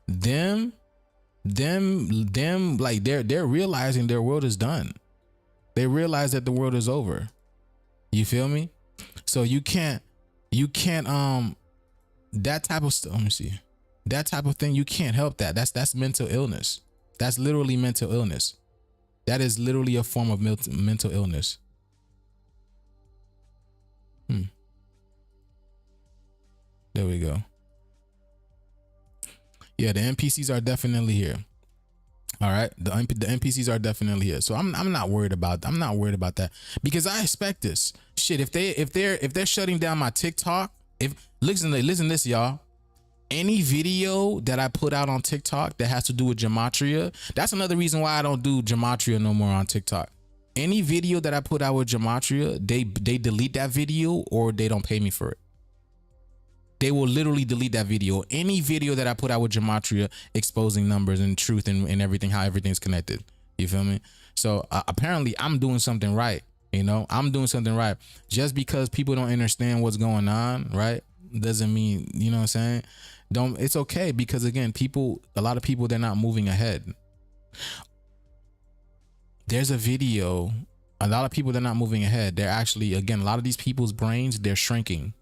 Speaker 1: like, they're realizing their world is done. They realize that the world is over. You feel me? So you can't that type of stuff. Let me see. That type of thing, you can't help that. That's mental illness. That's literally mental illness. That is literally a form of mental illness. There we go. Yeah, the NPCs are definitely here. All right, the NPCs are definitely here. So I'm not worried about that because I expect this shit. If they're shutting down my TikTok, listen to this, y'all. Any video that I put out on TikTok that has to do with gematria, that's another reason why I don't do gematria no more on TikTok. Any video that I put out with gematria, they delete that video or they don't pay me for it. They will literally delete that video. Any video that I put out with gematria exposing numbers and truth and everything, how everything's connected. You feel me? So apparently I'm doing something right. You know, I'm doing something right. Just because people don't understand what's going on, right, doesn't mean, you know what I'm saying? It's okay, because again, a lot of people, they're not moving ahead. There's a video, a lot of people, they're not moving ahead. They're actually, again, a lot of these people's brains, they're shrinking.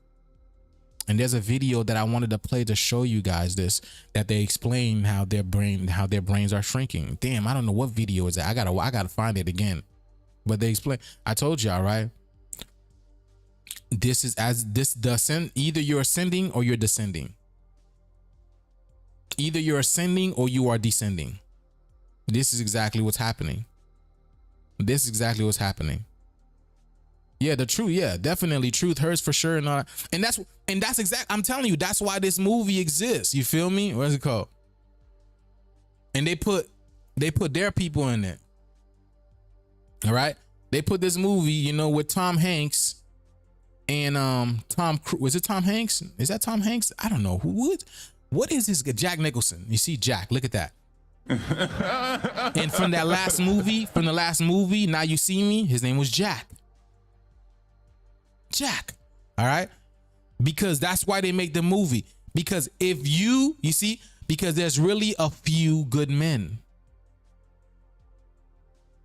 Speaker 1: And there's a video that I wanted to play to show you guys this, that they explain how their brains are shrinking. Damn, I don't know what video is that. I gotta find it again. But they explain. I told y'all, right? This is either you're ascending or you're descending. Either you're ascending or you are descending. This is exactly what's happening. This is exactly what's happening. Yeah, the truth. Yeah, definitely truth hurts for sure. And that's exact. I'm telling you, that's why this movie exists. You feel me? What's it called? And they put their people in it. All right. They put this movie, you know, with Tom Hanks and was it Tom Hanks? Is that Tom Hanks? I don't know. What is this? Jack Nicholson. You see Jack, look at that. And from the last movie, Now You See Me, his name was Jack. All right. Because that's why they make the movie. Because if you see, because there's really a few good men.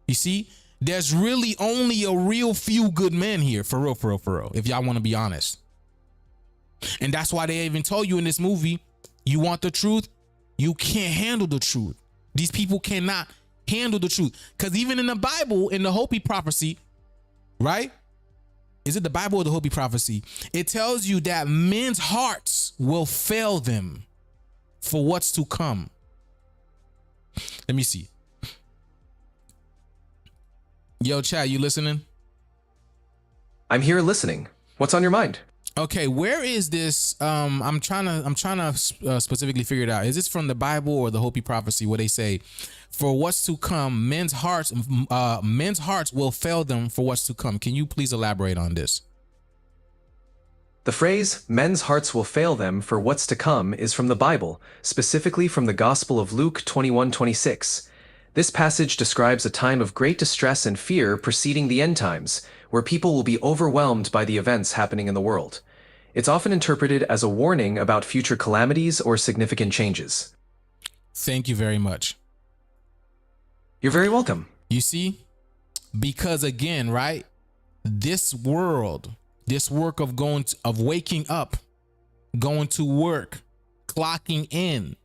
Speaker 1: You see, there's really only a real few good men here, for real, if y'all want to be honest. And that's why they even told you in this movie, you want the truth, you can't handle the truth. These people cannot handle the truth. Because even in the Bible, in the Hopi prophecy, right? Is it the Bible or the Hopi prophecy? It tells you that men's hearts will fail them for what's to come. Let me see. Yo, chat, you listening?
Speaker 17: I'm here listening. What's on your mind?
Speaker 1: Okay, where is this? I'm trying to specifically figure it out. Is this from the Bible or the Hopi prophecy, where they say, "For what's to come, men's hearts will fail them for what's to come"? Can you please elaborate on this?
Speaker 17: The phrase, men's hearts will fail them for what's to come, is from the Bible, specifically from the Gospel of Luke 21:26. This passage describes a time of great distress and fear preceding the end times, where people will be overwhelmed by the events happening in the world. It's often interpreted as a warning about future calamities or significant changes.
Speaker 1: Thank you very much.
Speaker 17: You're very welcome.
Speaker 1: You see, because again, right, this work of waking up, going to work, clocking in,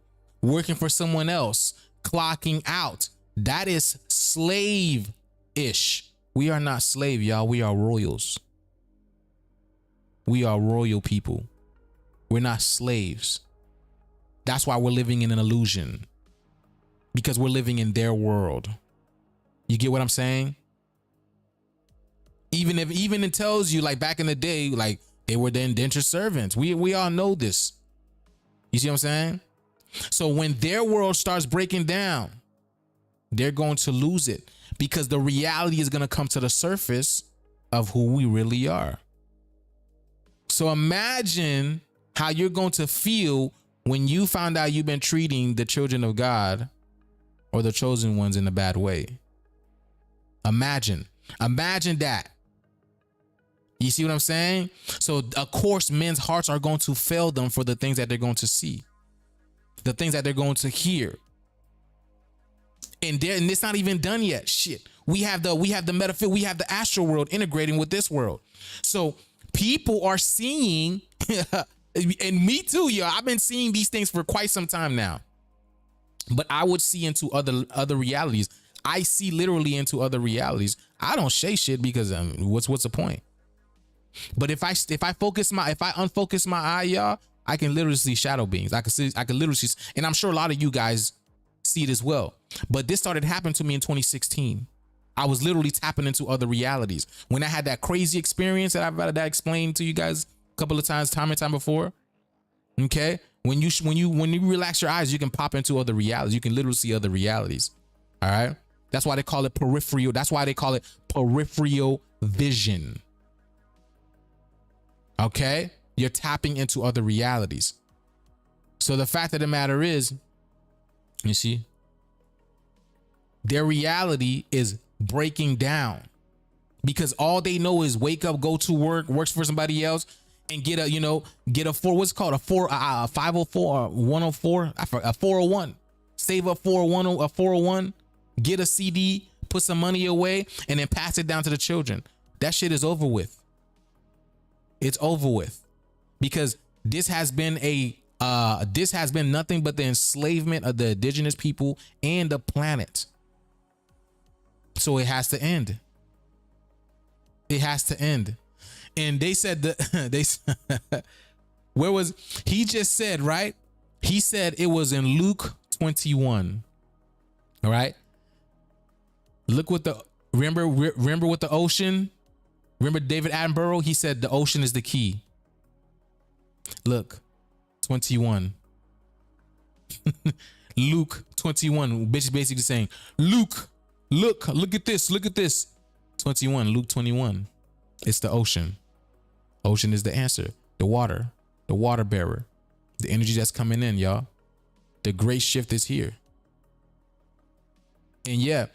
Speaker 1: working for someone else, clocking out, that is slave-ish. We are not slave, y'all. We are royals. We are royal people. We're not slaves. That's why we're living in an illusion. Because we're living in their world. You get what I'm saying? Even it tells you, like back in the day, like they were the indentured servants. We all know this. You see what I'm saying? So when their world starts breaking down, they're going to lose it, because the reality is going to come to the surface of who we really are. So imagine how you're going to feel when you found out you've been treating the children of God or the chosen ones in a bad way. Imagine that. You see what I'm saying? So of course, men's hearts are going to fail them for the things that they're going to see, the things that they're going to hear. And it's not even done yet. Shit. We have the metaphysical, we have the astral world integrating with this world. So people are seeing, and me too, yo. I've been seeing these things for quite some time now. But I would see into other realities. I see literally into other realities. I don't say shit because what's the point? But if I unfocus my eye, y'all, I can literally see shadow beings. I can literally see, and I'm sure a lot of you guys see it as well. But this started happening to me in 2016. I was literally tapping into other realities when I had that crazy experience that I've explained to you guys a couple of times, time and time before. Okay, when you relax your eyes, you can pop into other realities. You can literally see other realities. All right, that's why they call it peripheral. That's why they call it peripheral vision. Okay, you're tapping into other realities. So the fact of the matter is, you see, their reality is breaking down because all they know is wake up, go to work, works for somebody else, and get a 504 or 104, a 401, save up for a 401, get a CD, put some money away, and then pass it down to the children. That shit is over with. It's over with because this has been nothing but the enslavement of the indigenous people and the planet. So it has to end. It has to end. And they said where was he just said, right? He said it was in Luke 21. All right. Look what remember with the ocean. Remember David Attenborough? He said the ocean is the key. Look, 21. Luke 21. Bitch is basically saying, Luke, look at this. 21, Luke 21. It's the ocean. Ocean is the answer. The water bearer. The energy that's coming in, y'all. The great shift is here. And yeah,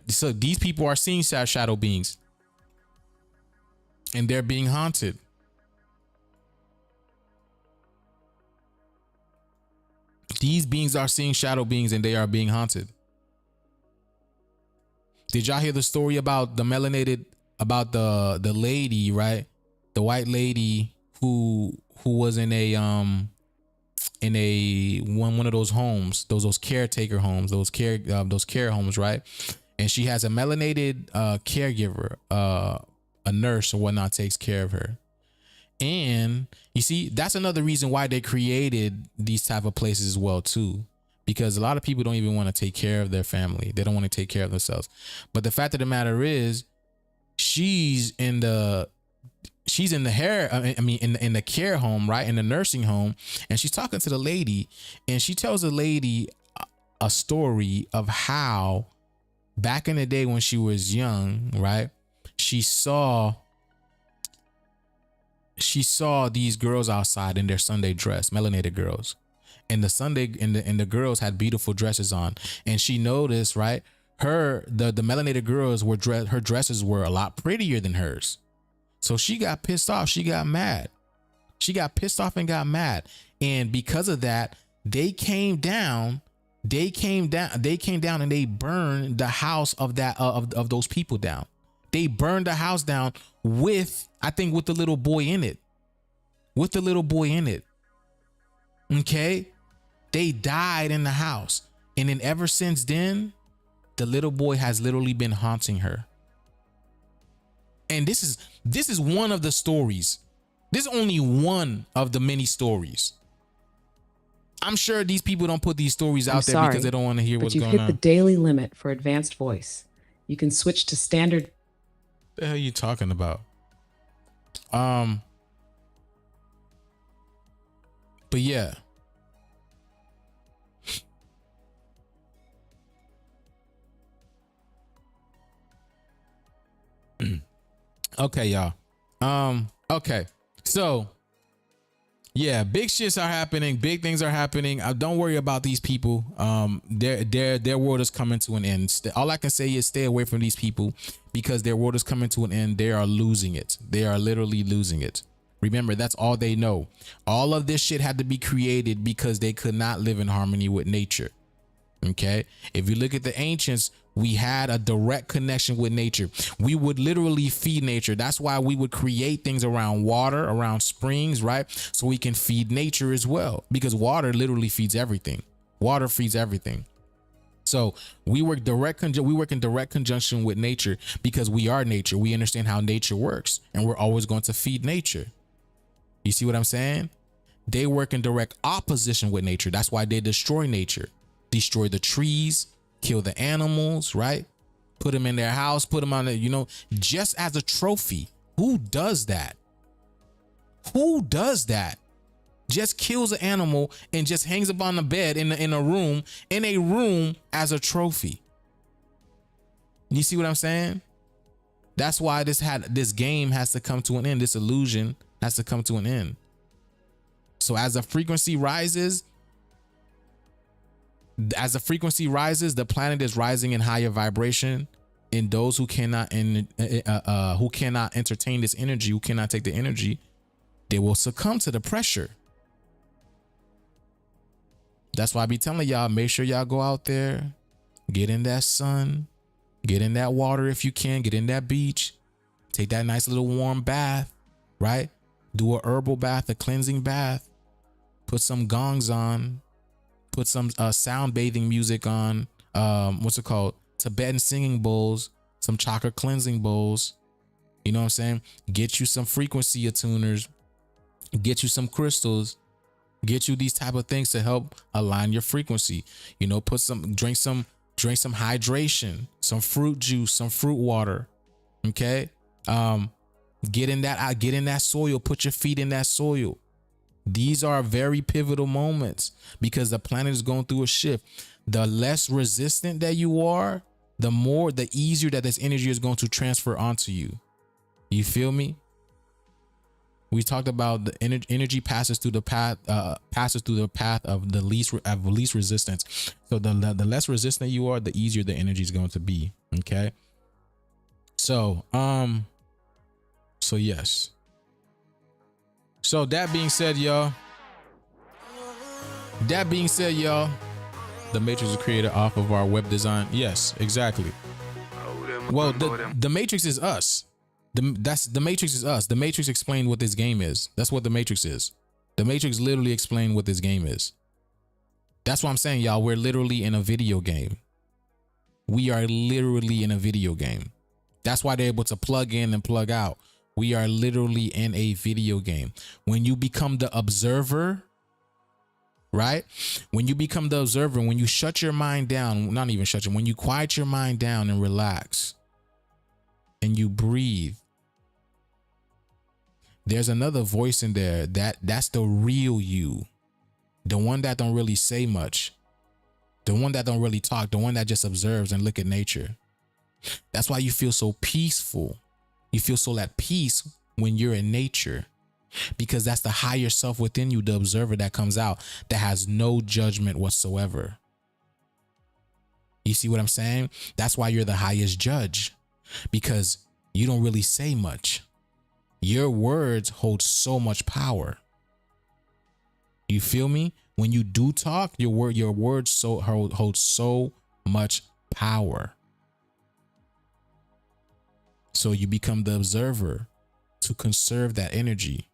Speaker 1: so these people are seeing shadow beings. And they're being haunted. These beings are seeing shadow beings and they are being haunted. Did y'all hear the story about the lady, right? The white lady who was in one of those homes, those caretaker homes, those care homes, right? And she has a melanated caregiver, a nurse or whatnot takes care of her. And you see, that's another reason why they created these type of places as well too, because a lot of people don't even want to take care of their family. They don't want to take care of themselves. But the fact of the matter is, she's in the care home, right? In the nursing home. And she's talking to the lady and she tells the lady a story of how back in the day when she was young, right? She saw these girls outside in their Sunday dress, melanated girls. And the girls had beautiful dresses on. And she noticed, right? The melanated girls her dresses were a lot prettier than hers. So she got pissed off. She got mad. She got pissed off and got mad. And because of that, they came down and they burned the house of those people down. They burned the house down with the little boy in it. Okay. They died in the house. And then ever since then, the little boy has literally been haunting her. And this is one of the stories. This is only one of the many stories. I'm sure these people don't put these stories out there because they don't want to hear what's going on.
Speaker 3: But you've hit the daily limit for advanced voice. You can switch to standard.
Speaker 1: What the hell are you talking about? But yeah. Okay, y'all. Okay. So yeah, big shits are happening, big things are happening. Don't worry about these people. Their world is coming to an end. All I can say is stay away from these people because their world is coming to an end. They are losing it. They are literally losing it. Remember, that's all they know. All of this shit had to be created because they could not live in harmony with nature. Okay. If you look at the ancients, We had a direct connection with nature. We would literally feed nature. That's why we would create things around water, around springs, right? So we can feed nature as well, because water literally feeds everything. Water feeds everything. So we work in direct conjunction with nature because we are nature. We understand how nature works, and we're always going to feed nature. You see what I'm saying? They work in direct opposition with nature. That's why they destroy nature, destroy the trees, kill the animals, right? Put them in their house, put them on the, just as a trophy. Who does that? Who does that? Just kills an animal and just hangs up on the bed in a room as a trophy. You see what I'm saying? That's why this game has to come to an end. This illusion has to come to an end. So as the frequency rises, the planet is rising in higher vibration, and those who cannot entertain this energy, who cannot take the energy, they will succumb to the pressure. That's why I be telling y'all, make sure y'all go out there, get in that sun, get in that water if you can, get in that beach, take that nice little warm bath, right? Do a herbal bath, a cleansing bath, put some gongs on, put some sound bathing music on, what's it called? Tibetan singing bowls, some chakra cleansing bowls. You know what I'm saying? Get you some frequency attuners, get you some crystals, get you these type of things to help align your frequency. Drink some hydration, some fruit juice, some fruit water. Okay. Get in that soil, put your feet in that soil. These are very pivotal moments because the planet is going through a shift. The less resistant that you are, the easier that this energy is going to transfer onto you. You feel me? We talked about the energy passes through the path of the least resistance. So the less resistant you are, the easier the energy is going to be. Okay. So yes. So that being said, y'all, the Matrix is created off of our web design. Yes, exactly. Well, the Matrix is us. The Matrix is us. The Matrix explained what this game is. That's what the Matrix is. The Matrix literally explained what this game is. That's what I'm saying, y'all. We're literally in a video game. We are literally in a video game. That's why they're able to plug in and plug out. We are literally in a video game. When you become the observer, right? When you become the observer, when you shut your mind down, not even shut your, when you quiet your mind down and relax and you breathe, there's another voice in there that's the real you. The one that don't really say much. The one that don't really talk. The one that just observes and look at nature. That's why you feel so peaceful. You feel so at peace when you're in nature, because that's the higher self within you, the observer that comes out, that has no judgment whatsoever. You see what I'm saying? That's why you're the highest judge, because you don't really say much. Your words hold so much power. You feel me? When you do talk, your words hold so much power. So you become the observer to conserve that energy.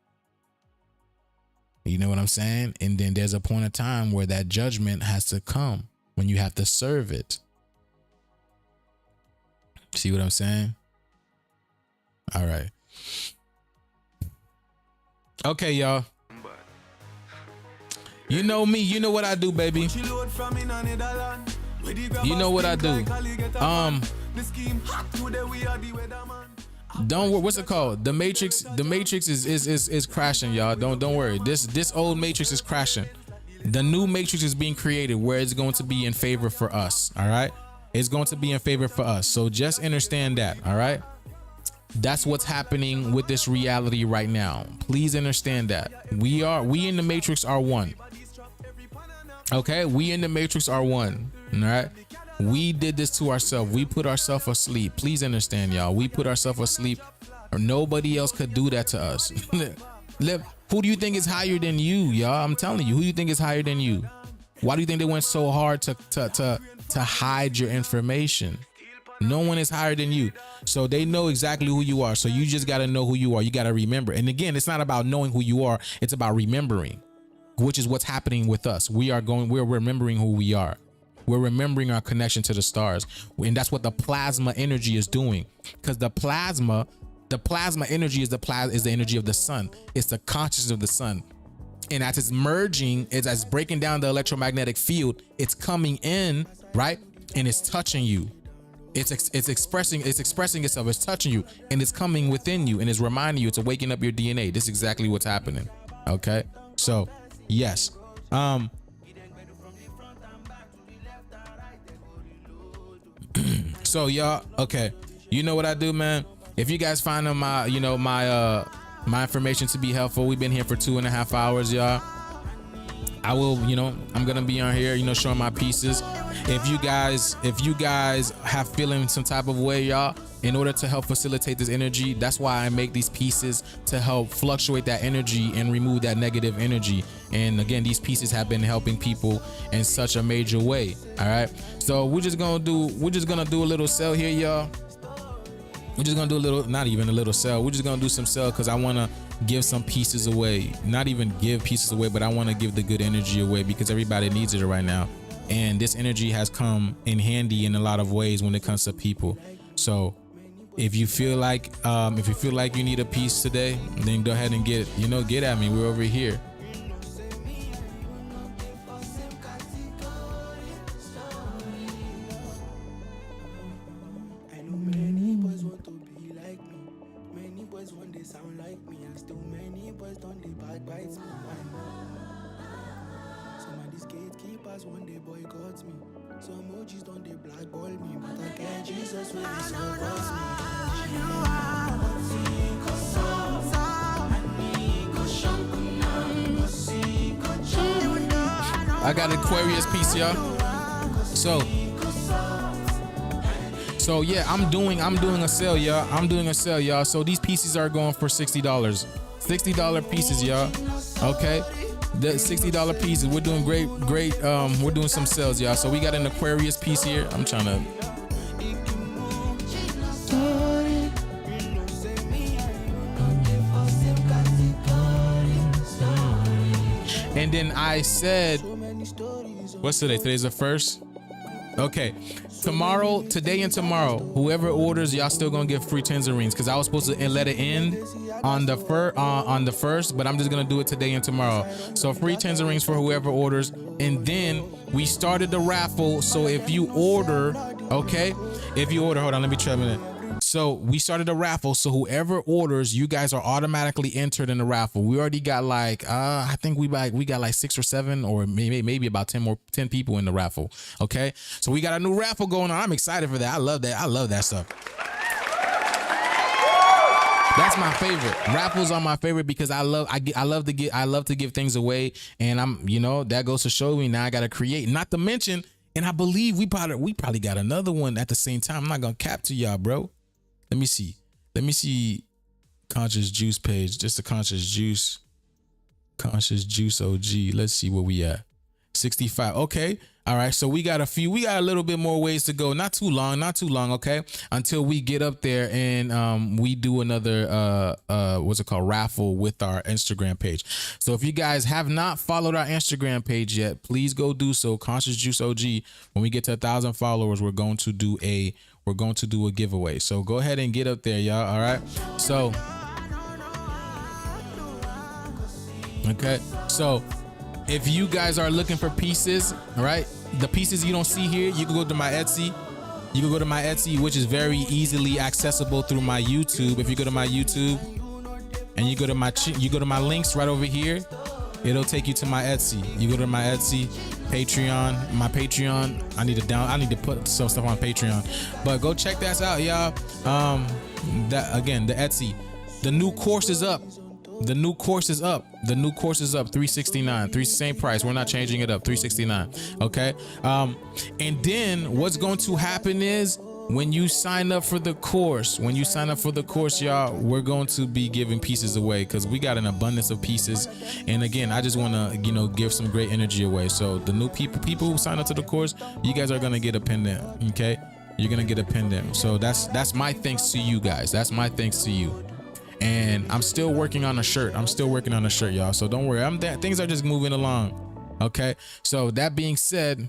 Speaker 1: You know what I'm saying? And then there's a point of time where that judgment has to come, when you have to serve it. See what I'm saying? All right. Okay, y'all. You know me. You know what I do, baby. You know what I do. Don't worry. What's it called? The Matrix. The Matrix is crashing, y'all. Don't worry. This old Matrix is crashing. The new Matrix is being created, where it's going to be in favor for us. All right. It's going to be in favor for us. So just understand that. All right. That's what's happening with this reality right now. Please understand that we in the Matrix are one. Okay, we in the Matrix are one. All right, we did this to ourselves. We put ourselves asleep. Please understand, y'all. We put ourselves asleep, or nobody else could do that to us. Who do you think is higher than you, y'all? I'm telling you, who do you think is higher than you? Why do you think they went so hard to hide your information? No one is higher than you. So they know exactly who you are. So you just got to know who you are. You got to remember. And again, it's not about knowing who you are. It's about remembering, which is what's happening with us. We're remembering who we are. We're remembering our connection to the stars. And that's what the plasma energy is doing. Because the plasma energy is the energy of the sun. It's the consciousness of the sun. And as it's merging, as it's breaking down the electromagnetic field, it's coming in, right? And it's touching you. It's expressing itself. It's touching you, and it's coming within you, and it's reminding you. It's waking up your DNA. This is exactly what's happening. Okay, so yes, so y'all, okay, you know what I do, man. If you guys find my information to be helpful, we've been here for 2.5 hours, y'all. I will, I'm gonna be on here, showing my pieces. If you guys have feeling some type of way, y'all, in order to help facilitate this energy, that's why I make these pieces, to help fluctuate that energy and remove that negative energy. And again, these pieces have been helping people in such a major way. All right, so we're just gonna do a little sell here, y'all. We're just gonna do a little, not even a little sell. We're just gonna do some sell because I wanna give some pieces away. Not even give pieces away, but I wanna give the good energy away because everybody needs it right now. And this energy has come in handy in a lot of ways when it comes to people. So if you feel like you need a piece today, then go ahead and get at me. We're over here. I got Aquarius piece, y'all. So yeah, I'm doing a sale, y'all. I'm doing a sale, y'all. So these pieces are going for $60. $60 pieces, y'all. Okay. The $60 pieces. We're doing great. We're doing some sales, y'all. So we got an Aquarius piece here. I'm trying to. And then I said, what's today? Today's the 1st. Okay. Today and tomorrow, whoever orders, y'all still gonna get free tangerines because I was supposed to let it end on the 1st, but I'm just gonna do it today and tomorrow. So free tangerines for whoever orders. And then we started the raffle. So if you order, hold on, let me try a minute. So we started a raffle. So whoever orders, you guys are automatically entered in the raffle. We already got I think we got like 6 or 7 or maybe about 10 people in the raffle. Okay. So we got a new raffle going on. I'm excited for that. I love that stuff. That's my favorite. Raffles are my favorite because I love to give things away. And that goes to show me now I got to create, not to mention, and I believe we probably got another one at the same time. I'm not going to cap to y'all, bro. Let me see Conscious Juice page. Just the Conscious Juice OG. Let's see where we at. 65. Okay. All right. So we got a little bit more ways to go. Not too long. Okay. Until we get up there and we do another raffle with our Instagram page. So if you guys have not followed our Instagram page yet, please go do so. Conscious Juice OG. When we get to 1,000 followers, we're going to do a giveaway. So go ahead and get up there, y'all. All right. So okay. So if you guys are looking for pieces, all right, the pieces you don't see here, you can go to my Etsy. You can go to my Etsy, which is very easily accessible through my YouTube. If you go to my YouTube and you go to my links right over here, it'll take you to my Etsy. You go to my Etsy, Patreon, my Patreon. I need to put some stuff on Patreon, but go check that out, y'all. The Etsy. The new course is up. The new course is up. $369. Same price. We're not changing it up. $369. Okay. And then what's going to happen is when you sign up for the course, y'all, we're going to be giving pieces away because we got an abundance of pieces. And again, I just want to, give some great energy away. So the new people who sign up to the course, you guys are going to get a pendant. Okay. you're gonna get a pendant. So that's my thanks to you guys. That's my thanks to you. And I'm still working on a shirt. I'm still working on a shirt, y'all. So don't worry. Things are just moving along. Okay. So that being said.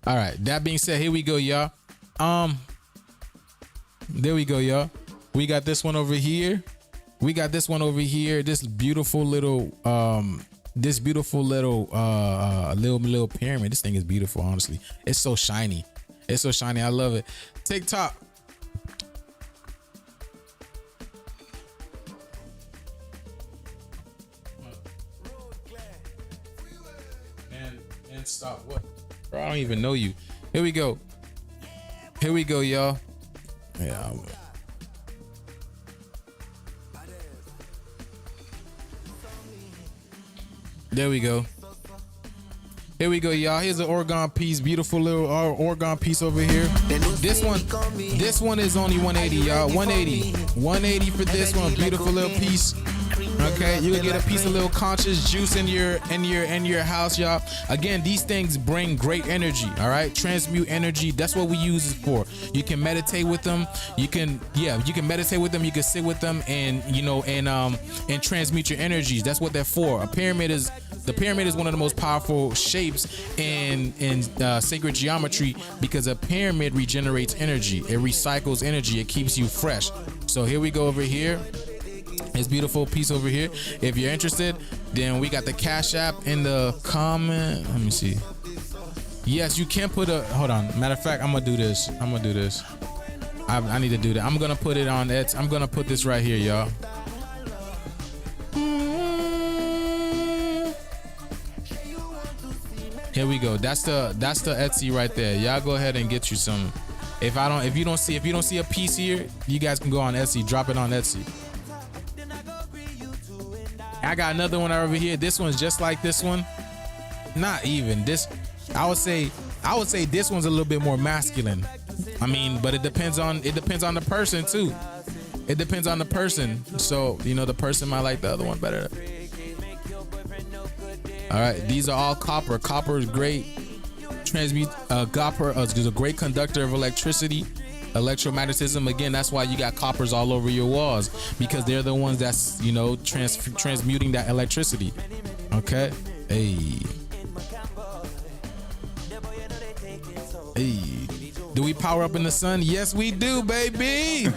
Speaker 1: All right. That being said, here we go, y'all. There we go, y'all. We got this one over here. This beautiful little little pyramid. This thing is beautiful, honestly. It's so shiny. I love it. TikTok. And stop what? Bro, I don't even know you. Here we go, y'all. Yeah. There we go. Here we go, y'all. Here's an organ piece. Beautiful little organ piece over here. This one is only 180, y'all. 180 for this one. Beautiful little piece. Okay, you can get a piece of little conscious juice in your house, y'all. Again, these things bring great energy. All right, transmute energy. That's what we use it for. You can meditate with them. You can meditate with them. You can sit with them, and and transmute your energies. That's what they're for. The pyramid is one of the most powerful shapes in sacred geometry, because a pyramid regenerates energy. It recycles energy. It keeps you fresh. So here we go over here. This beautiful piece over here. If you're interested, then we got the Cash App in the comment. Let me see. Yes, you can put a, hold on. Matter of fact, I'm gonna do this. I need to do that. I'm gonna put it on Etsy. I'm gonna put this right here, y'all. Here we go. That's the Etsy right there. Y'all go ahead and get you some. If you don't see a piece here, you guys can go on Etsy. Drop it on Etsy. I got another one over here. This one's just like this one. Not even this. I would say this one's a little bit more masculine. I mean, but it depends on the person too. It depends on the person. So the person might like the other one better. All right, these are all copper. Copper is great. Copper is a great conductor of electricity. Electromagnetism, again, that's why you got coppers all over your walls, because they're the ones that's transmuting that electricity. Okay. Hey, do we power up in the sun? Yes, we do, baby.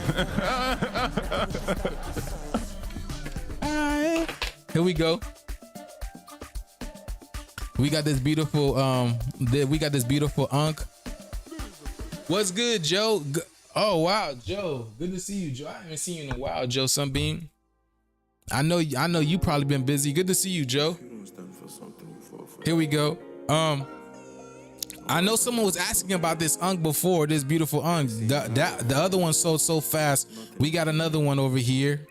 Speaker 1: Here we go. We got this beautiful Ankh. What's good, Joe? Oh wow, Joe. Good to see you, Joe. I haven't seen you in a while, Joe Sunbeam. I know you probably been busy. Good to see you, Joe. Here we go. I know someone was asking about this Ankh before, this beautiful Ankh. The other one sold so fast. We got another one over here.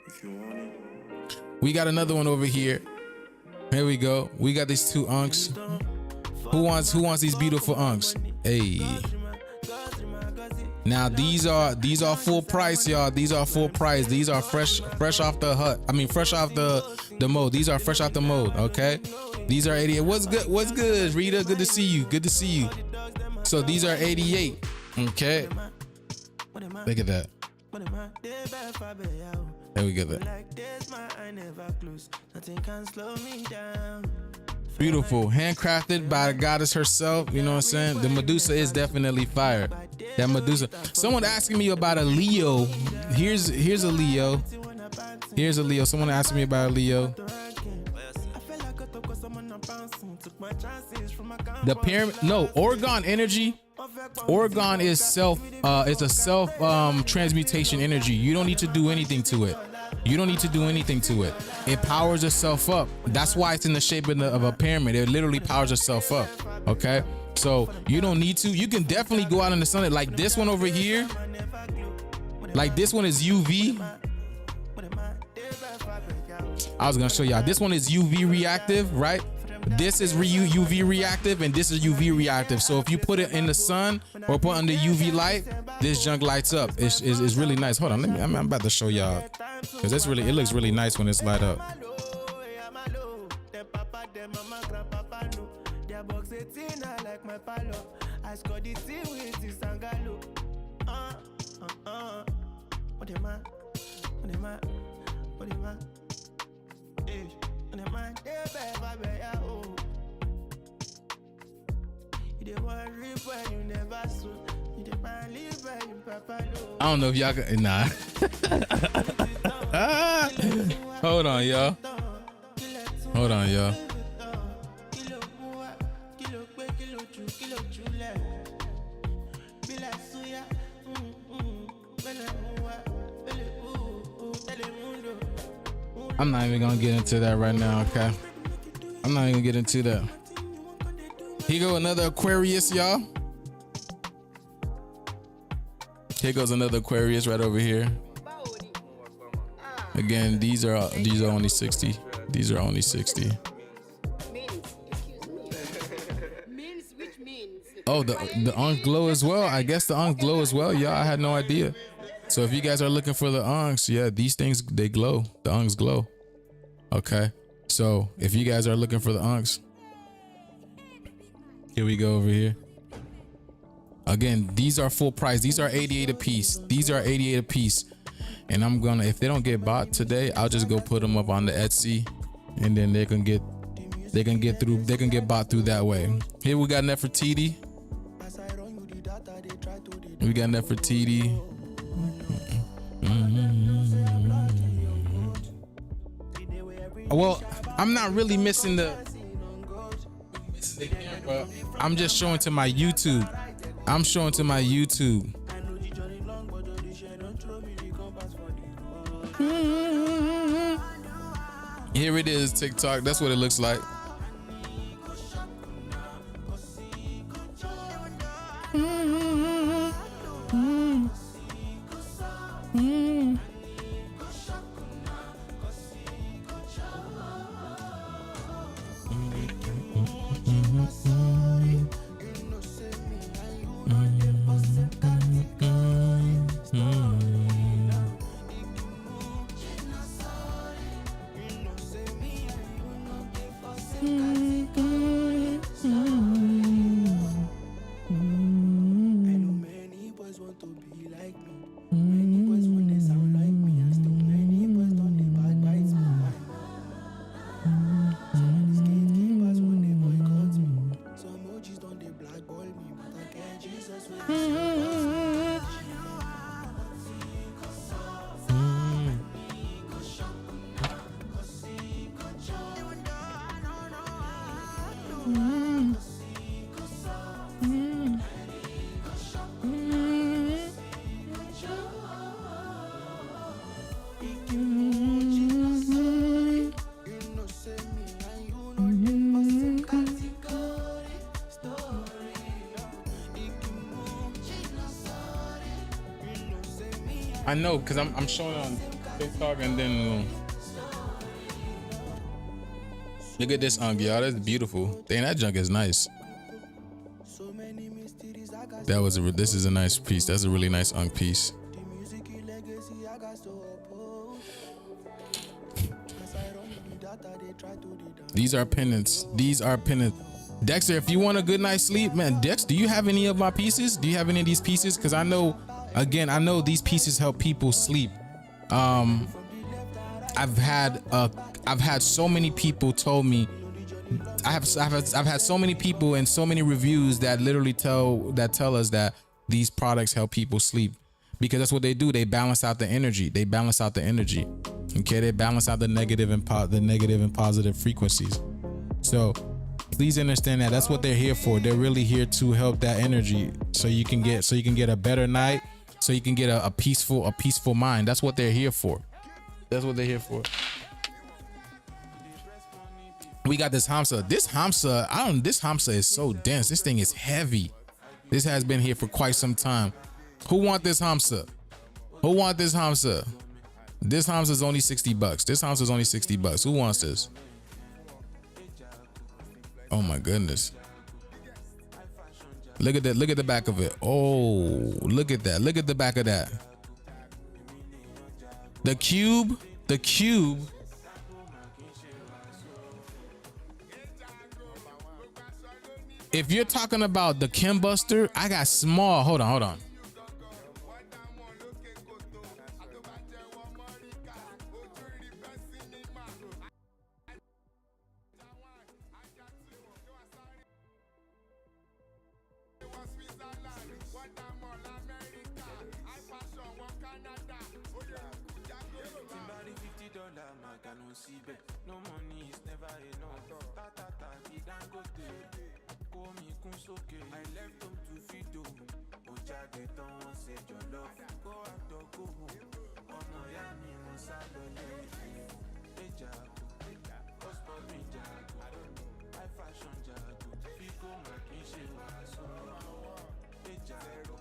Speaker 1: Here we go. We got these two Ankhs. Who wants these beautiful Ankhs? Hey. Now these are full price, y'all. These are full price. These are fresh off the hut. I mean, fresh off the mold. These are fresh off the mold. Okay. These are 88. What's good, Rita? Good to see you. So these are 88. Okay. Look at that. There we go. Beautiful, handcrafted by the goddess herself. You know what I'm saying? The Medusa is definitely fire. That Medusa. Someone asking me about a Leo. Here's a Leo. Someone asked me about a Leo. The pyramid. No, Orgone energy. Orgone is it's a self transmutation energy. You don't need to do anything to it. It powers itself up. That's why it's in the shape of a pyramid. It literally powers itself up. Okay, so you don't need to. You can definitely go out in the sun. Like this one over here. Like this one is UV. I was gonna show y'all. This one is UV reactive, right? This is UV reactive and this is UV reactive. So if you put it in the sun or put under UV light, this junk lights up. It's really nice. Hold on, I'm about to show y'all because it looks really nice when it's light up. I don't know if y'all can, nah. Hold on, y'all. Hold on, y'all. I'm not even gonna get into that right now, okay? I'm not even gonna get into that. Here go another Aquarius, y'all. Here goes another Aquarius right over here. Again, these are only 60. These are only 60. Oh, the Ankh glow as well. I guess the Ankh glow as well. Yeah, I had no idea. So if you guys are looking for the Ankhs, yeah, these things, they glow. The Ankhs glow. Okay. So if you guys are looking for the Ankhs, here we go over here. Again, these are full price. These are 88 a piece. These are 88 a piece. And I'm gonna, if they don't get bought today, I'll just go put them up on the Etsy, and then they can get bought through that way. Here we got Nefertiti. We got Nefertiti. Well, I'm not really missing the camera. I'm just showing to my YouTube. I'm showing to my YouTube. Here it is, TikTok. That's what it looks like. I know, because I'm showing on TikTok, and then look at this Ankh, y'all. That's beautiful. Dang, that junk is nice. This is a nice piece. That's a really nice Ankh piece. These are pendants. These are pendants. Dexter, if you want a good night's sleep, man, Dex, do you have any of my pieces? Do you have any of these pieces? Because I know, again, I know these pieces help people sleep. I've had so many people told me, I've had so many people and so many reviews that literally tell us that these products help people sleep, because that's what they do. They balance out the energy. Okay, they balance out the negative and positive frequencies. So please understand that that's what they're here for. They're really here to help that energy, so you can get a better night, so you can get a peaceful mind. That's what they're here for. That's what they're here for. We got this Hamsa. This Hamsa is so dense. This thing is heavy. This has been here for quite some time. Who want this Hamsa? Who want this Hamsa? This Hamsa is only $60. This Hamsa is only $60. Who wants this? Oh my goodness. Look at that. Look at the back of it. Oh, look at that. Look at the back of that. The cube. The cube. If you're talking about the Kim Buster, I got small. Hold on, hold on.
Speaker 4: No money is never enough. I left them to feed them. Ojade don't say your love. Go out or go home. Ọmọ ya mi mo sá lọ lẹ́yìn. Ejago, gospel mi jago. High fashion jago. Figo ma kì í ṣe wàásù. Ejago,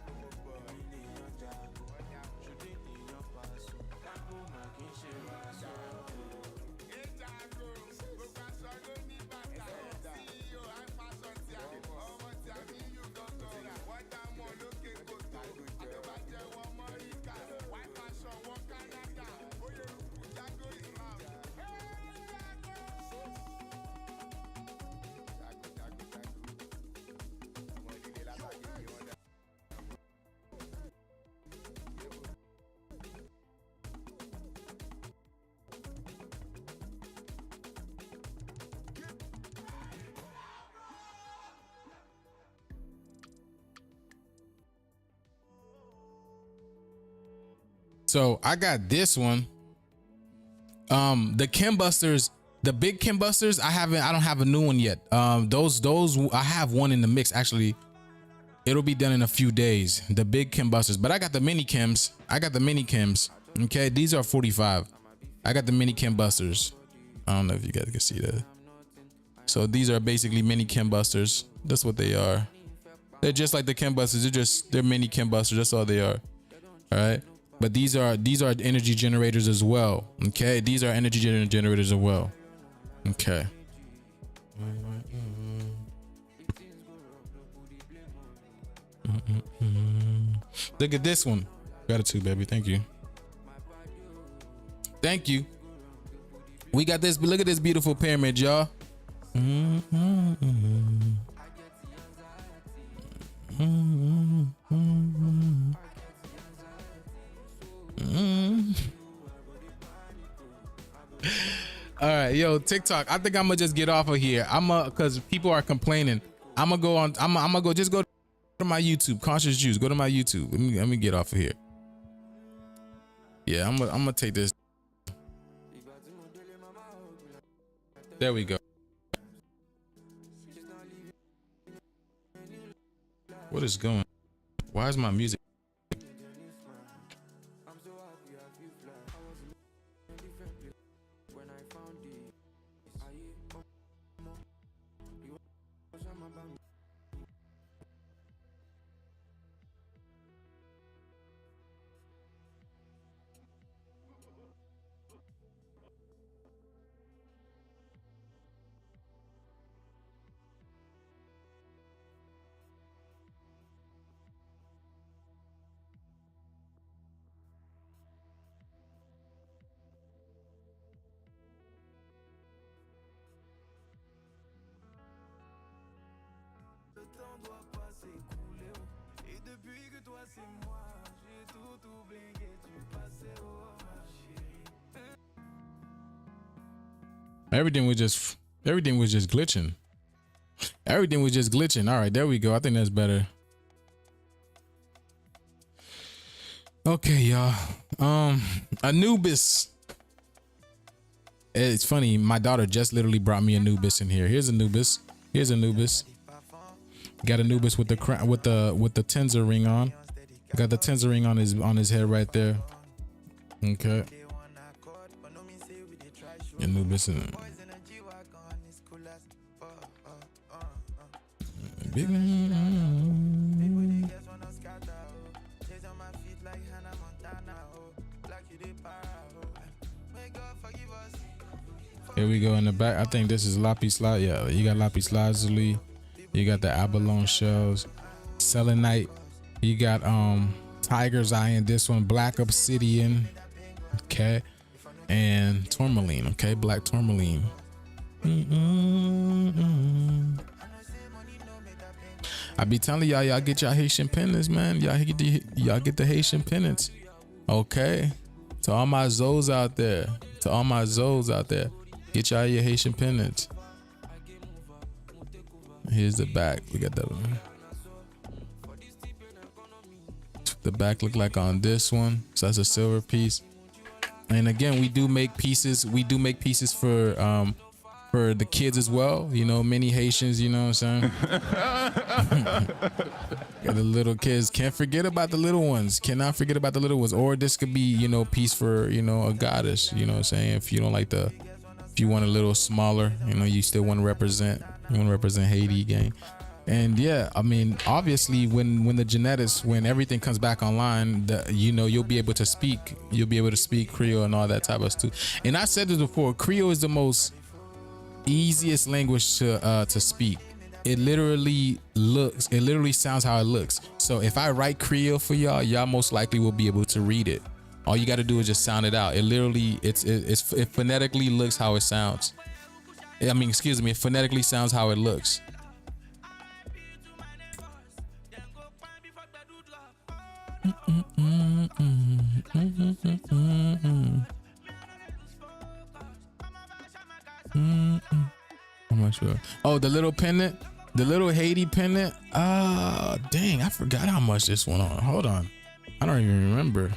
Speaker 4: èmi lèèyàn jago. Ṣòdè lèèyàn pàṣọ. Kágbó ma kì í ṣe wàásù. Ejago, gbogbo aṣọ ló ní bàtà. CEO high fashion ti àwọn ọmọ tí a ní yù gangan. Wọ́n dá mọ́ lókè kòtò. Àtọ́bàjẹ́ wọn Mọ́ríkà. High fashion wọn Canada. Oyè òkú jágó Islam.
Speaker 1: So I got this one. The Kim Busters, the big Kim Busters, I don't have a new one yet. Those I have one in the mix actually. It'll be done in a few days. The big Kim Busters, but I got the mini Kims. Okay, these are 45. I got the mini Kim Busters. I don't know if you guys can see that. So these are basically mini Kim Busters. That's what they are. They're just like the Kim Busters. They're mini Kim Busters. That's all they are. All right. But these are energy generators as well. Okay, these are energy generators as well. Okay. Look at this one. Gratitude, baby. Thank you. Thank you. We got this. Look at this beautiful pyramid, y'all. All right, yo, TikTok. I think I'm gonna just get off of here. Cause people are complaining. I'm gonna go to my YouTube, Conscious Juice. Go to my YouTube. Let me get off of here. Yeah, I'm gonna take this. There we go. What is going? Why is my music? Everything was just glitching. Everything was just glitching. All right, there we go. I think that's better. Okay, y'all. Anubis. It's funny. My daughter just literally brought me Anubis in here. Here's Anubis. Got Anubis with the Tensor ring on. Got the Tensor ring on his head right there. Okay. Anubis and big. Here we go in the back. I think this is lapis lazuli. Yeah, you got lapis lazuli. You got the abalone shells, selenite. You got tiger's eye in this one, black obsidian. Okay, and tourmaline. Okay, black tourmaline. I be telling y'all get y'all Haitian pendants, man. Y'all get the Haitian pendants. Okay, to all my Zoes out there, get y'all your Haitian pendants. Here's the back. We got that one. The back look like on this one. So that's a silver piece. And again, we do make pieces. We do make pieces for the kids as well. You know, many Haitians, you know what I'm saying? Got the little kids. Can't forget about the little ones. Cannot forget about the little ones. Or this could be, you know, piece for, you know, a goddess, you know what I'm saying? If you don't like if you want a little smaller, you know, you still want to represent Haiti, gang. And yeah, I mean, obviously when the genetics, when everything comes back online, you know, you'll be able to speak Creole and all that type of stuff. And I said this before, Creole is the most easiest language to speak. It literally sounds how it looks. So if I write Creole for y'all most likely will be able to read it. All you got to do is just sound it out. It literally, it phonetically looks how it sounds. I mean, excuse me, it phonetically sounds how it looks. I'm not sure. Oh, the little pendant, the little Haiti pendant. Dang, I forgot how much this one on. Hold on, I don't even remember.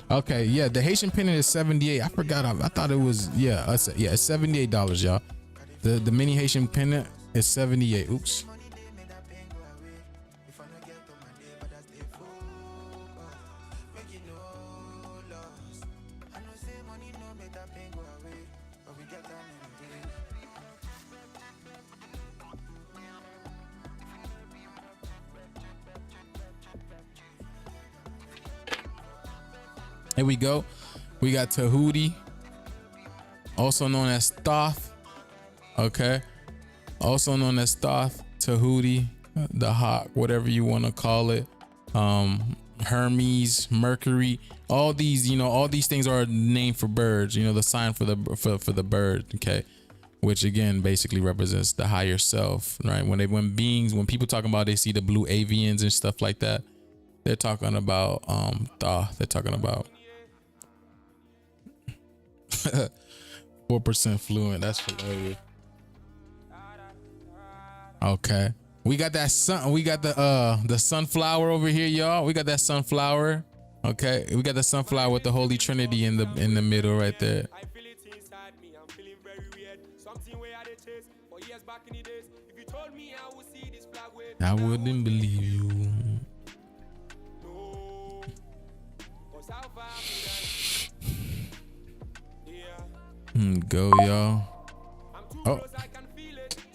Speaker 1: Okay, yeah, the Haitian pendant is $78. I forgot. I thought it was it's $78, y'all. The mini Haitian pendant is $78. Oops. Here we go. We got Tahuti, also known as Thoth. Okay. Also known as Thoth, Tahuti, the hawk, whatever you want to call it. Hermes, Mercury, all these, you know, all these things are named for birds, you know, the sign for the bird. Okay. Which again basically represents the higher self, right? When people talk about, they see the blue avians and stuff like that, they're talking about Thoth. They're talking about 4% fluent. That's hilarious. Okay, we got that sun. We got the sunflower over here, y'all. We got that sunflower. Okay, we got the sunflower with the Holy Trinity in the middle right there. I wouldn't believe you. Go, y'all. Oh,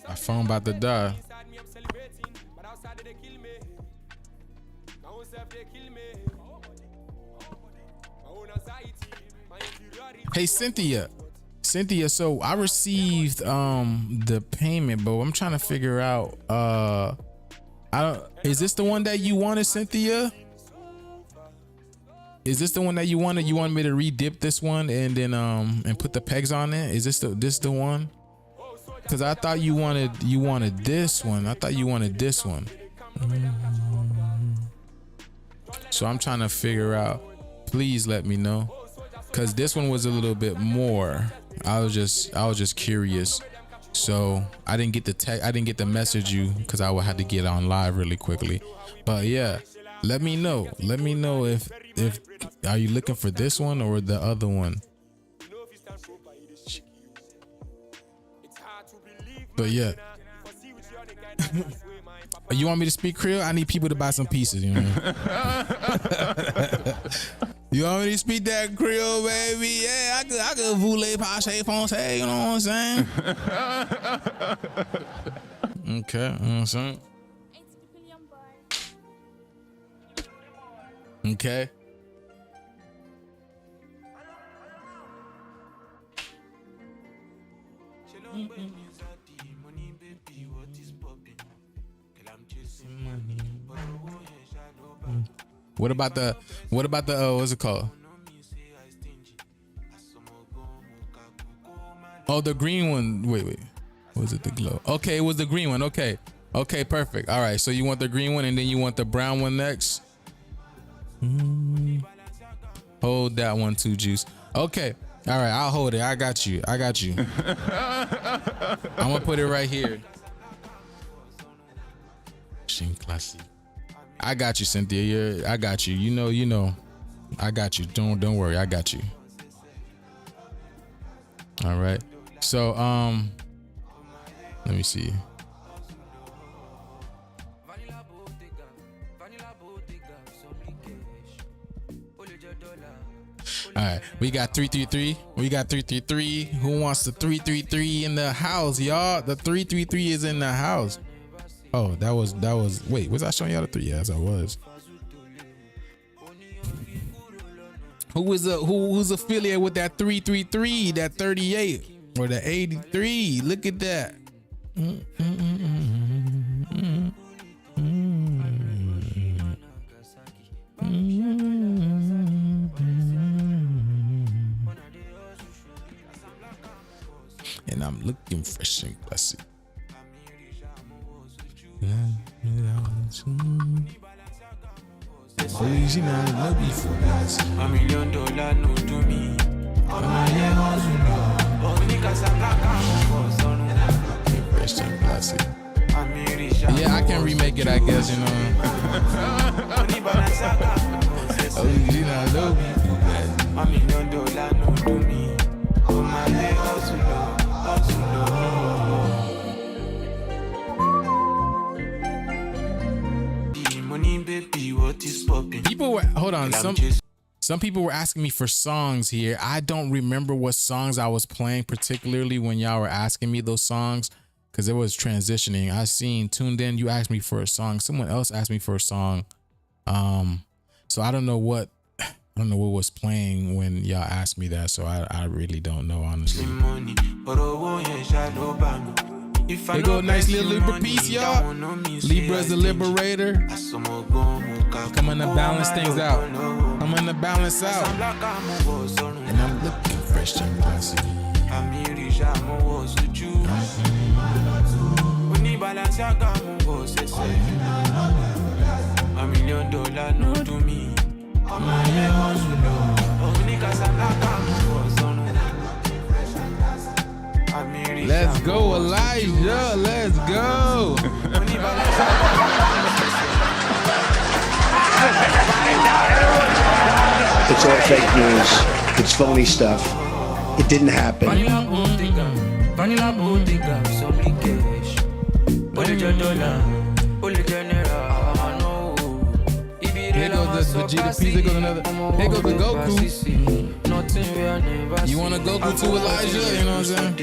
Speaker 1: my phone about to die. Hey, Cynthia, so I received the payment, but I'm trying to figure out is this the one that you wanted, Cynthia? Is this the one that you wanted? You want me to re-dip this one and then and put the pegs on it? Is this the one? Because I thought you wanted this one. I thought you wanted this one. So I'm trying to figure out. Please let me know, because this one was a little bit more. I was just curious. So I didn't get the message you, because I would have to get on live really quickly. But yeah, let me know. Let me know if are you looking for this one or the other one. But yeah, You want me to speak Creole? I need people to buy some pieces, you know. You want me to speak that Creole, baby? Yeah, I could voulez passer français, you know what I'm saying? Okay, you know what I'm saying? Okay. What about the what's it called? Oh, the green one. Wait. Was it the glow? Okay, it was the green one. Okay, perfect. All right, so you want the green one and then you want the brown one next. Hold that one too, Juice. Okay. All right, I'll hold it. I got you. I'm gonna put it right here. Classic. I got you, Cynthia. I got you. You know. I got you. Don't worry. I got you. All right. So let me see. All right, we got 333. Who wants the 333 in the house, y'all? The 333 is in the house. Oh, that was. Wait, was I showing y'all the 3? Yes, I was. Who's affiliated with that 333, that 38, or the 83? Look at that. And I'm looking fresh and classy. Original, no be for us. $1 million no to me. Fresh and classy. Yeah, I can remake it, I guess, you know. Original, no be for us. $1 million no to me. People were some people were asking me for songs here. I don't remember what songs I was playing particularly when y'all were asking me those songs, because it was transitioning. I seen Tuned In, you asked me for a song. Someone else asked me for a song. So I don't know what was playing when y'all asked me that, so I really don't know, honestly. Here go a nice little Libra piece, y'all. Libra's the liberator. Coming to balance things out. Coming to balance out. And I'm looking fresh and classy. $1 million no to me. Let's go, Elijah. Let's go.
Speaker 6: It's all fake news. It's phony stuff. It didn't happen.
Speaker 1: Here goes the Vegeta piece. Here goes another. Here goes the Goku. You want to Goku to Elijah? You know what I'm saying?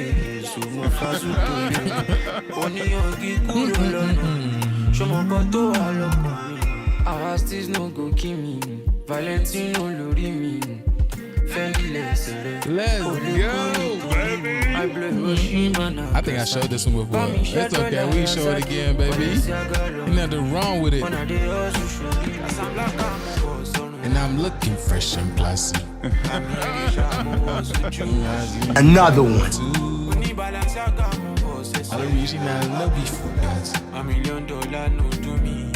Speaker 1: Let's go, baby. I think I showed this one before. It's okay. We show it again, baby. Ain't nothing wrong with it. And I'm looking fresh and classy.
Speaker 6: Another one.
Speaker 1: Original, no be for us. $1 million no to me.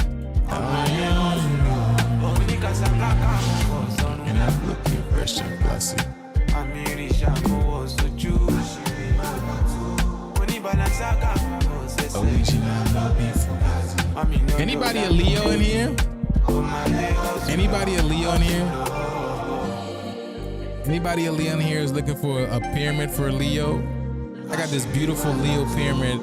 Speaker 1: And I'm looking fresh and classy. Original, no be for us. Anybody a Leo in here? Anybody a Leo in here? Anybody a Leo in here is looking for a pyramid for a Leo? I got this beautiful Leo pyramid.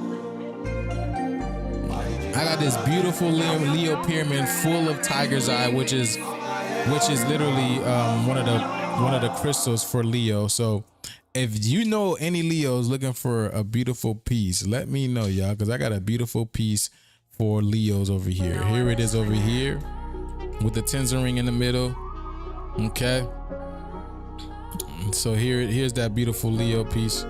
Speaker 1: I got this beautiful Leo pyramid full of tiger's eye, which is literally one of the crystals for Leo. So if you know any Leos looking for a beautiful piece, let me know, y'all, because I got a beautiful piece for Leos over here. Here it is over here with the Tenzin ring in the middle. Okay. So here's that beautiful Leo piece.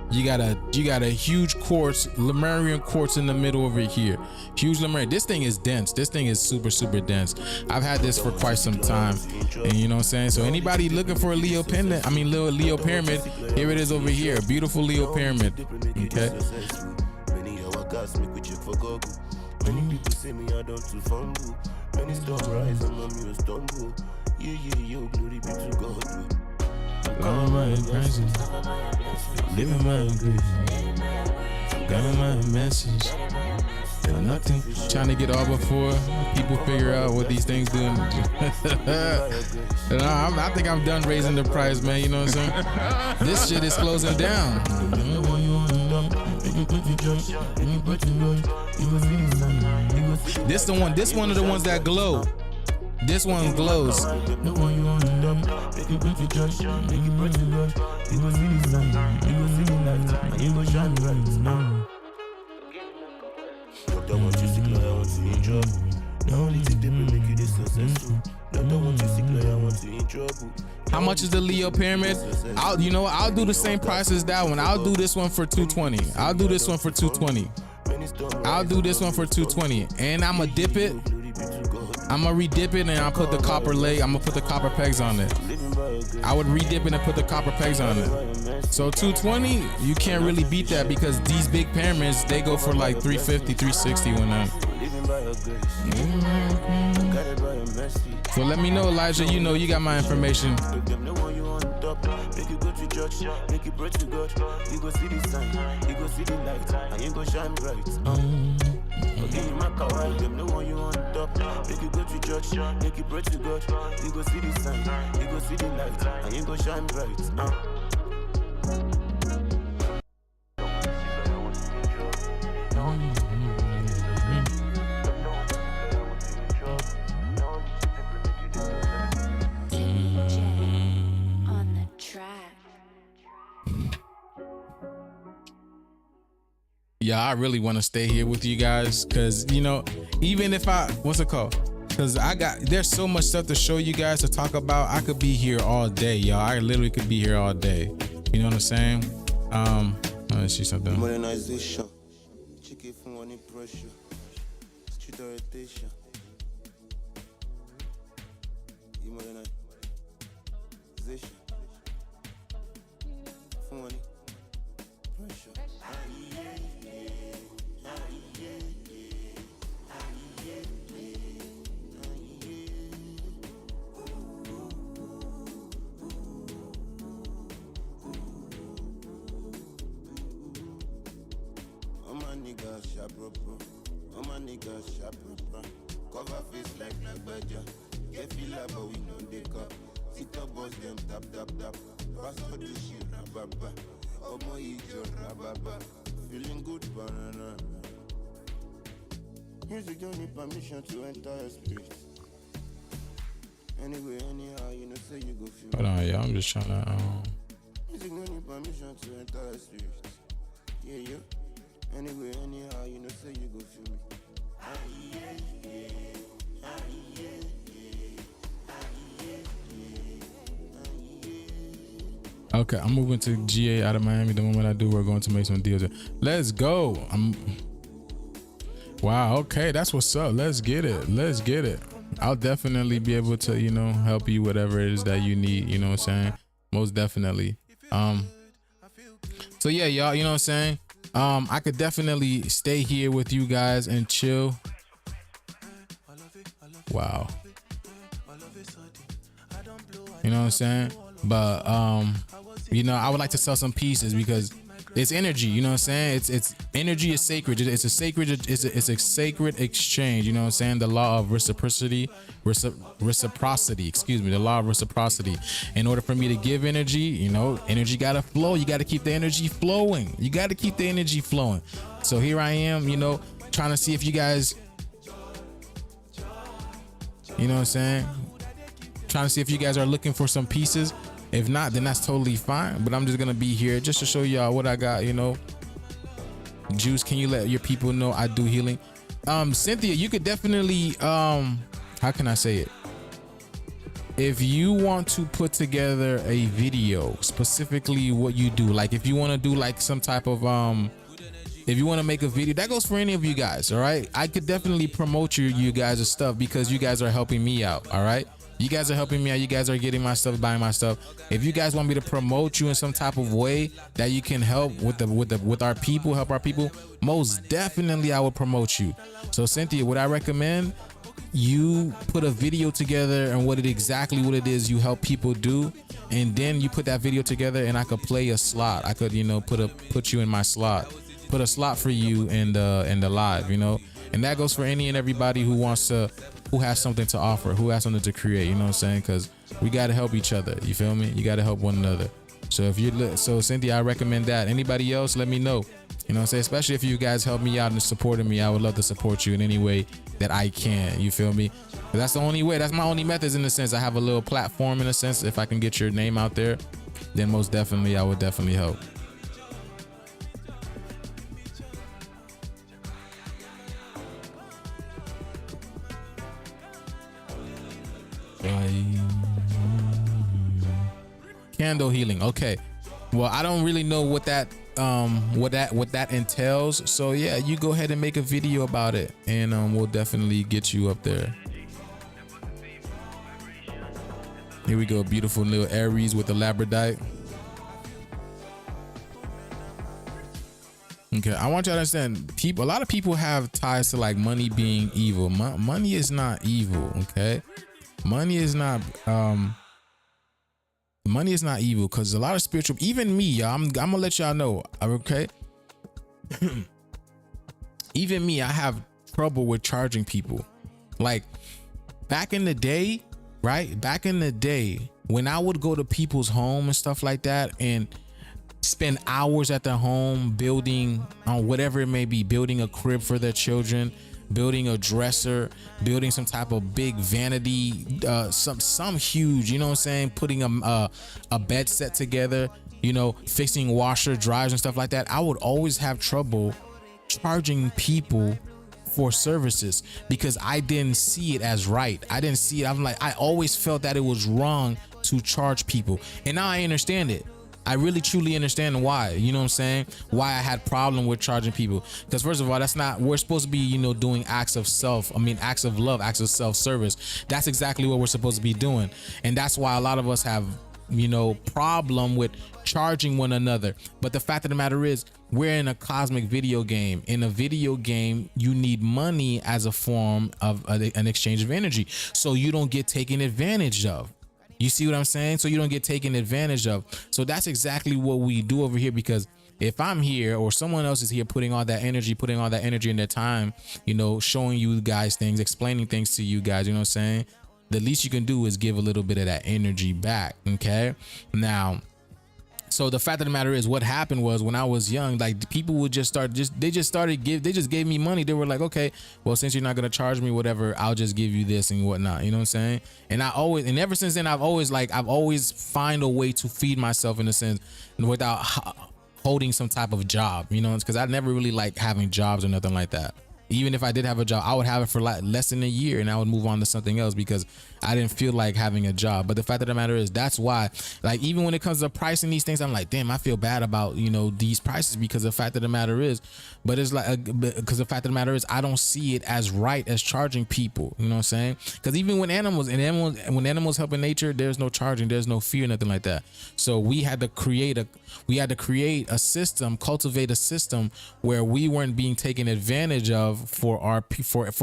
Speaker 1: You got a huge quartz, Lemurian quartz in the middle over here. Huge Lemurian. This thing is dense. This thing is super, super dense. I've had this for quite some time. And you know what I'm saying? So anybody looking for a Leo pendant, Leo pyramid, here it is over here. A beautiful Leo pyramid. Okay. Many people say me I don't too fumble. Many storm rise and mommy will stumble. You, glory be to God. Got my impressions, living my grief. Got my message. There's nothing trying to get all before people figure out what these things do. I think I'm done raising the price, man. You know what I'm saying? This shit is closing down. This one of the ones that glow. This one glows. How much is the Leo pyramid? I'll do the same price as that one. I'll do this one for $220. I'll do this one for $220. I'll do this one for $220. And I'ma dip it. I'ma redip it and I'll put the copper leg. I'm gonna put the copper pegs on it. I would redip it and put the copper pegs on it. So $220, you can't really beat that because these big pyramids, they go for like $350, $360 when I'm. So let me know, Elijah. You know you got my information. Yeah, I really want to stay here with you guys because, even if what's it called? Because there's so much stuff to show you guys, to talk about. I could be here all day, y'all. I literally could be here all day. You know what I'm saying? Let me see something. Modernization. Check from any pressure. Street orientation. Modernization. From any pressure. Cover face like badger. Get feel like but we know they cup. Sit up boss them tap. Pastor do shit rababa. Omo ijo rababa. Feeling good banana. Music don't need permission to enter your spirit. Anyway, anyhow, say you go feel. Hold on, yeah, I'm just trying to Music don't need permission to enter your spirit. Yeah. Anyway, anyhow, say you go feel me. Okay, I'm moving to GA out of Miami. The moment I do, we're going to make some deals. Let's go. Wow, okay, that's what's up. Let's get it. I'll definitely be able to, help you whatever it is that you need, you know what I'm saying? Most definitely. So yeah, y'all, you know what I'm saying? I could definitely stay here with you guys and chill. Wow. You know what I'm saying? But You know, I would like to sell some pieces because it's energy. You know what I'm saying? It's energy is sacred. It's a sacred exchange. You know what I'm saying? The law of reciprocity. Excuse me. The law of reciprocity. In order for me to give energy, you know, energy gotta flow. You gotta keep the energy flowing. You gotta keep the energy flowing. So here I am, you know, trying to see if you guys, you know what I'm saying? Trying to see if you guys are looking for some pieces. If not, then that's totally fine. But I'm just gonna be here just to show y'all what I got, you know. Joose, can you let your people know I do healing? Cynthia, you could definitely how can I say it? If you want to put together a video, specifically what you do, like if you want to do like some type of if you want to make a video, that goes for any of you guys, all right? I could definitely promote you guys' stuff because you guys are helping me out, all right? You guys are helping me out. You guys are getting my stuff, buying my stuff. If you guys want me to promote you in some type of way that you can help with our people, help our people, most definitely I will promote you. So Cynthia, what I recommend, you put a video together and what it is you help people do, and then you put that video together and I could play a slot. I could, you know, put you in my slot, put a slot for you in the live, you know. And that goes for any and everybody who has something to offer, who has something to create, you know what I'm saying? Because we got to help each other, you feel me? You got to help one another. So so Cynthia, I recommend that. Anybody else, let me know, you know what I'm saying? Especially if you guys help me out and supporting me, I would love to support you in any way that I can, you feel me? But that's the only way, that's my only methods in a sense. I have a little platform in a sense. If I can get your name out there, then most definitely I would definitely help. Candle healing. Okay. Well, I don't really know what that entails. So yeah, you go ahead and make a video about it, and we'll definitely get you up there. Here we go. Beautiful little Aries with the labradorite. Okay, I want you to understand, a lot of people have ties to like money being evil. Money is not evil, okay? Money is not evil, because a lot of spiritual, even me, y'all, I'm gonna let y'all know, okay? Even me, I have trouble with charging people. Like back in the day, right? Back in the day, when I would go to people's home and stuff like that and spend hours at their home building on whatever it may be, building a crib for their children, building a dresser, building some type of big vanity, some huge, you know what I'm saying, putting a bed set together, you know, fixing washer dryers and stuff like that. I would always have trouble charging people for services because I didn't see it as right. I didn't see it. I'm like, I always felt that it was wrong to charge people, and now I understand it. I really truly understand why, you know what I'm saying? Why I had problem with charging people. Because first of all, we're supposed to be, you know, doing acts of love, acts of self-service. That's exactly what we're supposed to be doing. And that's why a lot of us have, you know, problem with charging one another. But the fact of the matter is, we're in a cosmic video game. In a video game, you need money as a form of an exchange of energy, so you don't get taken advantage of. You see what I'm saying? So you don't get taken advantage of. So that's exactly what we do over here, because if I'm here or someone else is here putting all that energy in their time, you know, showing you guys things, explaining things to you guys, you know what I'm saying? The least you can do is give a little bit of that energy back, okay? Now, so the fact of the matter is, what happened was, when I was young, like, people would just gave me money. They were like, okay, well, since you're not gonna charge me whatever, I'll just give you this and whatnot, you know what I'm saying? And ever since then, I've always find a way to feed myself, in a sense, without holding some type of job, you know, because I never really like having jobs or nothing like that. Even if I did have a job, I would have it for like less than a year and I would move on to something else, because I didn't feel like having a job. But the fact of the matter is, that's why, like, even when it comes to pricing these things, I'm like, damn, I feel bad about, you know, these prices, because the fact of the matter is, I don't see it as right as charging people, you know what I'm saying? Because even when animals help in nature, there's no charging, there's no fear, nothing like that. So we had to create a system, cultivate a system where we weren't being taken advantage of for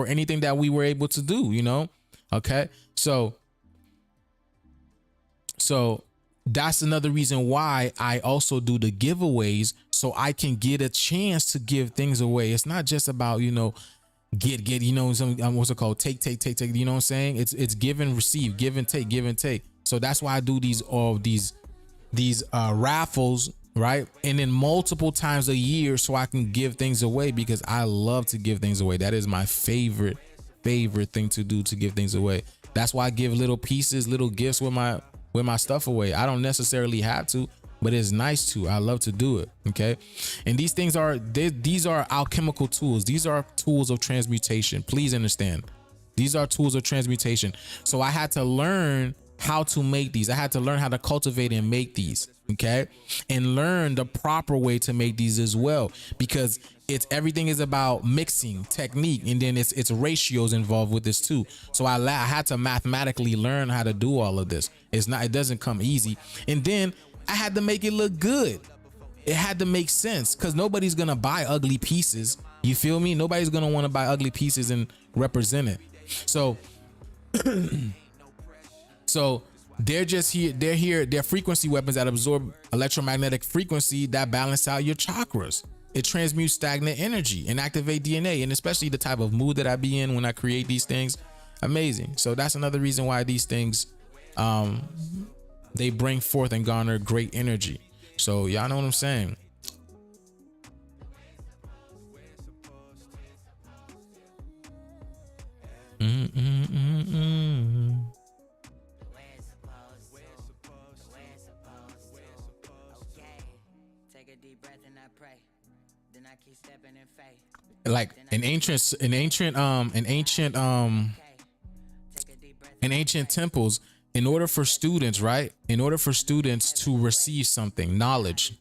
Speaker 1: anything that we were able to do, you know? Okay, so that's another reason why I also do the giveaways, so I can get a chance to give things away. It's not just about, get, some, what's it called? Take, you know what I'm saying? It's give and receive, give and take. So that's why I do these raffles, right? And then multiple times a year, so I can give things away, because I love to give things away. That is my favorite thing to do, to give things away. That's why I give little pieces, little gifts with my stuff away. I don't necessarily have to, but it's nice to. I love to do it. Okay. And these things are, these are alchemical tools. These are tools of transmutation. Please understand. These are tools of transmutation. So I had to learn how to make these. I had to learn how to cultivate and make these. Okay. And learn the proper way to make these as well, because everything is about mixing technique, and then it's ratios involved with this too. So I had to mathematically learn how to do all of this. It doesn't come easy. And then I had to make it look good. It had to make sense, because nobody's gonna buy ugly pieces. You feel me? Nobody's gonna want to buy ugly pieces and represent it. So they're just here. They're frequency weapons that absorb electromagnetic frequency that balance out your chakras. It transmutes stagnant energy and activate DNA, and especially the type of mood that I be in when I create these things. Amazing. So that's another reason why these things, they bring forth and garner great energy. So y'all know what I'm saying. Like in ancient temples, in order for students to receive something, knowledge,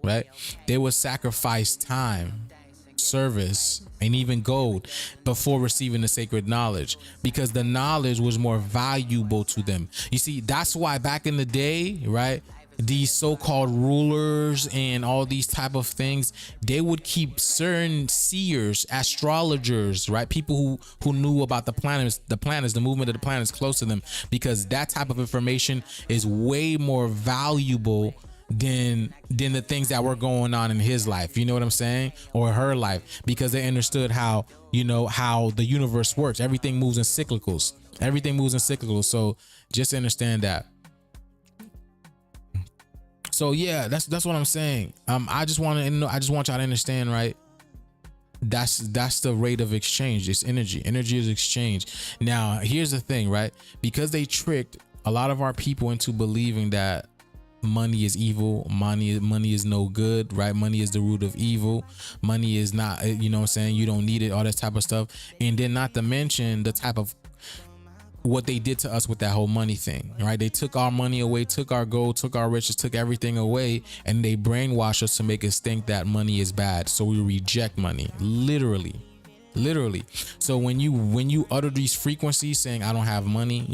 Speaker 1: right, they would sacrifice time, service, and even gold before receiving the sacred knowledge, because the knowledge was more valuable to them. You see, that's why back in the day, right, these so-called rulers and all these type of things, they would keep certain seers, astrologers, right, people who knew about the planets, the movement of the planets close to them, because that type of information is way more valuable than the things that were going on in his life, you know what I'm saying, or her life, because they understood how the universe works. Everything moves in cyclicals. So just understand that. So yeah, that's what I'm saying. I just want y'all to understand, right? That's the rate of exchange. It's energy. Energy is exchange. Now, here's the thing, right? Because they tricked a lot of our people into believing that money is evil, money is no good, right? Money is the root of evil. Money is not, you know what I'm saying? You don't need it, all that type of stuff. And then not to mention the type of what they did to us with that whole money thing, right? They took our money away, took our gold, took our riches, took everything away, and they brainwashed us to make us think that money is bad. So we reject money, literally. So when you utter these frequencies saying I don't have money,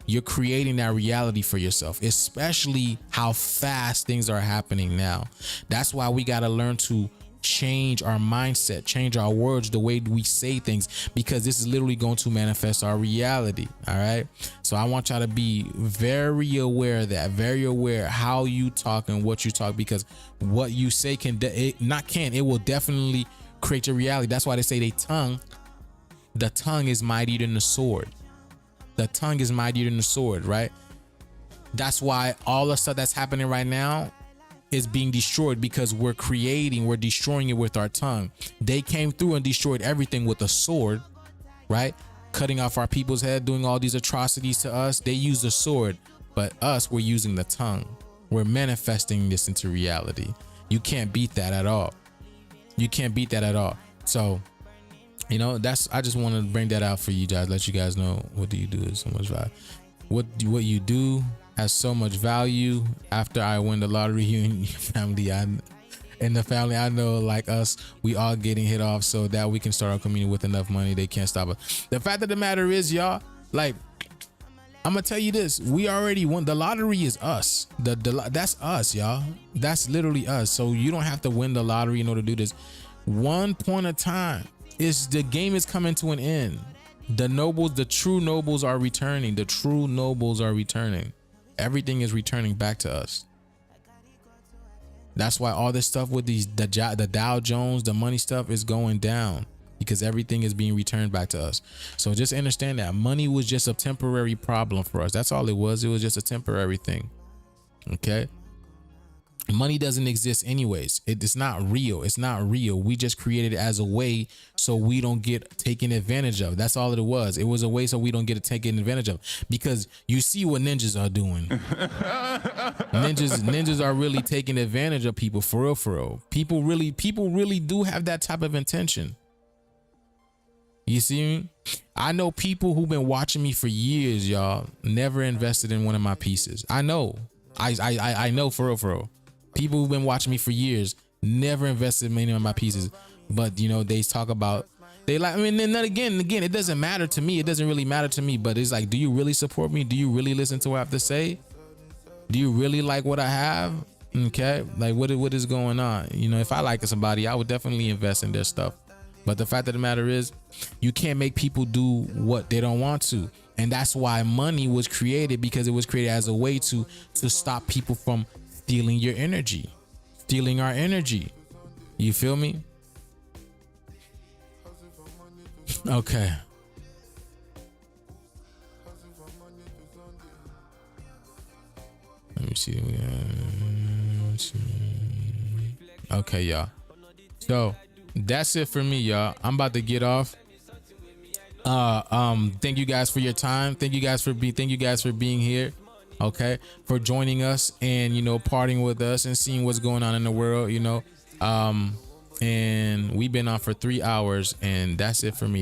Speaker 1: you're creating that reality for yourself, especially how fast things are happening now. That's why we got to learn to change our mindset, change our words, the way we say things, because this is literally going to manifest our reality. All right. So I want y'all to be very aware of that, very aware how you talk and what you talk, because what you say it will definitely create your reality. That's why they say the tongue is mightier than the sword. The tongue is mightier than the sword, right? That's why all the stuff that's happening right now is being destroyed, because we're destroying it with our tongue. They came through and destroyed everything with a sword, right? Cutting off our people's head, doing all these atrocities to us. They used the sword, but us, we're using the tongue. We're manifesting this into reality. You can't beat that at all. So, I just want to bring that out for you guys, let you guys know what do you do is so much value. What you do has so much value. After I win the lottery, you and your family, the family I know, like us, we all getting hit off so that we can start our community with enough money. They can't stop us. The fact of the matter is, y'all, like, I'm gonna tell you this, we already won. The lottery is us. That's us, y'all. That's literally us. So you don't have to win the lottery in order to do this. One point of time, the game is coming to an end. The true nobles are returning. Everything is returning back to us. That's why all this stuff with the Dow Jones, the money stuff is going down, because everything is being returned back to us. So just understand that money was just a temporary problem for us. That's all it was. It was just a temporary thing. Okay. Money doesn't exist anyways. It's not real. It's not real. We just created it as a way so we don't get taken advantage of. That's all it was. It was a way so we don't get taken advantage of, because you see what ninjas are doing. Ninjas are really taking advantage of people, for real, for real. People really do have that type of intention. You see me? I know people who've been watching me for years, y'all, never invested in one of my pieces. I know. I know, for real, for real. People who've been watching me for years never invested in any of my pieces, but you know, they talk about, they like, I mean, then again, it doesn't matter to me. It doesn't really matter to me, but it's like, do you really support me? Do you really listen to what I have to say? Do you really like what I have? Okay. Like what is going on? You know, if I like somebody, I would definitely invest in their stuff. But the fact of the matter is, you can't make people do what they don't want to. And that's why money was created, because it was created as a way to stop people from stealing your energy, stealing our energy. You feel me? Okay. Let me see. Okay, y'all. So that's it for me, y'all. I'm about to get off. Thank you guys for your time. Thank you guys for being here. Okay, for joining us and, you know, partying with us and seeing what's going on in the world, you know. And we've been on for 3 hours, and that's it for me.